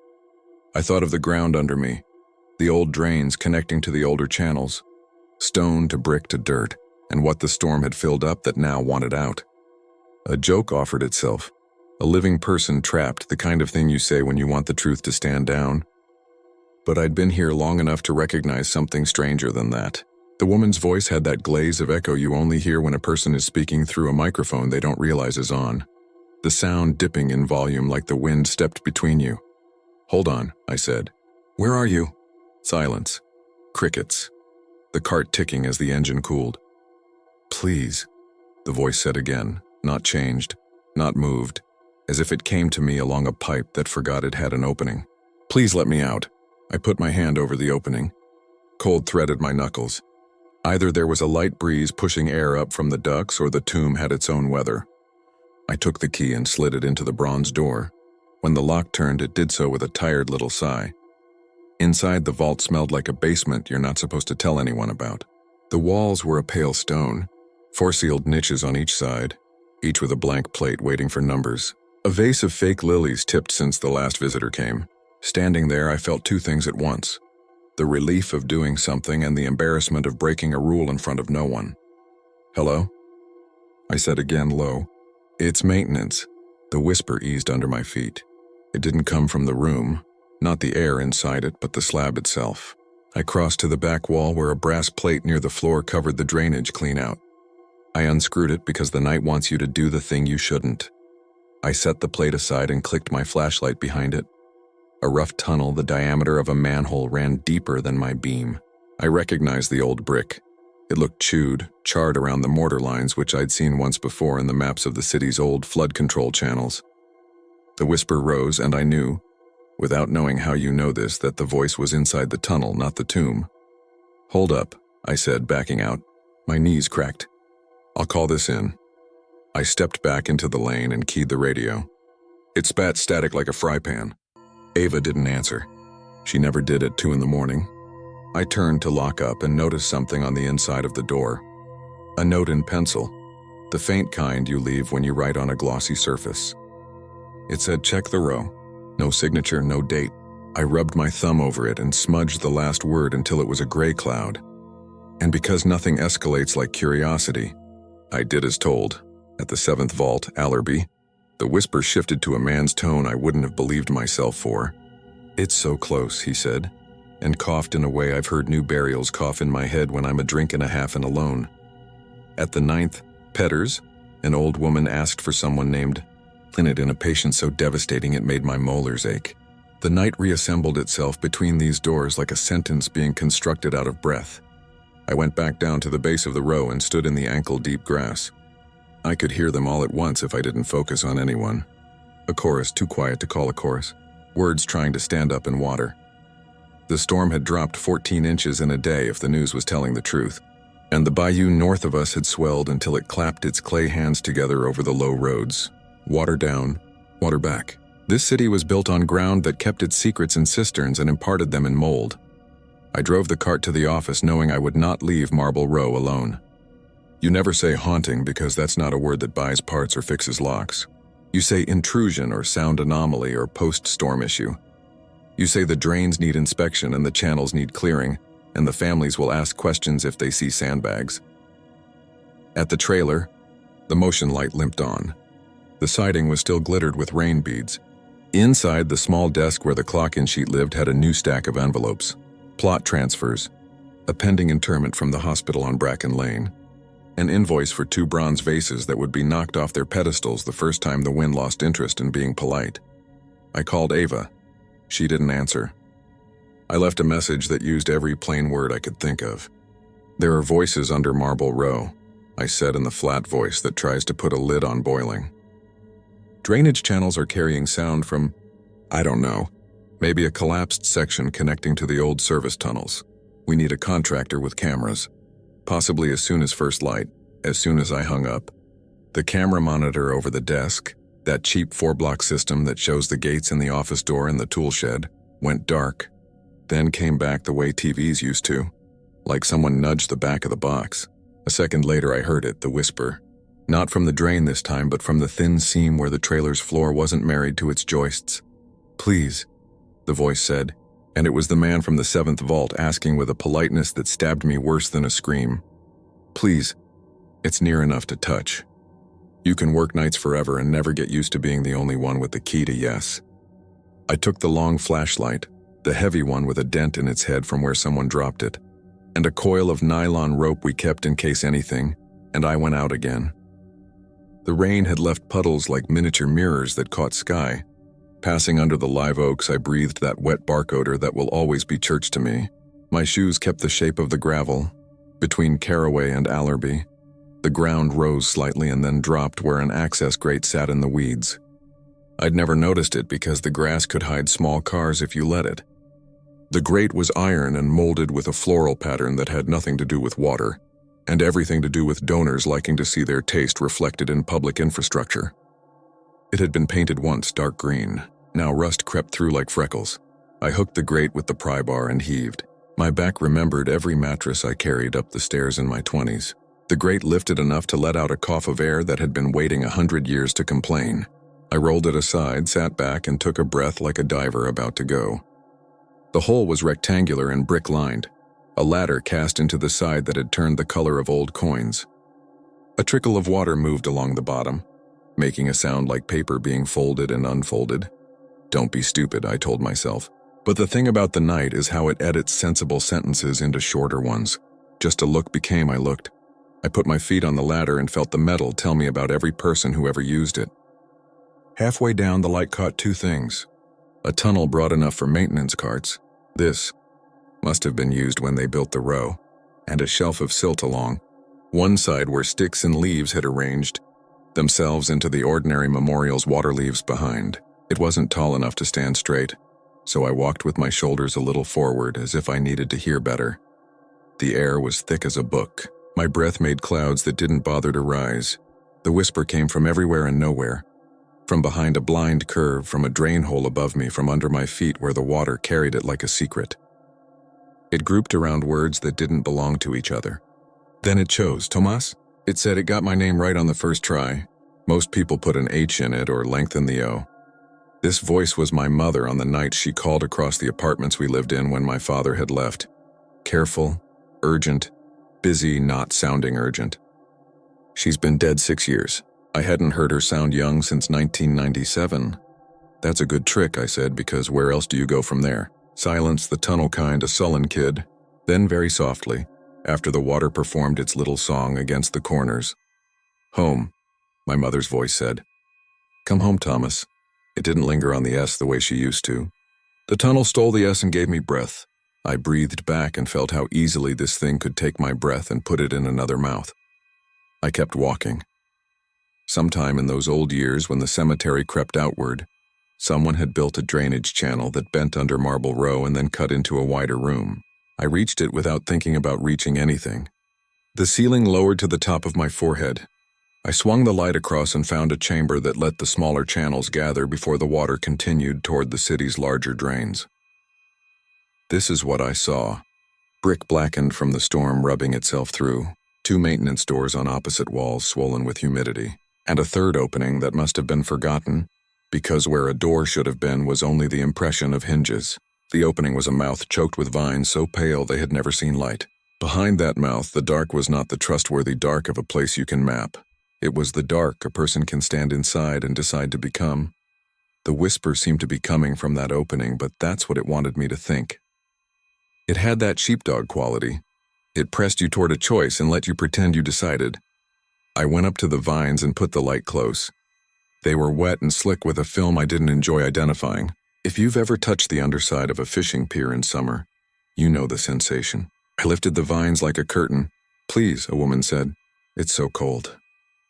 I thought of the ground under me, the old drains connecting to the older channels, stone to brick to dirt, and what the storm had filled up that now wanted out. A joke offered itself. A living person trapped, the kind of thing you say when you want the truth to stand down. But I'd been here long enough to recognize something stranger than that. The woman's voice had that glaze of echo you only hear when a person is speaking through a microphone they don't realize is on. The sound dipping in volume like the wind stepped between you. "Hold on," I said. "Where are you?" Silence. Crickets. The cart ticking as the engine cooled. "Please," the voice said again, not changed, not moved, as if it came to me along a pipe that forgot it had an opening. "Please let me out." I put my hand over the opening. Cold threaded my knuckles. Either there was a light breeze pushing air up from the ducts or the tomb had its own weather. I took the key and slid it into the bronze door. When the lock turned, it did so with a tired little sigh. Inside, the vault smelled like a basement you're not supposed to tell anyone about. The walls were a pale stone, 4 sealed niches on each side, each with a blank plate waiting for numbers. A vase of fake lilies tipped since the last visitor came. Standing there, I felt 2 things at once: the relief of doing something and the embarrassment of breaking a rule in front of no one. "Hello?" I said again, low. "It's maintenance." The whisper eased under my feet. It didn't come from the room, not the air inside it, but the slab itself. I crossed to the back wall where a brass plate near the floor covered the drainage clean out. I unscrewed it because the night wants you to do the thing you shouldn't. I set the plate aside and clicked my flashlight behind it. A rough tunnel the diameter of a manhole ran deeper than my beam. I recognized the old brick. It looked chewed, charred around the mortar lines which I'd seen once before in the maps of the city's old flood control channels. The whisper rose, and I knew, without knowing how you know this, that the voice was inside the tunnel, not the tomb. "Hold up," I said, backing out. My knees cracked. "I'll call this in." I stepped back into the lane and keyed the radio. It spat static like a fry pan. Ava didn't answer. She never did at 2 in the morning. I turned to lock up and noticed something on the inside of the door. A note in pencil, the faint kind you leave when you write on a glossy surface. It said, "Check the row." No signature, no date. I rubbed my thumb over it and smudged the last word until it was a gray cloud. And because nothing escalates like curiosity, I did as told. At the 7th vault, Allerby, the whisper shifted to a man's tone I wouldn't have believed myself for. "It's so close," he said, and coughed in a way I've heard new burials cough in my head when I'm a drink and a half and alone. At the 9th, Petters, an old woman asked for someone named Linnet in a patient so devastating it made my molars ache. The night reassembled itself between these doors like a sentence being constructed out of breath. I went back down to the base of the row and stood in the ankle-deep grass. I could hear them all at once if I didn't focus on anyone. A chorus too quiet to call a chorus. Words trying to stand up in water. The storm had dropped 14 inches in a day if the news was telling the truth, and the bayou north of us had swelled until it clapped its clay hands together over the low roads. Water down, water back. This city was built on ground that kept its secrets in cisterns and imparted them in mold. I drove the cart to the office knowing I would not leave Marble Row alone. You never say haunting because that's not a word that buys parts or fixes locks. You say intrusion or sound anomaly or post-storm issue. You say the drains need inspection and the channels need clearing, and the families will ask questions if they see sandbags. At the trailer, the motion light limped on. The siding was still glittered with rain beads. Inside, the small desk where the clock-in sheet lived had a new stack of envelopes, plot transfers, a pending interment from the hospital on Bracken Lane, an invoice for 2 bronze vases that would be knocked off their pedestals the first time the wind lost interest in being polite. I called Ava. She didn't answer. I left a message that used every plain word I could think of. "There are voices under Marble Row," I said in the flat voice that tries to put a lid on boiling. Drainage channels are carrying sound from, I don't know, maybe a collapsed section connecting to the old service tunnels. We need a contractor with cameras. Possibly as soon as first light, as soon as I hung up. The camera monitor over the desk, that cheap 4-block system that shows the gates in the office door and the tool shed, went dark, then came back the way TVs used to, like someone nudged the back of the box. A second later I heard it, the whisper. Not from the drain this time, but from the thin seam where the trailer's floor wasn't married to its joists. "Please," the voice said, and it was the man from the 7th vault asking with a politeness that stabbed me worse than a scream. "Please, it's near enough to touch. You can work nights forever and never get used to being the only one with the key to yes." I took the long flashlight, the heavy one with a dent in its head from where someone dropped it, and a coil of nylon rope we kept in case anything, and I went out again. The rain had left puddles like miniature mirrors that caught sky. Passing under the live oaks, I breathed that wet bark odor that will always be church to me. My shoes kept the shape of the gravel. Between Caraway and Allerby, the ground rose slightly and then dropped where an access grate sat in the weeds. I'd never noticed it because the grass could hide small cars if you let it. The grate was iron and molded with a floral pattern that had nothing to do with water, and everything to do with donors liking to see their taste reflected in public infrastructure. It had been painted once dark green. Now rust crept through like freckles. I hooked the grate with the pry bar and heaved. My back remembered every mattress I carried up the stairs in my 20s. The grate lifted enough to let out a cough of air that had been waiting 100 years to complain. I rolled it aside, sat back, and took a breath like a diver about to go. The hole was rectangular and brick-lined, a ladder cast into the side that had turned the color of old coins. A trickle of water moved along the bottom, making a sound like paper being folded and unfolded. Don't be stupid, I told myself. But the thing about the night is how it edits sensible sentences into shorter ones. Just a look became I looked. I put my feet on the ladder and felt the metal tell me about every person who ever used it. Halfway down, the light caught two things. A tunnel broad enough for maintenance carts. This must have been used when they built the row. And a shelf of silt along one side where sticks and leaves had arranged themselves into the ordinary memorial's water leaves behind. It wasn't tall enough to stand straight, so I walked with my shoulders a little forward as if I needed to hear better. The air was thick as a book. My breath made clouds that didn't bother to rise. The whisper came from everywhere and nowhere. From behind a blind curve, from a drain hole above me, from under my feet where the water carried it like a secret. It grouped around words that didn't belong to each other. Then it chose, Tomas? It said it got my name right on the first try. Most people put an H in it or lengthen the O. This voice was my mother on the night she called across the apartments we lived in when my father had left. Careful, urgent, busy, not sounding urgent. She's been dead 6 years. I hadn't heard her sound young since 1997. That's a good trick, I said, because where else do you go from there? Silence, the tunnel kind, a sullen kid. Then very softly, after the water performed its little song against the corners. Home, my mother's voice said. Come home, Thomas. It didn't linger on the S the way she used to. The tunnel stole the S and gave me breath. I breathed back and felt how easily this thing could take my breath and put it in another mouth. I kept walking. Sometime in those old years when the cemetery crept outward, someone had built a drainage channel that bent under Marble Row and then cut into a wider room. I reached it without thinking about reaching anything. The ceiling lowered to the top of my forehead. I swung the light across and found a chamber that let the smaller channels gather before the water continued toward the city's larger drains. This is what I saw. Brick blackened from the storm rubbing itself through, 2 maintenance doors on opposite walls swollen with humidity, and a third opening that must have been forgotten, because where a door should have been was only the impression of hinges. The opening was a mouth choked with vines so pale they had never seen light. Behind that mouth, the dark was not the trustworthy dark of a place you can map. It was the dark a person can stand inside and decide to become. The whisper seemed to be coming from that opening, but that's what it wanted me to think. It had that sheepdog quality. It pressed you toward a choice and let you pretend you decided. I went up to the vines and put the light close. They were wet and slick with a film I didn't enjoy identifying. If you've ever touched the underside of a fishing pier in summer, you know the sensation. I lifted the vines like a curtain. Please, a woman said. It's so cold.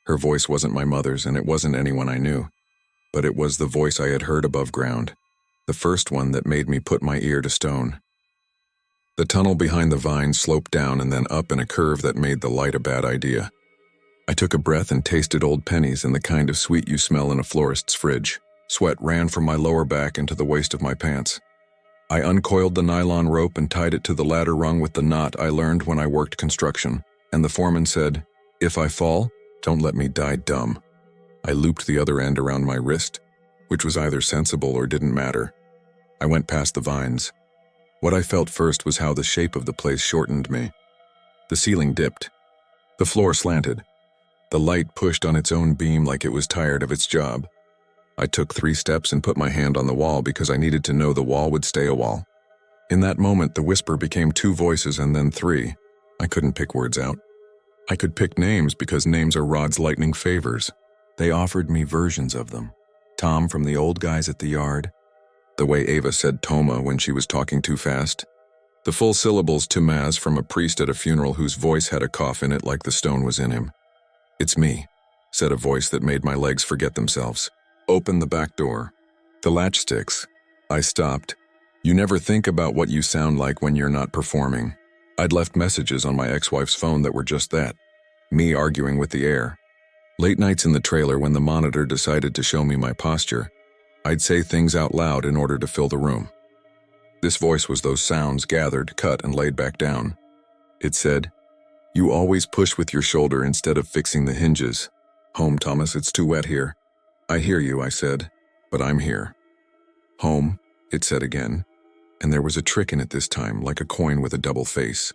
Her voice wasn't my mother's and it wasn't anyone I knew. But it was the voice I had heard above ground. The first one that made me put my ear to stone. The tunnel behind the vines sloped down and then up in a curve that made the light a bad idea. I took a breath and tasted old pennies and the kind of sweet you smell in a florist's fridge. Sweat ran from my lower back into the waist of my pants. I uncoiled the nylon rope and tied it to the ladder rung with the knot I learned when I worked construction, and the foreman said, "If I fall, don't let me die dumb." I looped the other end around my wrist, which was either sensible or didn't matter. I went past the vines. What I felt first was how the shape of the place shortened me. The ceiling dipped. The floor slanted. The light pushed on its own beam like it was tired of its job. I took 3 steps and put my hand on the wall because I needed to know the wall would stay a wall. In that moment, the whisper became 2 voices and then 3. I couldn't pick words out. I could pick names because names are Rod's lightning favors. They offered me versions of them. Tom from the old guys at the yard. The way Ava said Toma when she was talking too fast. The full syllables Tomaz from a priest at a funeral whose voice had a cough in it like the stone was in him. "It's me," said a voice that made my legs forget themselves. "Open the back door." The latch sticks. I stopped. You never think about what you sound like when you're not performing. I'd left messages on my ex-wife's phone that were just that. Me arguing with the air. Late nights in the trailer when the monitor decided to show me my posture, I'd say things out loud in order to fill the room. This voice was those sounds gathered, cut, and laid back down. It said, You always push with your shoulder instead of fixing the hinges. Home, Thomas, it's too wet here. I hear you, I said, but I'm here. Home, it said again, and there was a trick in it this time, like a coin with a double face.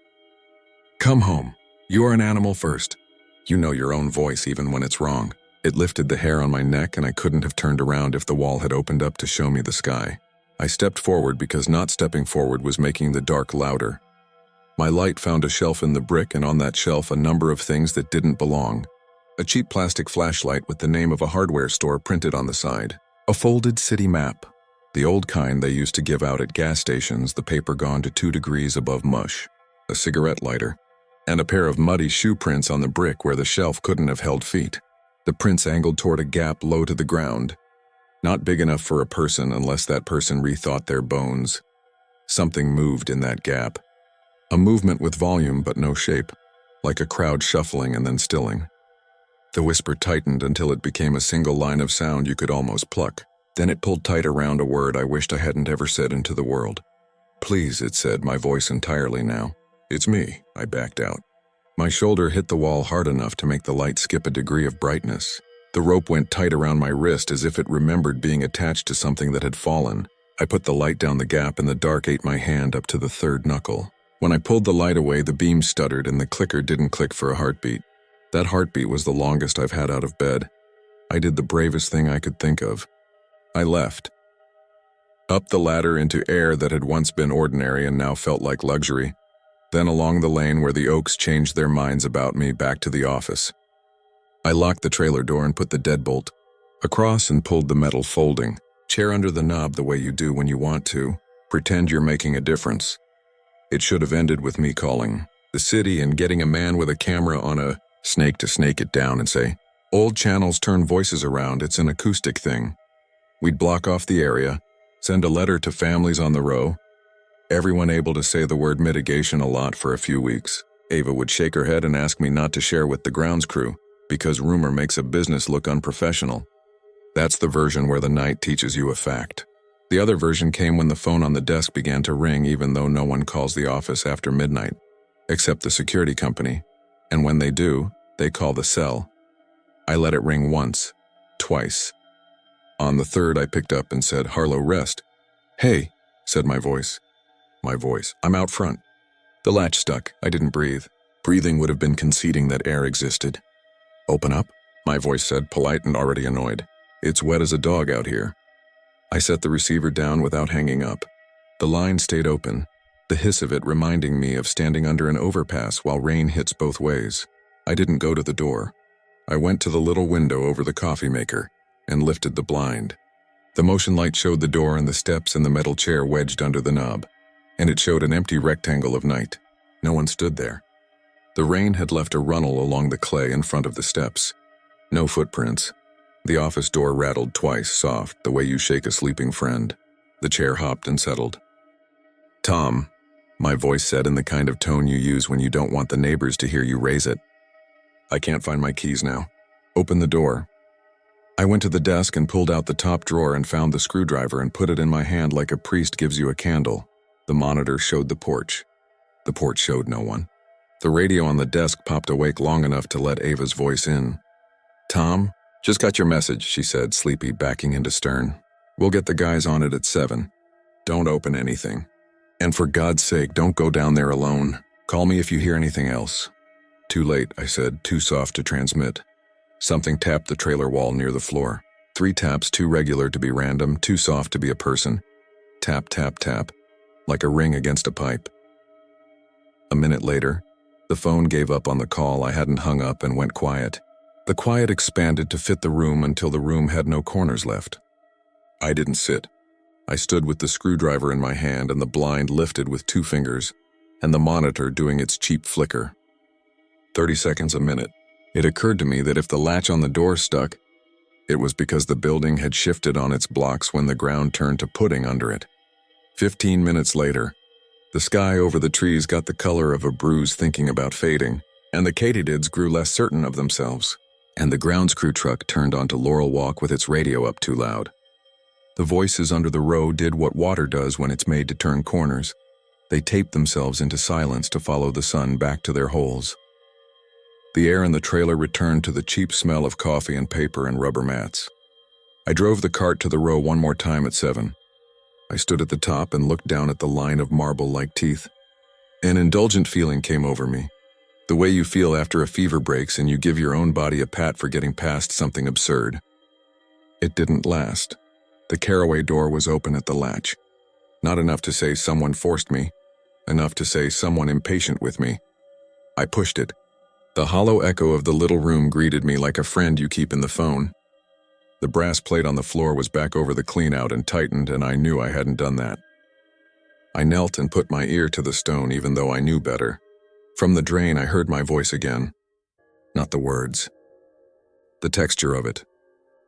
Come home. You're an animal first. You know your own voice even when it's wrong. It lifted the hair on my neck, and I couldn't have turned around if the wall had opened up to show me the sky. I stepped forward because not stepping forward was making the dark louder. My light found a shelf in the brick, and on that shelf a number of things that didn't belong. A cheap plastic flashlight with the name of a hardware store printed on the side. A folded city map. The old kind they used to give out at gas stations, the paper gone to 2 degrees above mush. A cigarette lighter. And a pair of muddy shoe prints on the brick where the shelf couldn't have held feet. The prints angled toward a gap low to the ground. Not big enough for a person unless that person rethought their bones. Something moved in that gap. A movement with volume but no shape, like a crowd shuffling and then stilling. The whisper tightened until it became a single line of sound you could almost pluck. Then it pulled tight around a word I wished I hadn't ever said into the world. Please, it said, my voice entirely now. It's me, I backed out. My shoulder hit the wall hard enough to make the light skip a degree of brightness. The rope went tight around my wrist as if it remembered being attached to something that had fallen. I put the light down the gap and the dark ate my hand up to the 3rd knuckle. When I pulled the light away, the beam stuttered and the clicker didn't click for a heartbeat. That heartbeat was the longest I've had out of bed. I did the bravest thing I could think of. I left. Up the ladder into air that had once been ordinary and now felt like luxury. Then along the lane where the Oaks changed their minds about me, back to the office. I locked the trailer door and put the deadbolt across and pulled the metal folding chair under the knob the way you do when you want to. Pretend you're making a difference. It should have ended with me calling the city and getting a man with a camera on a snake to snake it down and say, old channels turn voices around, it's an acoustic thing. We'd block off the area, send a letter to families on the row. Everyone able to say the word mitigation a lot for a few weeks. Ava would shake her head and ask me not to share with the grounds crew, because rumor makes a business look unprofessional. That's the version where the night teaches you a fact. The other version came when the phone on the desk began to ring, even though no one calls the office after midnight, except the security company. And when they do, they call the cell. I let it ring once, twice. On the 3rd, I picked up and said, Harlow, rest. Hey, said my voice. My voice. I'm out front. The latch stuck. I didn't breathe. Breathing would have been conceding that air existed. Open up, my voice said, polite and already annoyed. It's wet as a dog out here. I set the receiver down without hanging up. The line stayed open, the hiss of it reminding me of standing under an overpass while rain hits both ways. I didn't go to the door. I went to the little window over the coffee maker and lifted the blind. The motion light showed the door and the steps and the metal chair wedged under the knob, and it showed an empty rectangle of night. No one stood there. The rain had left a runnel along the clay in front of the steps. No footprints. The office door rattled twice, soft, the way you shake a sleeping friend. The chair hopped and settled. Tom, my voice said in the kind of tone you use when you don't want the neighbors to hear you raise it. I can't find my keys now. Open the door. I went to the desk and pulled out the top drawer and found the screwdriver and put it in my hand like a priest gives you a candle. The monitor showed the porch. The porch showed no one. The radio on the desk popped awake long enough to let Ava's voice in. Tom? Just got your message, she said, sleepy, backing into stern. We'll get the guys on it at 7. Don't open anything. And for God's sake, don't go down there alone. Call me if you hear anything else. Too late, I said, too soft to transmit. Something tapped the trailer wall near the floor. 3 taps, too regular to be random, too soft to be a person. Tap, tap, tap, like a ring against a pipe. A minute later, the phone gave up on the call. I hadn't hung up and went quiet. The quiet expanded to fit the room until the room had no corners left. I didn't sit. I stood with the screwdriver in my hand and the blind lifted with 2 fingers, and the monitor doing its cheap flicker. 30 seconds a minute. It occurred to me that if the latch on the door stuck, it was because the building had shifted on its blocks when the ground turned to pudding under it. 15 minutes later, the sky over the trees got the color of a bruise thinking about fading, and the katydids grew less certain of themselves. And the grounds crew truck turned onto Laurel Walk with its radio up too loud. The voices under the row did what water does when it's made to turn corners. They taped themselves into silence to follow the sun back to their holes. The air in the trailer returned to the cheap smell of coffee and paper and rubber mats. I drove the cart to the row one more time at 7. I stood at the top and looked down at the line of marble-like teeth. An indulgent feeling came over me. The way you feel after a fever breaks and you give your own body a pat for getting past something absurd. It didn't last. The caraway door was open at the latch. Not enough to say someone forced me, enough to say someone impatient with me. I pushed it. The hollow echo of the little room greeted me like a friend you keep in the phone. The brass plate on the floor was back over the clean-out and tightened, and I knew I hadn't done that. I knelt and put my ear to the stone even though I knew better. From the drain I heard my voice again. Not the words. The texture of it.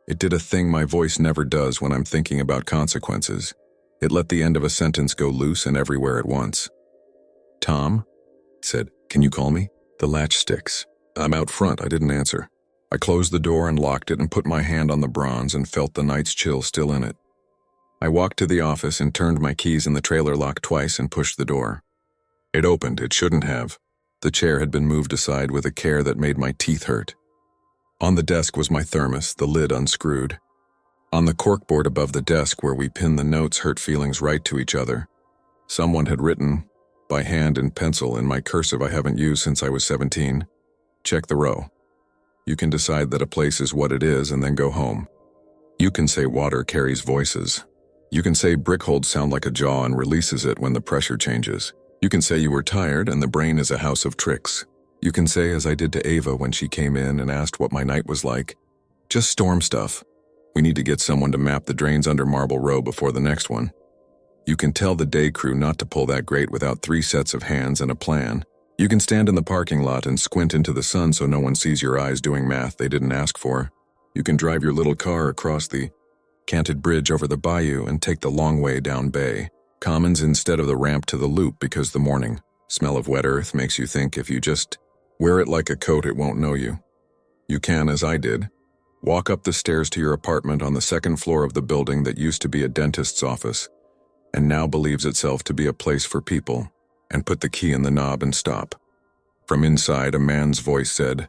It did a thing my voice never does when I'm thinking about consequences. It let the end of a sentence go loose and everywhere at once. "Tom?" it said. "Can you call me?" The latch sticks. I'm out front. I didn't answer. I closed the door and locked it and put my hand on the bronze and felt the night's chill still in it. I walked to the office and turned my keys in the trailer lock twice and pushed the door. It opened. It shouldn't have. The chair had been moved aside with a care that made my teeth hurt. On the desk was my thermos, the lid unscrewed. On the corkboard above the desk where we pinned the notes hurt feelings right to each other. Someone had written, by hand and pencil in my cursive I haven't used since I was 17, "Check the row. You can decide that a place is what it is and then go home. You can say water carries voices. You can say brick holds sound like a jaw and releases it when the pressure changes. You can say you were tired and the brain is a house of tricks. You can say, as I did to Ava when she came in and asked what my night was like, just storm stuff. We need to get someone to map the drains under Marble Row before the next one. You can tell the day crew not to pull that grate without 3 sets of hands and a plan. You can stand in the parking lot and squint into the sun so no one sees your eyes doing math they didn't ask for. You can drive your little car across the canted bridge over the bayou and take the long way down Bay Commons instead of the ramp to the loop because the morning smell of wet earth makes you think if you just wear it like a coat it won't know you. You can, as I did, walk up the stairs to your apartment on the 2nd floor of the building that used to be a dentist's office and now believes itself to be a place for people, and put the key in the knob and stop. From inside, a man's voice said,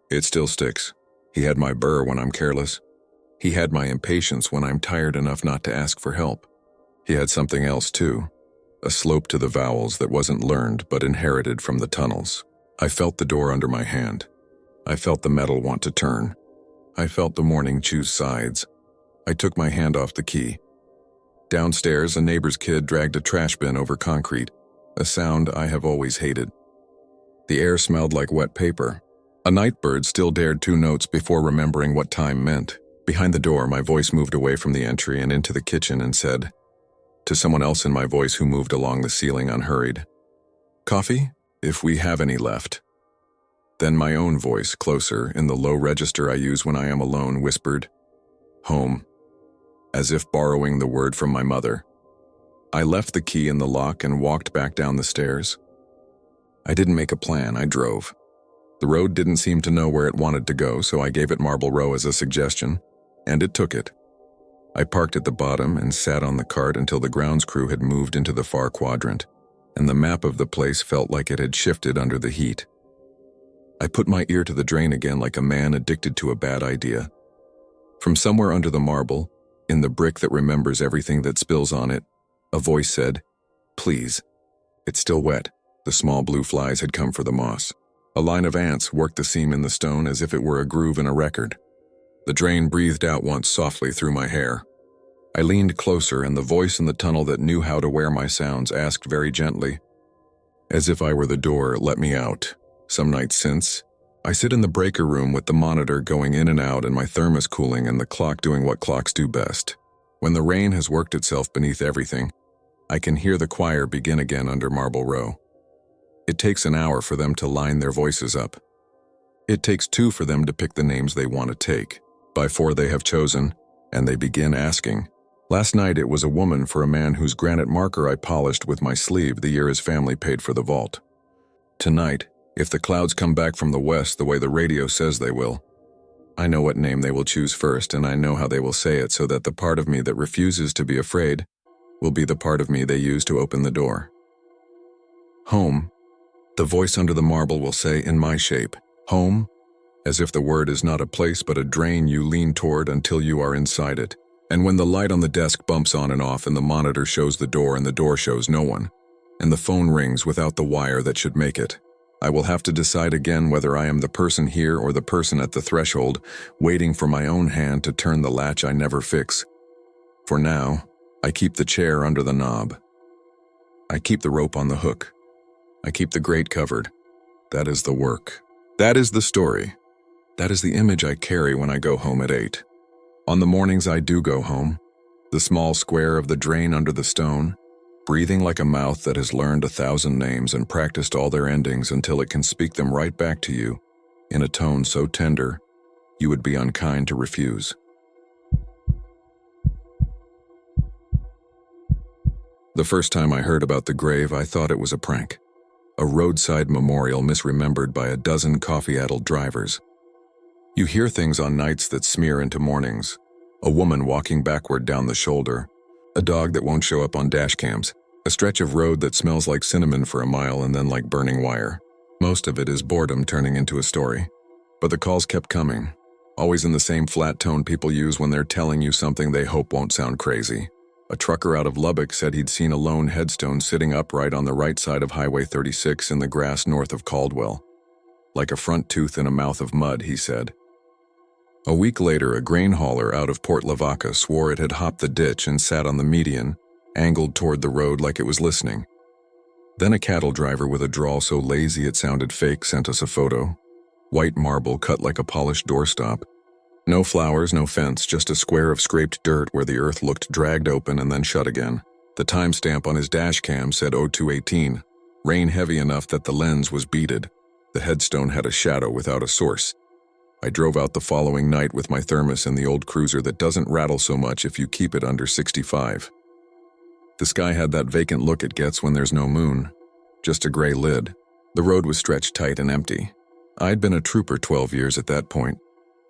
"It still sticks. He had my burr when I'm careless. He had my impatience when I'm tired enough not to ask for help. He had something else too, a slope to the vowels that wasn't learned but inherited from the tunnels." I felt the door under my hand. I felt the metal want to turn. I felt the morning choose sides. I took my hand off the key. Downstairs, a neighbor's kid dragged a trash bin over concrete, a sound I have always hated. The air smelled like wet paper. A night bird still dared 2 notes before remembering what time meant. Behind the door, my voice moved away from the entry and into the kitchen and said, to someone else in my voice who moved along the ceiling unhurried, "Coffee, if we have any left." Then my own voice, closer, in the low register I use when I am alone, whispered, "Home," as if borrowing the word from my mother. I left the key in the lock and walked back down the stairs. I didn't make a plan, I drove. The road didn't seem to know where it wanted to go, so I gave it Marble Row as a suggestion, and it took it. I parked at the bottom and sat on the cart until the grounds crew had moved into the far quadrant, and the map of the place felt like it had shifted under the heat. I put my ear to the drain again like a man addicted to a bad idea. From somewhere under the marble, in the brick that remembers everything that spills on it, a voice said, "Please." It's still wet. The small blue flies had come for the moss. A line of ants worked the seam in the stone as if it were a groove in a record. The drain breathed out once softly through my hair. I leaned closer, and the voice in the tunnel that knew how to wear my sounds asked very gently, as if I were the door, "Let me out." Some nights since, I sit in the breaker room with the monitor going in and out and my thermos cooling and the clock doing what clocks do best. When the rain has worked itself beneath everything, I can hear the choir begin again under Marble Row. It takes an hour for them to line their voices up. It takes 2 for them to pick the names they want to take. By 4 they have chosen, and they begin asking. Last night it was a woman for a man whose granite marker I polished with my sleeve the year his family paid for the vault. Tonight, if the clouds come back from the west the way the radio says they will, I know what name they will choose first, and I know how they will say it so that the part of me that refuses to be afraid will be the part of me they use to open the door. "Home," the voice under the marble will say in my shape, Home, as if the word is not a place but a drain you lean toward until you are inside it. And when the light on the desk bumps on and off and the monitor shows the door and the door shows no one, and the phone rings without the wire that should make it, I will have to decide again whether I am the person here or the person at the threshold, waiting for my own hand to turn the latch I never fix. For now, I keep the chair under the knob. I keep the rope on the hook. I keep the grate covered. That is the work. That is the story. That is the image I carry when I go home at 8. On the mornings I do go home, the small square of the drain under the stone, breathing like a mouth that has learned 1,000 names and practiced all their endings until it can speak them right back to you, in a tone so tender, you would be unkind to refuse. The first time I heard about the grave, I thought it was a prank. A roadside memorial misremembered by a dozen coffee-addled drivers. You hear things on nights that smear into mornings. A woman walking backward down the shoulder. A dog that won't show up on dash cams. A stretch of road that smells like cinnamon for a mile and then like burning wire. Most of it is boredom turning into a story. But the calls kept coming. Always in the same flat tone people use when they're telling you something they hope won't sound crazy. A trucker out of Lubbock said he'd seen a lone headstone sitting upright on the right side of Highway 36 in the grass north of Caldwell. Like a front tooth in a mouth of mud, he said. A week later, a grain hauler out of Port Lavaca swore it had hopped the ditch and sat on the median, angled toward the road like it was listening. Then a cattle driver with a drawl so lazy it sounded fake sent us a photo. White marble cut like a polished doorstop. No flowers, no fence, just a square of scraped dirt where the earth looked dragged open and then shut again. The timestamp on his dash cam said 0218. Rain heavy enough that the lens was beaded. The headstone had a shadow without a source. I drove out the following night with my thermos in the old cruiser that doesn't rattle so much if you keep it under 65. The sky had that vacant look it gets when there's no moon. Just a gray lid. The road was stretched tight and empty. I'd been a trooper 12 years at that point.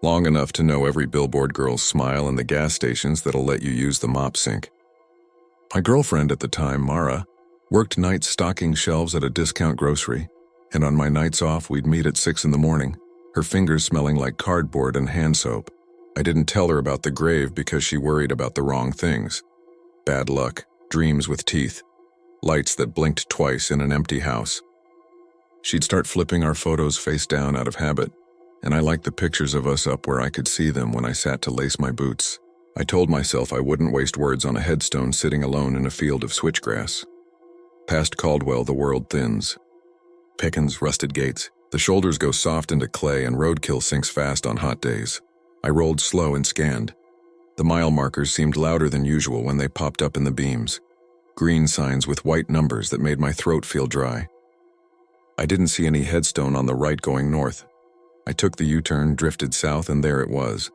Long enough to know every billboard girl's smile and the gas stations that'll let you use the mop sink. My girlfriend at the time, Mara, worked nights stocking shelves at a discount grocery, and on my nights off we'd meet at 6 in the morning, her fingers smelling like cardboard and hand soap. I didn't tell her about the grave because she worried about the wrong things. Bad luck, dreams with teeth, lights that blinked twice in an empty house. She'd start flipping our photos face down out of habit, and I liked the pictures of us up where I could see them when I sat to lace my boots. I told myself I wouldn't waste words on a headstone sitting alone in a field of switchgrass. Past Caldwell, the world thins. Pickens, rusted gates. The shoulders go soft into clay and roadkill sinks fast on hot days. I rolled slow and scanned. The mile markers seemed louder than usual when they popped up in the beams. Green signs with white numbers that made my throat feel dry. I didn't see any headstone on the right going north. I took the U-turn, drifted south, and there it was.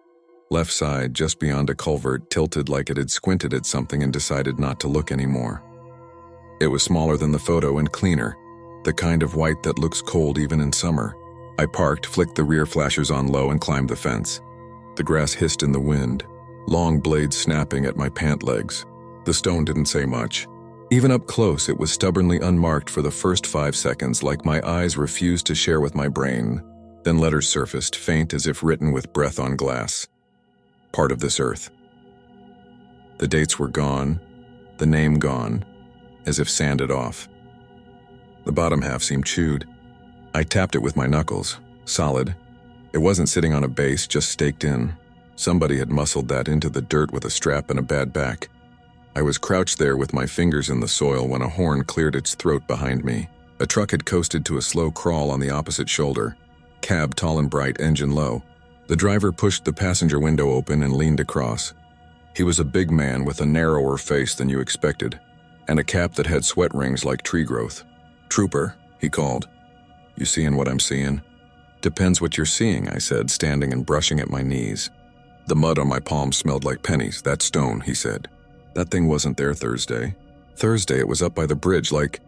Left side, just beyond a culvert, tilted like it had squinted at something and decided not to look anymore. It was smaller than the photo and cleaner, the kind of white that looks cold even in summer. I parked, flicked the rear flashers on low, and climbed the fence. The grass hissed in the wind, long blades snapping at my pant legs. The stone didn't say much. Even up close, it was stubbornly unmarked for the first 5 seconds, like my eyes refused to share with my brain. Then letters surfaced, faint as if written with breath on glass. Part of this earth. The dates were gone, the name gone, as if sanded off. The bottom half seemed chewed. I tapped it with my knuckles, solid. It wasn't sitting on a base, just staked in. Somebody had muscled that into the dirt with a strap and a bad back. I was crouched there with my fingers in the soil when a horn cleared its throat behind me. A truck had coasted to a slow crawl on the opposite shoulder. Cab tall and bright, engine low. The driver pushed the passenger window open and leaned across. He was a big man with a narrower face than you expected, and a cap that had sweat rings like tree growth. "Trooper," he called. "You seeing what I'm seeing?" "Depends what you're seeing," I said, standing and brushing at my knees. The mud on my palms smelled like pennies. "That stone," he said. "That thing wasn't there Thursday. Thursday it was up by the bridge like..."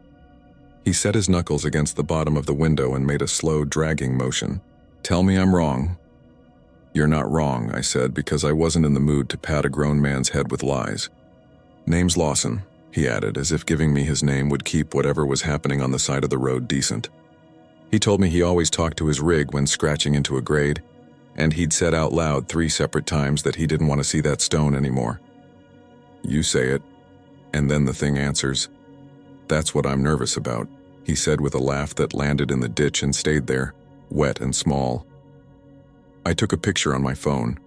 He set his knuckles against the bottom of the window and made a slow, dragging motion. "Tell me I'm wrong." "You're not wrong," I said, because I wasn't in the mood to pat a grown man's head with lies. "Name's Lawson," he added, as if giving me his name would keep whatever was happening on the side of the road decent. He told me he always talked to his rig when scratching into a grade, and he'd said out loud 3 separate times that he didn't want to see that stone anymore. You say it, and then the thing answers. That's what I'm nervous about, he said with a laugh that landed in the ditch and stayed there, wet and small. I took a picture on my phone.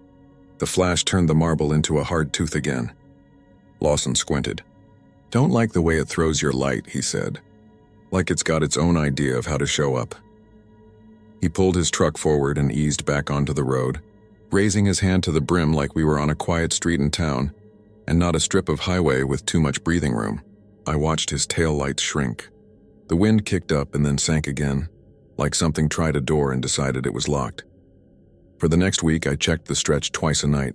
The flash turned the marble into a hard tooth again. Lawson squinted. Don't like the way it throws your light, he said. Like it's got its own idea of how to show up. He pulled his truck forward and eased back onto the road, raising his hand to the brim like we were on a quiet street in town, and not a strip of highway with too much breathing room. I watched his tail lights shrink. The wind kicked up and then sank again, like something tried a door and decided it was locked. For the next week, I checked the stretch twice a night.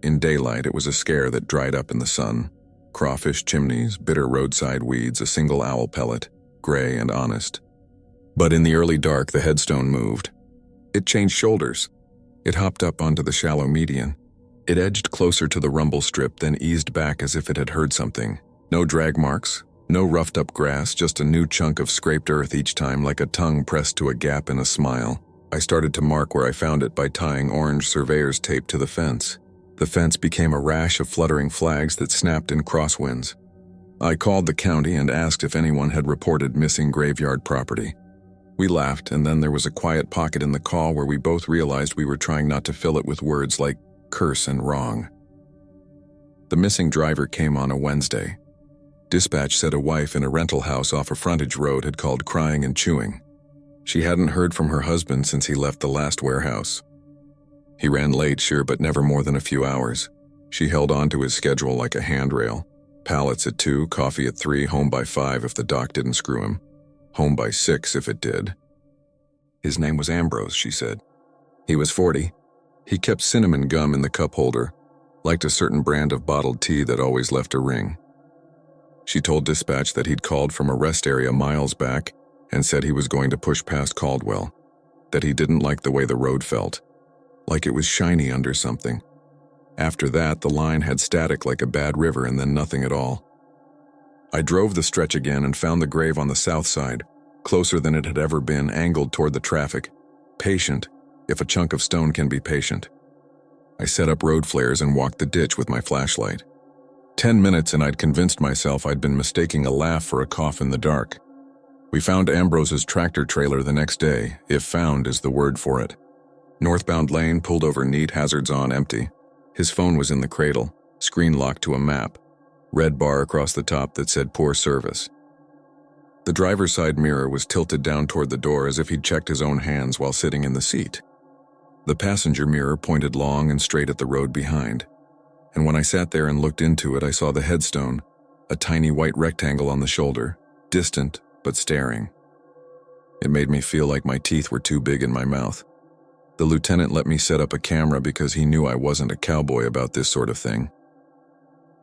In daylight, it was a scare that dried up in the sun. Crawfish chimneys, bitter roadside weeds, a single owl pellet, gray and honest. But in the early dark, the headstone moved. It changed shoulders. It hopped up onto the shallow median. It edged closer to the rumble strip, then eased back as if it had heard something. No drag marks, no roughed-up grass, just a new chunk of scraped earth each time, like a tongue pressed to a gap in a smile. I started to mark where I found it by tying orange surveyor's tape to the fence. The fence became a rash of fluttering flags that snapped in crosswinds. I called the county and asked if anyone had reported missing graveyard property. We laughed, and then there was a quiet pocket in the call where we both realized we were trying not to fill it with words like curse and wrong. The missing driver came on a Wednesday. Dispatch said a wife in a rental house off a frontage road had called crying and chewing. She hadn't heard from her husband since he left the last warehouse. He ran late, sure, but never more than a few hours. She held on to his schedule like a handrail. Pallets at 2, coffee at 3, home by 5 if the doc didn't screw him. Home by 6 if it did. His name was Ambrose, she said. He was 40. He kept cinnamon gum in the cup holder, liked a certain brand of bottled tea that always left a ring. She told dispatch that he'd called from a rest area miles back and said he was going to push past Caldwell, that he didn't like the way the road felt, like it was shiny under something. After that, the line had static like a bad river and then nothing at all. I drove the stretch again and found the grave on the south side, closer than it had ever been, angled toward the traffic. Patient, if a chunk of stone can be patient. I set up road flares and walked the ditch with my flashlight. 10 minutes and I'd convinced myself I'd been mistaking a laugh for a cough in the dark. We found Ambrose's tractor trailer the next day, if found is the word for it. Northbound lane, pulled over neat, hazards on, empty. His phone was in the cradle, screen locked to a map. Red bar across the top that said poor service. The driver's side mirror was tilted down toward the door as if he'd checked his own hands while sitting in the seat. The passenger mirror pointed long and straight at the road behind. And when I sat there and looked into it, I saw the headstone, a tiny white rectangle on the shoulder, distant but staring. It made me feel like my teeth were too big in my mouth. The lieutenant let me set up a camera because he knew I wasn't a cowboy about this sort of thing.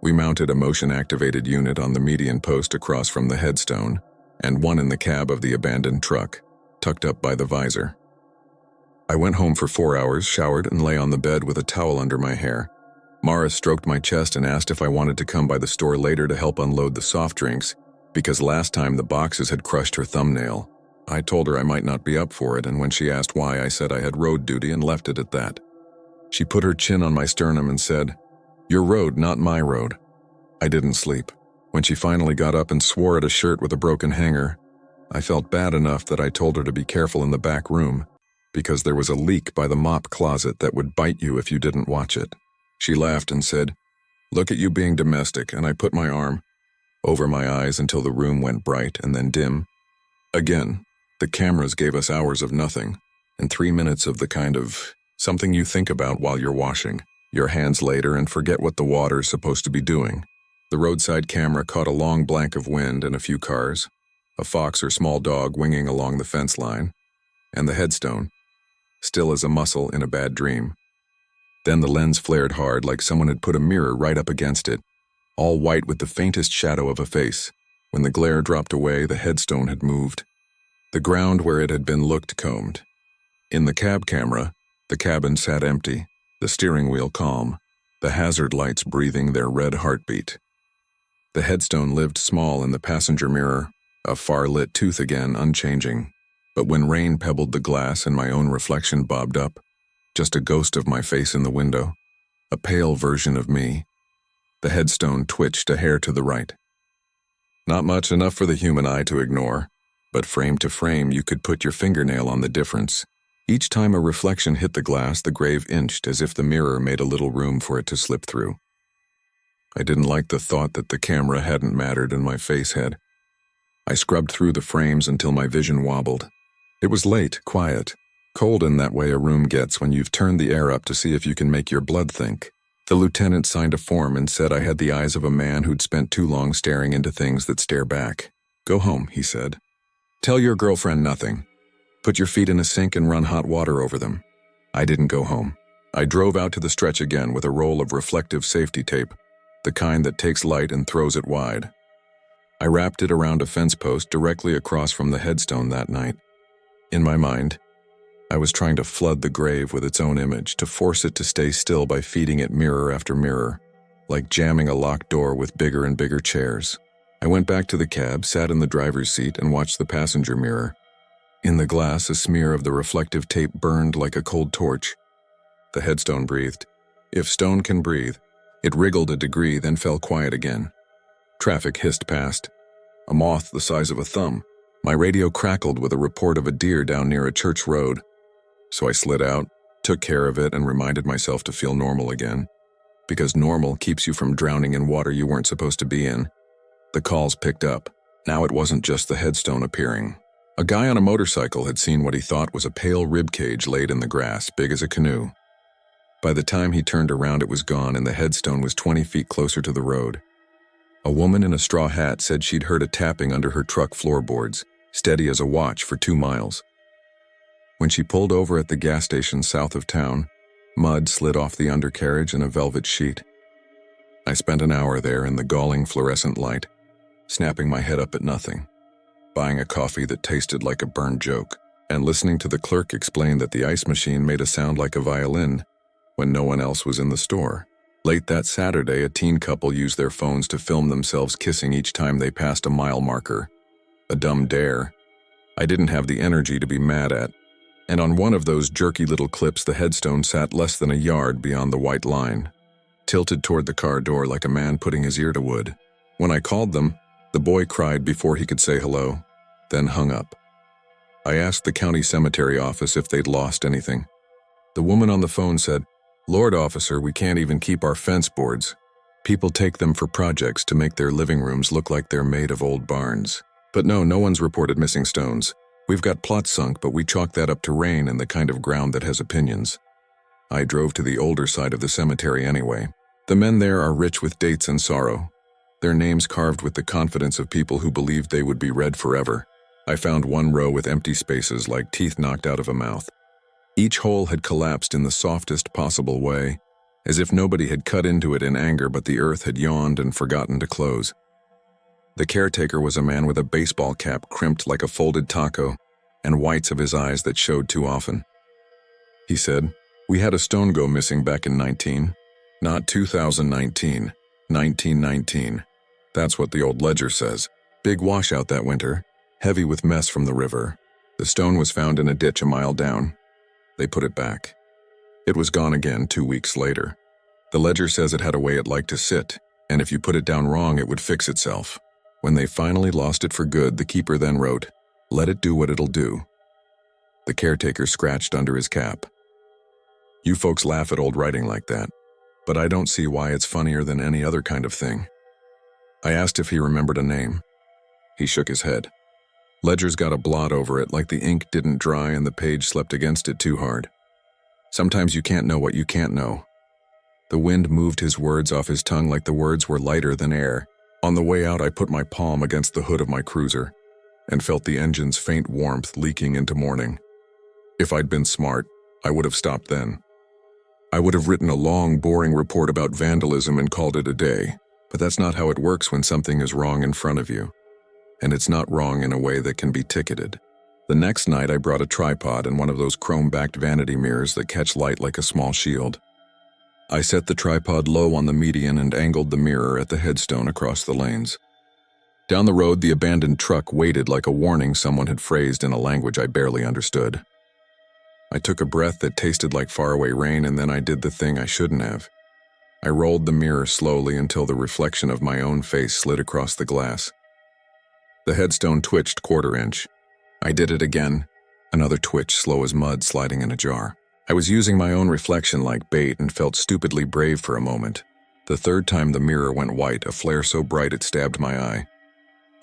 We mounted a motion-activated unit on the median post across from the headstone, and one in the cab of the abandoned truck, tucked up by the visor. I went home for 4 hours, showered, and lay on the bed with a towel under my hair. Mara stroked my chest and asked if I wanted to come by the store later to help unload the soft drinks, because last time the boxes had crushed her thumbnail. I told her I might not be up for it, and when she asked why, I said I had road duty and left it at that. She put her chin on my sternum and said, "Your road, not my road." I didn't sleep. When she finally got up and swore at a shirt with a broken hanger, I felt bad enough that I told her to be careful in the back room, because there was a leak by the mop closet that would bite you if you didn't watch it. She laughed and said, "Look at you being domestic," and I put my arm over my eyes until the room went bright and then dim. Again, the cameras gave us hours of nothing, and 3 minutes of the kind of something you think about while you're washing your hands later and forget what the water's supposed to be doing. The roadside camera caught a long blank of wind and a few cars, a fox or small dog winging along the fence line, and the headstone, still as a mussel in a bad dream. Then the lens flared hard like someone had put a mirror right up against it, all white with the faintest shadow of a face. When the glare dropped away, the headstone had moved. The ground where it had been looked combed. In the cab camera, the cabin sat empty, the steering wheel calm, the hazard lights breathing their red heartbeat. The headstone lived small in the passenger mirror, a far-lit tooth again, unchanging. But when rain pebbled the glass and my own reflection bobbed up, just a ghost of my face in the window, a pale version of me, the headstone twitched a hair to the right. Not much, enough for the human eye to ignore, but frame to frame you could put your fingernail on the difference. Each time a reflection hit the glass, the grave inched as if the mirror made a little room for it to slip through. I didn't like the thought that the camera hadn't mattered and my face had. I scrubbed through the frames until my vision wobbled. It was late, quiet, cold in that way a room gets when you've turned the air up to see if you can make your blood think. The lieutenant signed a form and said I had the eyes of a man who'd spent too long staring into things that stare back. Go home, he said. Tell your girlfriend nothing. Put your feet in a sink and run hot water over them. I didn't go home. I drove out to the stretch again with a roll of reflective safety tape, the kind that takes light and throws it wide. I wrapped it around a fence post directly across from the headstone that night. In my mind, I was trying to flood the grave with its own image, to force it to stay still by feeding it mirror after mirror, like jamming a locked door with bigger and bigger chairs. I went back to the cab, sat in the driver's seat, and watched the passenger mirror. In the glass, a smear of the reflective tape burned like a cold torch. The headstone breathed. If stone can breathe. It wriggled a degree, then fell quiet again. Traffic hissed past. A moth the size of a thumb. My radio crackled with a report of a deer down near a church road. So I slid out, took care of it, and reminded myself to feel normal again. Because normal keeps you from drowning in water you weren't supposed to be in. The calls picked up. Now it wasn't just the headstone appearing. A guy on a motorcycle had seen what he thought was a pale rib cage laid in the grass, big as a canoe. By the time he turned around, it was gone, and the headstone was 20 feet closer to the road. A woman in a straw hat said she'd heard a tapping under her truck floorboards, steady as a watch for 2 miles. When she pulled over at the gas station south of town, mud slid off the undercarriage in a velvet sheet. I spent an hour there in the galling fluorescent light, snapping my head up at nothing, buying a coffee that tasted like a burned joke, and listening to the clerk explain that the ice machine made a sound like a violin when no one else was in the store. Late that Saturday, a teen couple used their phones to film themselves kissing each time they passed a mile marker. A dumb dare I didn't have the energy to be mad at, and on one of those jerky little clips the headstone sat less than a yard beyond the white line, tilted toward the car door like a man putting his ear to wood. When I called them, the boy cried before he could say hello, then hung up. I asked the county cemetery office if they'd lost anything. The woman on the phone said, "Lord, officer, we can't even keep our fence boards. People take them for projects to make their living rooms look like they're made of old barns. But no one's reported missing stones. We've got plots sunk, but we chalk that up to rain and the kind of ground that has opinions." I drove to the older side of the cemetery anyway. The men there are rich with dates and sorrow, their names carved with the confidence of people who believed they would be read forever. I found one row with empty spaces like teeth knocked out of a mouth. Each hole had collapsed in the softest possible way, as if nobody had cut into it in anger but the earth had yawned and forgotten to close. The caretaker was a man with a baseball cap crimped like a folded taco and whites of his eyes that showed too often. He said, "We had a stone go missing back in 1919. That's what the old ledger says. Big washout that winter, heavy with mess from the river. The stone was found in a ditch a mile down. They put it back. It was gone again 2 weeks later. The ledger says it had a way it liked to sit, and if you put it down wrong, it would fix itself. When they finally lost it for good, the keeper then wrote, 'Let it do what it'll do.'" The caretaker scratched under his cap. "You folks laugh at old writing like that, but I don't see why it's funnier than any other kind of thing." I asked if he remembered a name. He shook his head. Ledger's got a blot over it, like the ink didn't dry and the page slept against it too hard. Sometimes you can't know what you can't know. The wind moved his words off his tongue like the words were lighter than air. On the way out, I put my palm against the hood of my cruiser and felt the engine's faint warmth leaking into morning. If I'd been smart, I would have stopped then. I would have written a long, boring report about vandalism and called it a day, but that's not how it works when something is wrong in front of you. And it's not wrong in a way that can be ticketed. The next night, I brought a tripod and one of those chrome-backed vanity mirrors that catch light like a small shield. I set the tripod low on the median and angled the mirror at the headstone across the lanes. Down the road, the abandoned truck waited like a warning someone had phrased in a language I barely understood. I took a breath that tasted like faraway rain, and then I did the thing I shouldn't have. I rolled the mirror slowly until the reflection of my own face slid across the glass. The headstone twitched quarter-inch. I did it again, another twitch slow as mud sliding in a jar. I was using my own reflection like bait and felt stupidly brave for a moment. The third time the mirror went white, a flare so bright it stabbed my eye.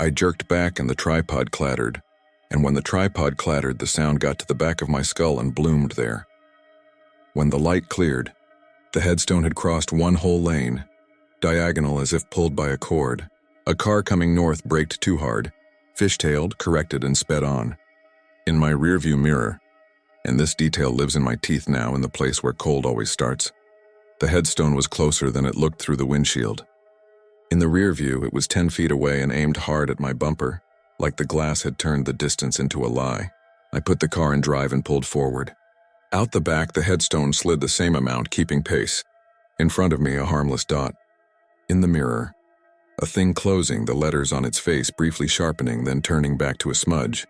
I jerked back and the tripod clattered, and when the tripod clattered, the sound got to the back of my skull and bloomed there. When the light cleared, the headstone had crossed one whole lane, diagonal as if pulled by a cord. A car coming north braked too hard, fishtailed, corrected, and sped on. In my rearview mirror, and this detail lives in my teeth now in the place where cold always starts, the headstone was closer than it looked through the windshield. In the rear view, it was 10 feet away and aimed hard at my bumper, like the glass had turned the distance into a lie. I put the car in drive and pulled forward. Out the back, the headstone slid the same amount, keeping pace. In front of me, a harmless dot. In the mirror, a thing closing, the letters on its face briefly sharpening, then turning back to a smudge.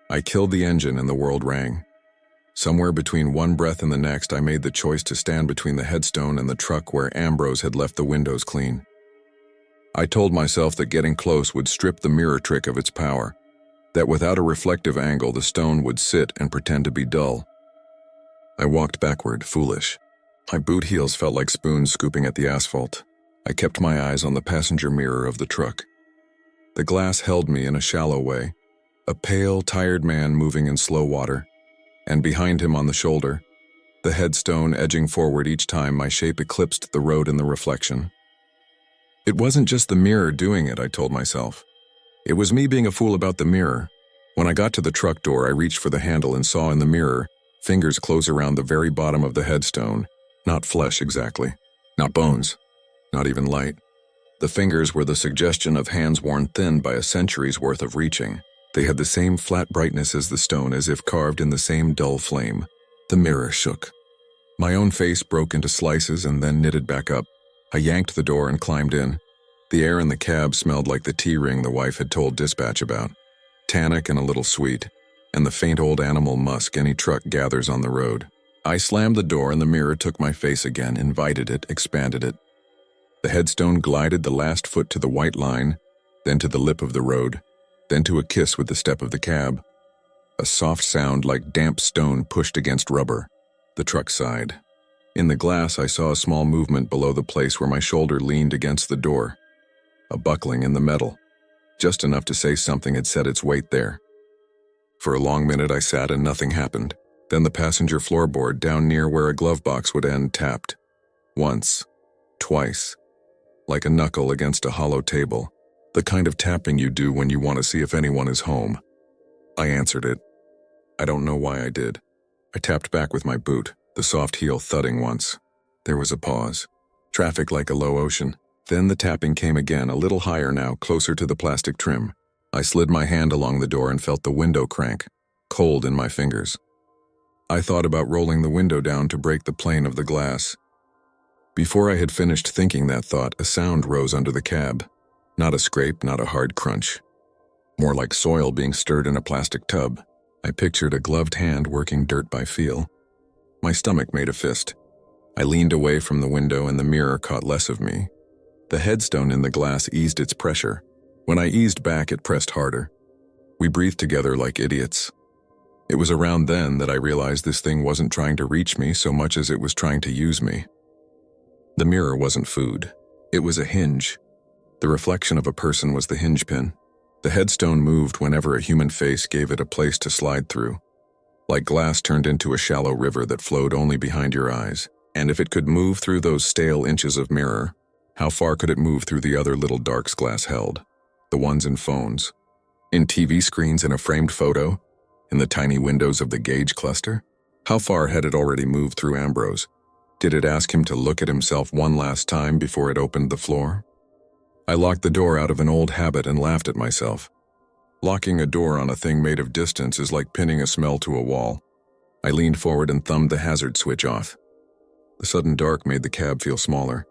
I killed the engine and the world rang. Somewhere between one breath and the next, I made the choice to stand between the headstone and the truck where Ambrose had left the windows clean. I told myself that getting close would strip the mirror trick of its power, that without a reflective angle, the stone would sit and pretend to be dull. I walked backward, foolish. My boot heels felt like spoons scooping at the asphalt. I kept my eyes on the passenger mirror of the truck. The glass held me in a shallow way, a pale, tired man moving in slow water, and behind him on the shoulder, the headstone edging forward each time my shape eclipsed the road in the reflection. It wasn't just the mirror doing it, I told myself. It was me being a fool about the mirror. When I got to the truck door, I reached for the handle and saw in the mirror fingers close around the very bottom of the headstone. Not flesh exactly, not bones, not even light. The fingers were the suggestion of hands worn thin by a century's worth of reaching. They had the same flat brightness as the stone, as if carved in the same dull flame. The mirror shook. My own face broke into slices and then knitted back up. I yanked the door and climbed in. The air in the cab smelled like the tea ring the wife had told dispatch about. Tannic and a little sweet, and the faint old animal musk any truck gathers on the road. I slammed the door and the mirror took my face again, invited it, expanded it. The headstone glided the last foot to the white line, then to the lip of the road, then to a kiss with the step of the cab. A soft sound like damp stone pushed against rubber. The truck sighed. In the glass, I saw a small movement below the place where my shoulder leaned against the door. A buckling in the metal. Just enough to say something had set its weight there. For a long minute I sat and nothing happened. Then the passenger floorboard down near where a glove box would end tapped. Once. Twice. Like a knuckle against a hollow table. The kind of tapping you do when you want to see if anyone is home. I answered it. I don't know why I did. I tapped back with my boot, the soft heel thudding once. There was a pause. Traffic like a low ocean. Then the tapping came again, a little higher now, closer to the plastic trim. I slid my hand along the door and felt the window crank, cold in my fingers. I thought about rolling the window down to break the plane of the glass. Before I had finished thinking that thought, a sound rose under the cab. Not a scrape, not a hard crunch. More like soil being stirred in a plastic tub. I pictured a gloved hand working dirt by feel. My stomach made a fist. I leaned away from the window and the mirror caught less of me. The headstone in the glass eased its pressure. When I eased back, it pressed harder. We breathed together like idiots. It was around then that I realized this thing wasn't trying to reach me so much as it was trying to use me. The mirror wasn't food. It was a hinge. The reflection of a person was the hinge pin. The headstone moved whenever a human face gave it a place to slide through. Like glass turned into a shallow river that flowed only behind your eyes. And if it could move through those stale inches of mirror, how far could it move through the other little darks glass held? The ones in phones, in TV screens, in a framed photo, in the tiny windows of the gauge cluster? How far had it already moved through Ambrose? Did it ask him to look at himself one last time before it opened the floor? I locked the door out of an old habit and laughed at myself. Locking a door on a thing made of distance is like pinning a smell to a wall. I leaned forward and thumbed the hazard switch off. The sudden dark made the cab feel smaller.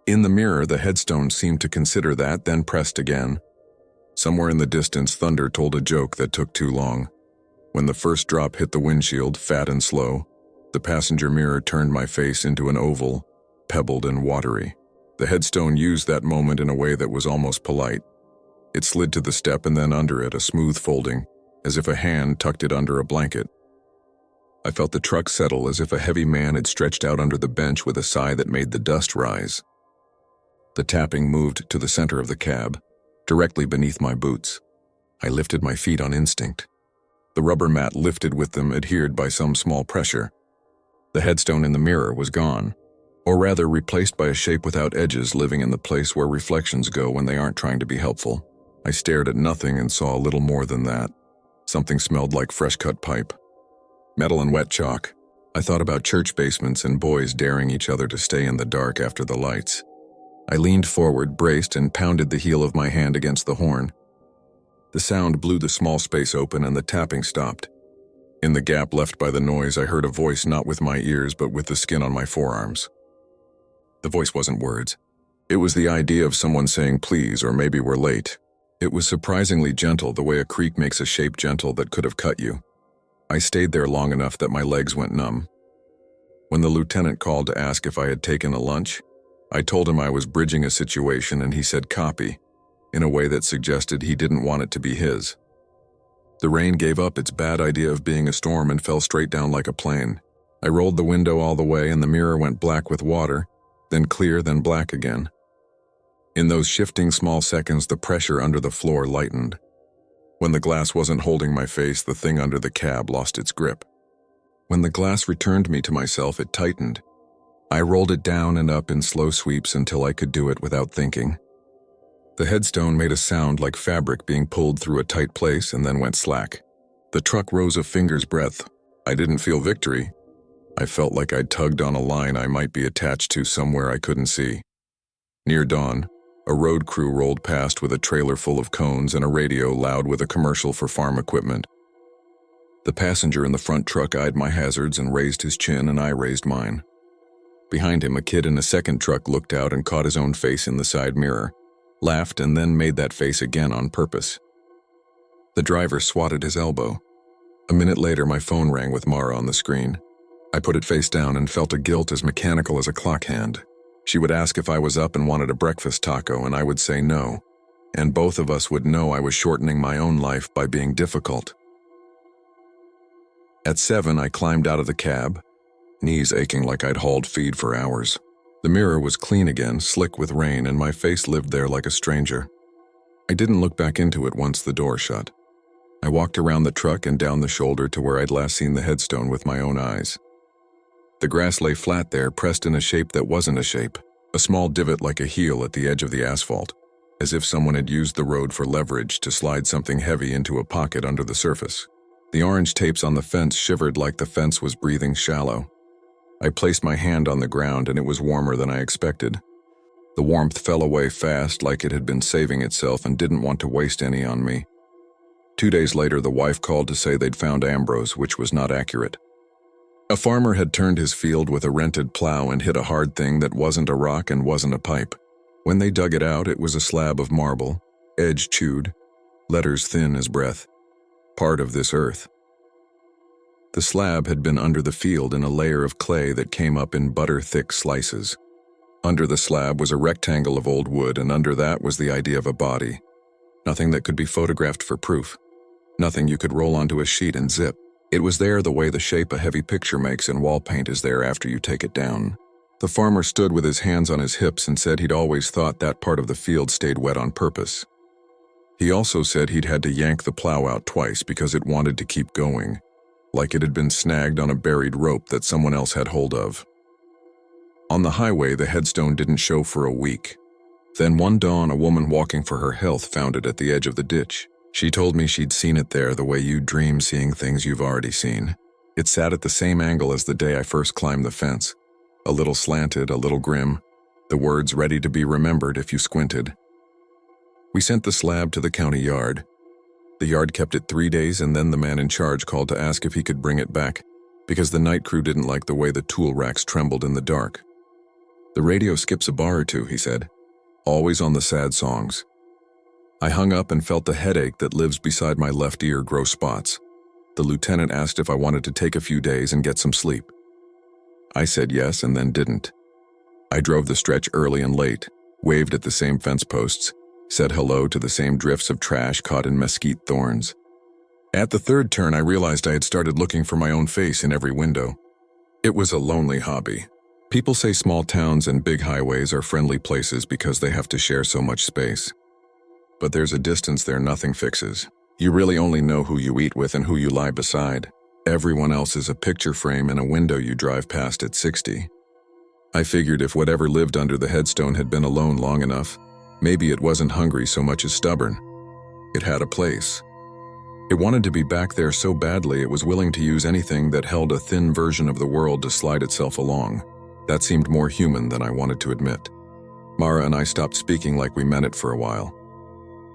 In the mirror, the headstone seemed to consider that, then pressed again. Somewhere in the distance, thunder told a joke that took too long. When the first drop hit the windshield, fat and slow, the passenger mirror turned my face into an oval, pebbled and watery. The headstone used that moment in a way that was almost polite. It slid to the step and then under it, a smooth folding, as if a hand tucked it under a blanket. I felt the truck settle as if a heavy man had stretched out under the bench with a sigh that made the dust rise. The tapping moved to the center of the cab, directly beneath my boots. I lifted my feet on instinct. The rubber mat lifted with them, adhered by some small pressure. The headstone in the mirror was gone, or rather replaced by a shape without edges living in the place where reflections go when they aren't trying to be helpful. I stared at nothing and saw a little more than that. Something smelled like fresh-cut pipe. Metal and wet chalk. I thought about church basements and boys daring each other to stay in the dark after the lights. I leaned forward, braced, and pounded the heel of my hand against the horn. The sound blew the small space open and the tapping stopped. In the gap left by the noise, I heard a voice not with my ears but with the skin on my forearms. The voice wasn't words. It was the idea of someone saying please or maybe we're late. It was surprisingly gentle, the way a creak makes a shape gentle that could have cut you. I stayed there long enough that my legs went numb. When the lieutenant called to ask if I had taken a lunch, I told him I was bridging a situation and he said copy, in a way that suggested he didn't want it to be his. The rain gave up its bad idea of being a storm and fell straight down like a plane. I rolled the window all the way and the mirror went black with water, then clear, then black again. In those shifting small seconds, the pressure under the floor lightened. When the glass wasn't holding my face, the thing under the cab lost its grip. When the glass returned me to myself, it tightened. I rolled it down and up in slow sweeps until I could do it without thinking. The headstone made a sound like fabric being pulled through a tight place and then went slack. The truck rose a finger's breadth. I didn't feel victory. I felt like I'd tugged on a line I might be attached to somewhere I couldn't see. Near dawn, a road crew rolled past with a trailer full of cones and a radio loud with a commercial for farm equipment. The passenger in the front truck eyed my hazards and raised his chin, and I raised mine. Behind him, a kid in a second truck looked out and caught his own face in the side mirror, laughed, and then made that face again on purpose. The driver swatted his elbow. A minute later, my phone rang with Mara on the screen. I put it face down and felt a guilt as mechanical as a clock hand. She would ask if I was up and wanted a breakfast taco, and I would say no. And both of us would know I was shortening my own life by being difficult. At 7, I climbed out of the cab, knees aching like I'd hauled feed for hours. The mirror was clean again, slick with rain, and my face lived there like a stranger. I didn't look back into it once the door shut. I walked around the truck and down the shoulder to where I'd last seen the headstone with my own eyes. The grass lay flat there, pressed in a shape that wasn't a shape, a small divot like a heel at the edge of the asphalt, as if someone had used the road for leverage to slide something heavy into a pocket under the surface. The orange tapes on the fence shivered like the fence was breathing shallow. I placed my hand on the ground and it was warmer than I expected. The warmth fell away fast, like it had been saving itself and didn't want to waste any on me. 2 days later, the wife called to say they'd found Ambrose, which was not accurate. A farmer had turned his field with a rented plow and hit a hard thing that wasn't a rock and wasn't a pipe. When they dug it out, it was a slab of marble, edge chewed, letters thin as breath. Part of this earth. The slab had been under the field in a layer of clay that came up in butter-thick slices. Under the slab was a rectangle of old wood, and under that was the idea of a body. Nothing that could be photographed for proof. Nothing you could roll onto a sheet and zip. It was there the way the shape a heavy picture makes in wall paint is there after you take it down. The farmer stood with his hands on his hips and said he'd always thought that part of the field stayed wet on purpose. He also said he'd had to yank the plow out twice because it wanted to keep going, like it had been snagged on a buried rope that someone else had hold of. On the highway, the headstone didn't show for a week. Then one dawn, a woman walking for her health found it at the edge of the ditch. She told me she'd seen it there the way you dream seeing things you've already seen. It sat at the same angle as the day I first climbed the fence. A little slanted, a little grim. The words ready to be remembered if you squinted. We sent the slab to the county yard. The yard kept it 3 days, and then the man in charge called to ask if he could bring it back, because the night crew didn't like the way the tool racks trembled in the dark. The radio skips a bar or two, he said. Always on the sad songs. I hung up and felt the headache that lives beside my left ear grow spots. The lieutenant asked if I wanted to take a few days and get some sleep. I said yes and then didn't. I drove the stretch early and late, waved at the same fence posts, said hello to the same drifts of trash caught in mesquite thorns. At the third turn, I realized I had started looking for my own face in every window. It was a lonely hobby. People say small towns and big highways are friendly places because they have to share so much space. But there's a distance there nothing fixes. You really only know who you eat with and who you lie beside. Everyone else is a picture frame in a window you drive past at 60. I figured if whatever lived under the headstone had been alone long enough, maybe it wasn't hungry so much as stubborn. It had a place. It wanted to be back there so badly it was willing to use anything that held a thin version of the world to slide itself along. That seemed more human than I wanted to admit. Mara and I stopped speaking like we meant it for a while.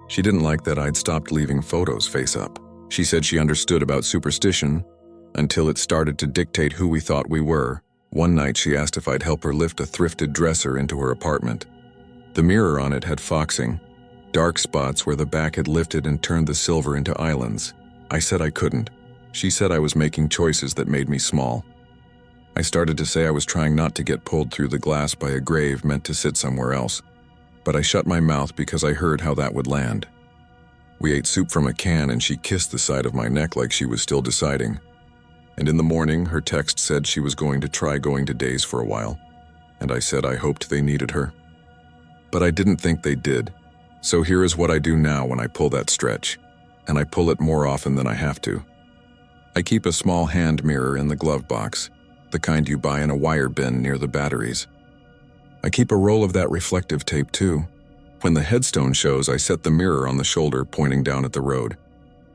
She didn't like that I'd stopped leaving photos face up. She said she understood about superstition until it started to dictate who we thought we were. One night she asked if I'd help her lift a thrifted dresser into her apartment. The mirror on it had foxing, dark spots where the back had lifted and turned the silver into islands. I said I couldn't. She said I was making choices that made me small. I started to say I was trying not to get pulled through the glass by a grave meant to sit somewhere else, but I shut my mouth because I heard how that would land. We ate soup from a can and she kissed the side of my neck like she was still deciding. And in the morning, her text said she was going to try going to days for a while, and I said I hoped they needed her. But I didn't think they did. So here is what I do now when I pull that stretch, and I pull it more often than I have to. I keep a small hand mirror in the glove box, the kind you buy in a wire bin near the batteries. I keep a roll of that reflective tape too. When the headstone shows, I set the mirror on the shoulder pointing down at the road,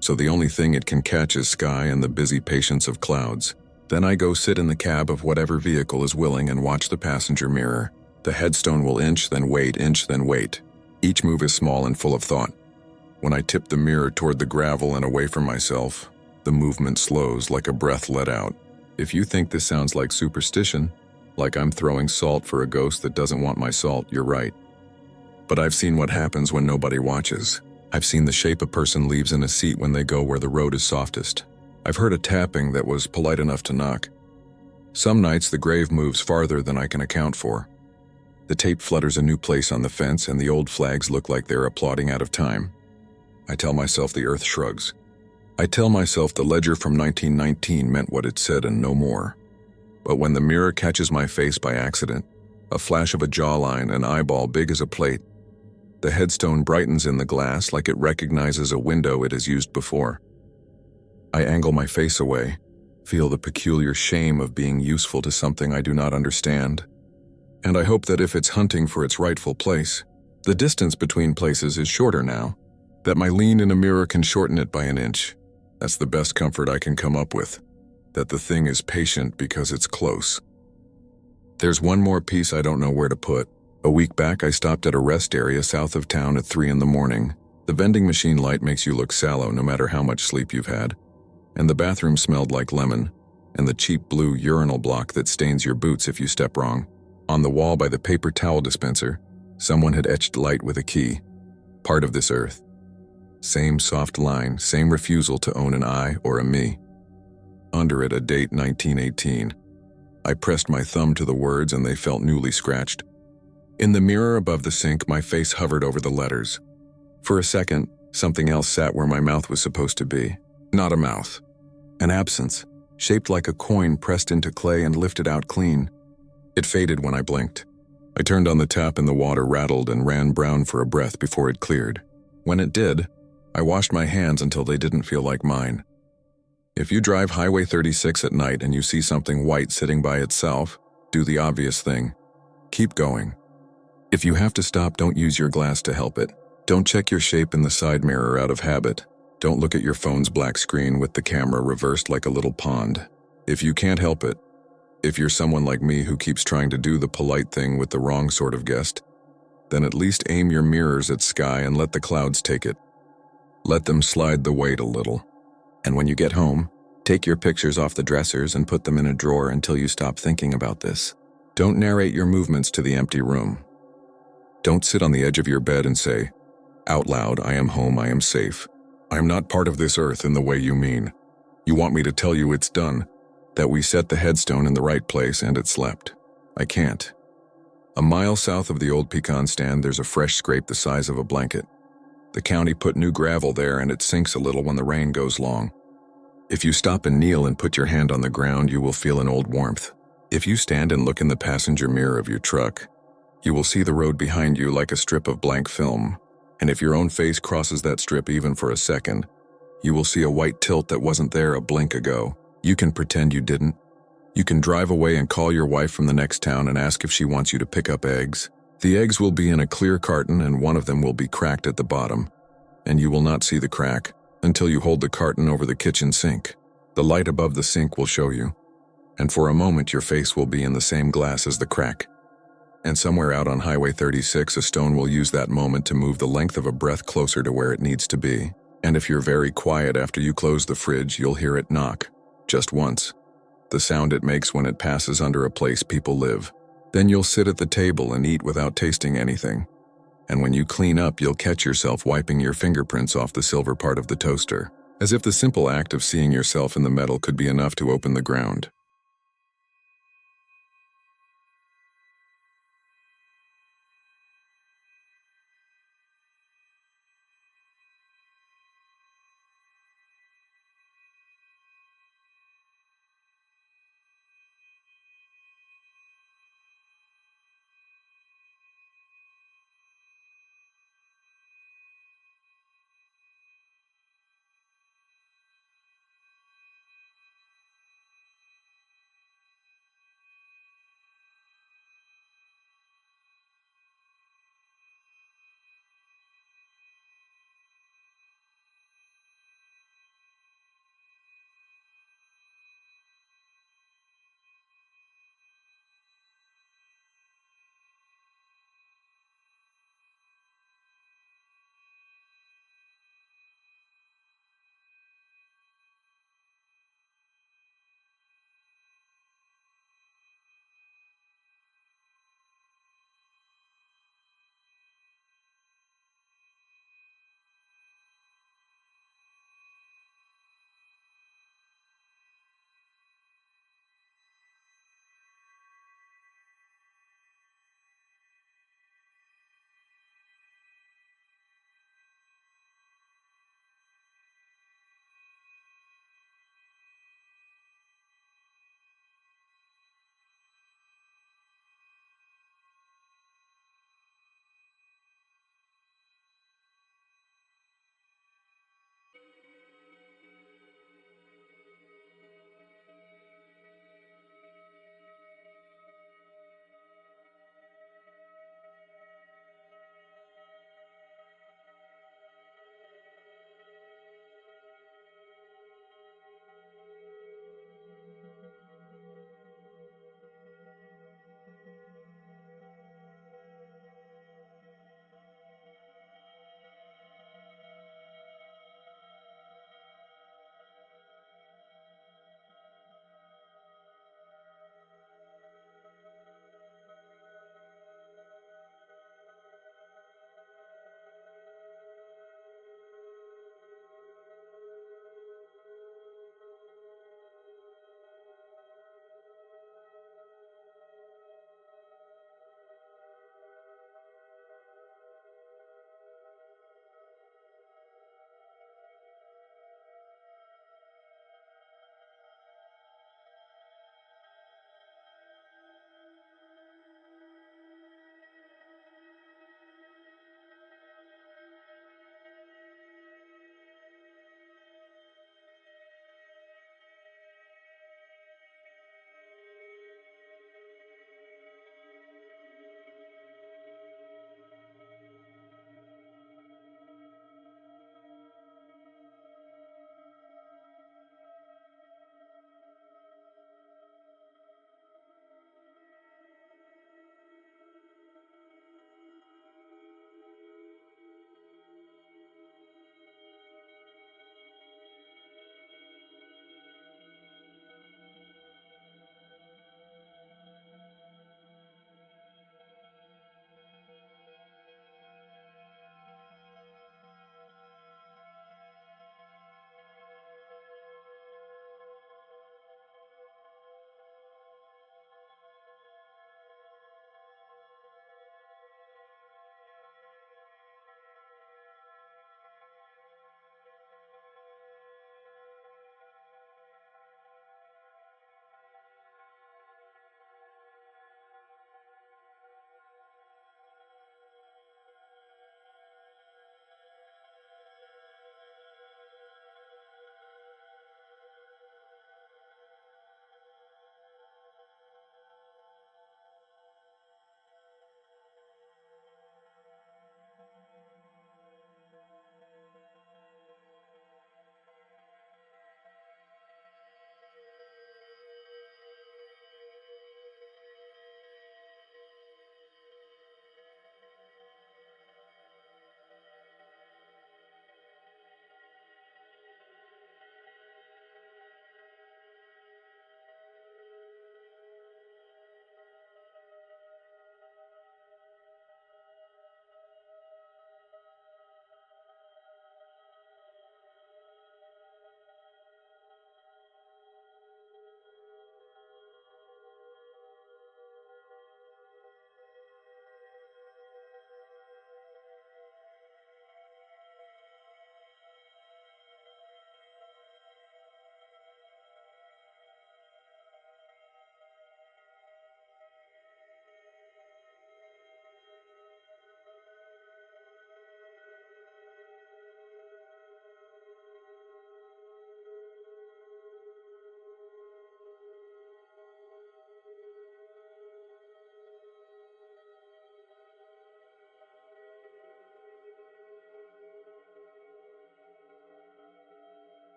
so the only thing it can catch is sky and the busy patience of clouds. Then I go sit in the cab of whatever vehicle is willing and watch the passenger mirror. The headstone will inch, then wait. Each move is small and full of thought. When I tip the mirror toward the gravel and away from myself, the movement slows like a breath let out. If you think this sounds like superstition, like I'm throwing salt for a ghost that doesn't want my salt, you're right. But I've seen what happens when nobody watches. I've seen the shape a person leaves in a seat when they go where the road is softest. I've heard a tapping that was polite enough to knock. Some nights the grave moves farther than I can account for. The tape flutters a new place on the fence and the old flags look like they're applauding out of time. I tell myself the earth shrugs. I tell myself the ledger from 1919 meant what it said and no more. But when the mirror catches my face by accident, a flash of a jawline, an eyeball big as a plate, the headstone brightens in the glass like it recognizes a window it has used before. I angle my face away, feel the peculiar shame of being useful to something I do not understand. And I hope that if it's hunting for its rightful place, the distance between places is shorter now, that my lean in a mirror can shorten it by an inch. That's the best comfort I can come up with, that the thing is patient because it's close. There's one more piece I don't know where to put. A week back, I stopped at a rest area south of town at 3 a.m. The vending machine light makes you look sallow no matter how much sleep you've had. And the bathroom smelled like lemon, and the cheap blue urinal block that stains your boots if you step wrong. On the wall by the paper towel dispenser, someone had etched light with a key. Part of this earth. Same soft line, same refusal to own an I or a me. Under it, a date 1918. I pressed my thumb to the words and they felt newly scratched. In the mirror above the sink, my face hovered over the letters. For a second, something else sat where my mouth was supposed to be. Not a mouth. An absence, shaped like a coin pressed into clay and lifted out clean. It faded when I blinked. I turned on the tap and the water rattled and ran brown for a breath before it cleared. When it did, I washed my hands until they didn't feel like mine. If you drive Highway 36 at night and you see something white sitting by itself, do the obvious thing. Keep going. If you have to stop, don't use your glass to help it. Don't check your shape in the side mirror out of habit. Don't look at your phone's black screen with the camera reversed like a little pond. If you can't help it, if you're someone like me who keeps trying to do the polite thing with the wrong sort of guest, then at least aim your mirrors at sky and let the clouds take it. Let them slide the weight a little. And when you get home, take your pictures off the dressers and put them in a drawer until you stop thinking about this. Don't narrate your movements to the empty room. Don't sit on the edge of your bed and say, Out loud, I am home, I am safe. I am not part of this earth in the way you mean. You want me to tell you it's done, that we set the headstone in the right place and it slept. I can't. A mile south of the old pecan stand, there's a fresh scrape the size of a blanket. The county put new gravel there and it sinks a little when the rain goes long. If you stop and kneel and put your hand on the ground, you will feel an old warmth. If you stand and look in the passenger mirror of your truck, you will see the road behind you like a strip of blank film. And if your own face crosses that strip even for a second, you will see a white tilt that wasn't there a blink ago. You can pretend you didn't. You can drive away and call your wife from the next town and ask if she wants you to pick up eggs. The eggs will be in a clear carton and one of them will be cracked at the bottom. And you will not see the crack until you hold the carton over the kitchen sink. The light above the sink will show you. And for a moment your face will be in the same glass as the crack. And somewhere out on Highway 36, a stone will use that moment to move the length of a breath closer to where it needs to be. And if you're very quiet after you close the fridge, you'll hear it knock. Just once. The sound it makes when it passes under a place people live. Then you'll sit at the table and eat without tasting anything. And when you clean up, you'll catch yourself wiping your fingerprints off the silver part of the toaster, as if the simple act of seeing yourself in the metal could be enough to open the ground.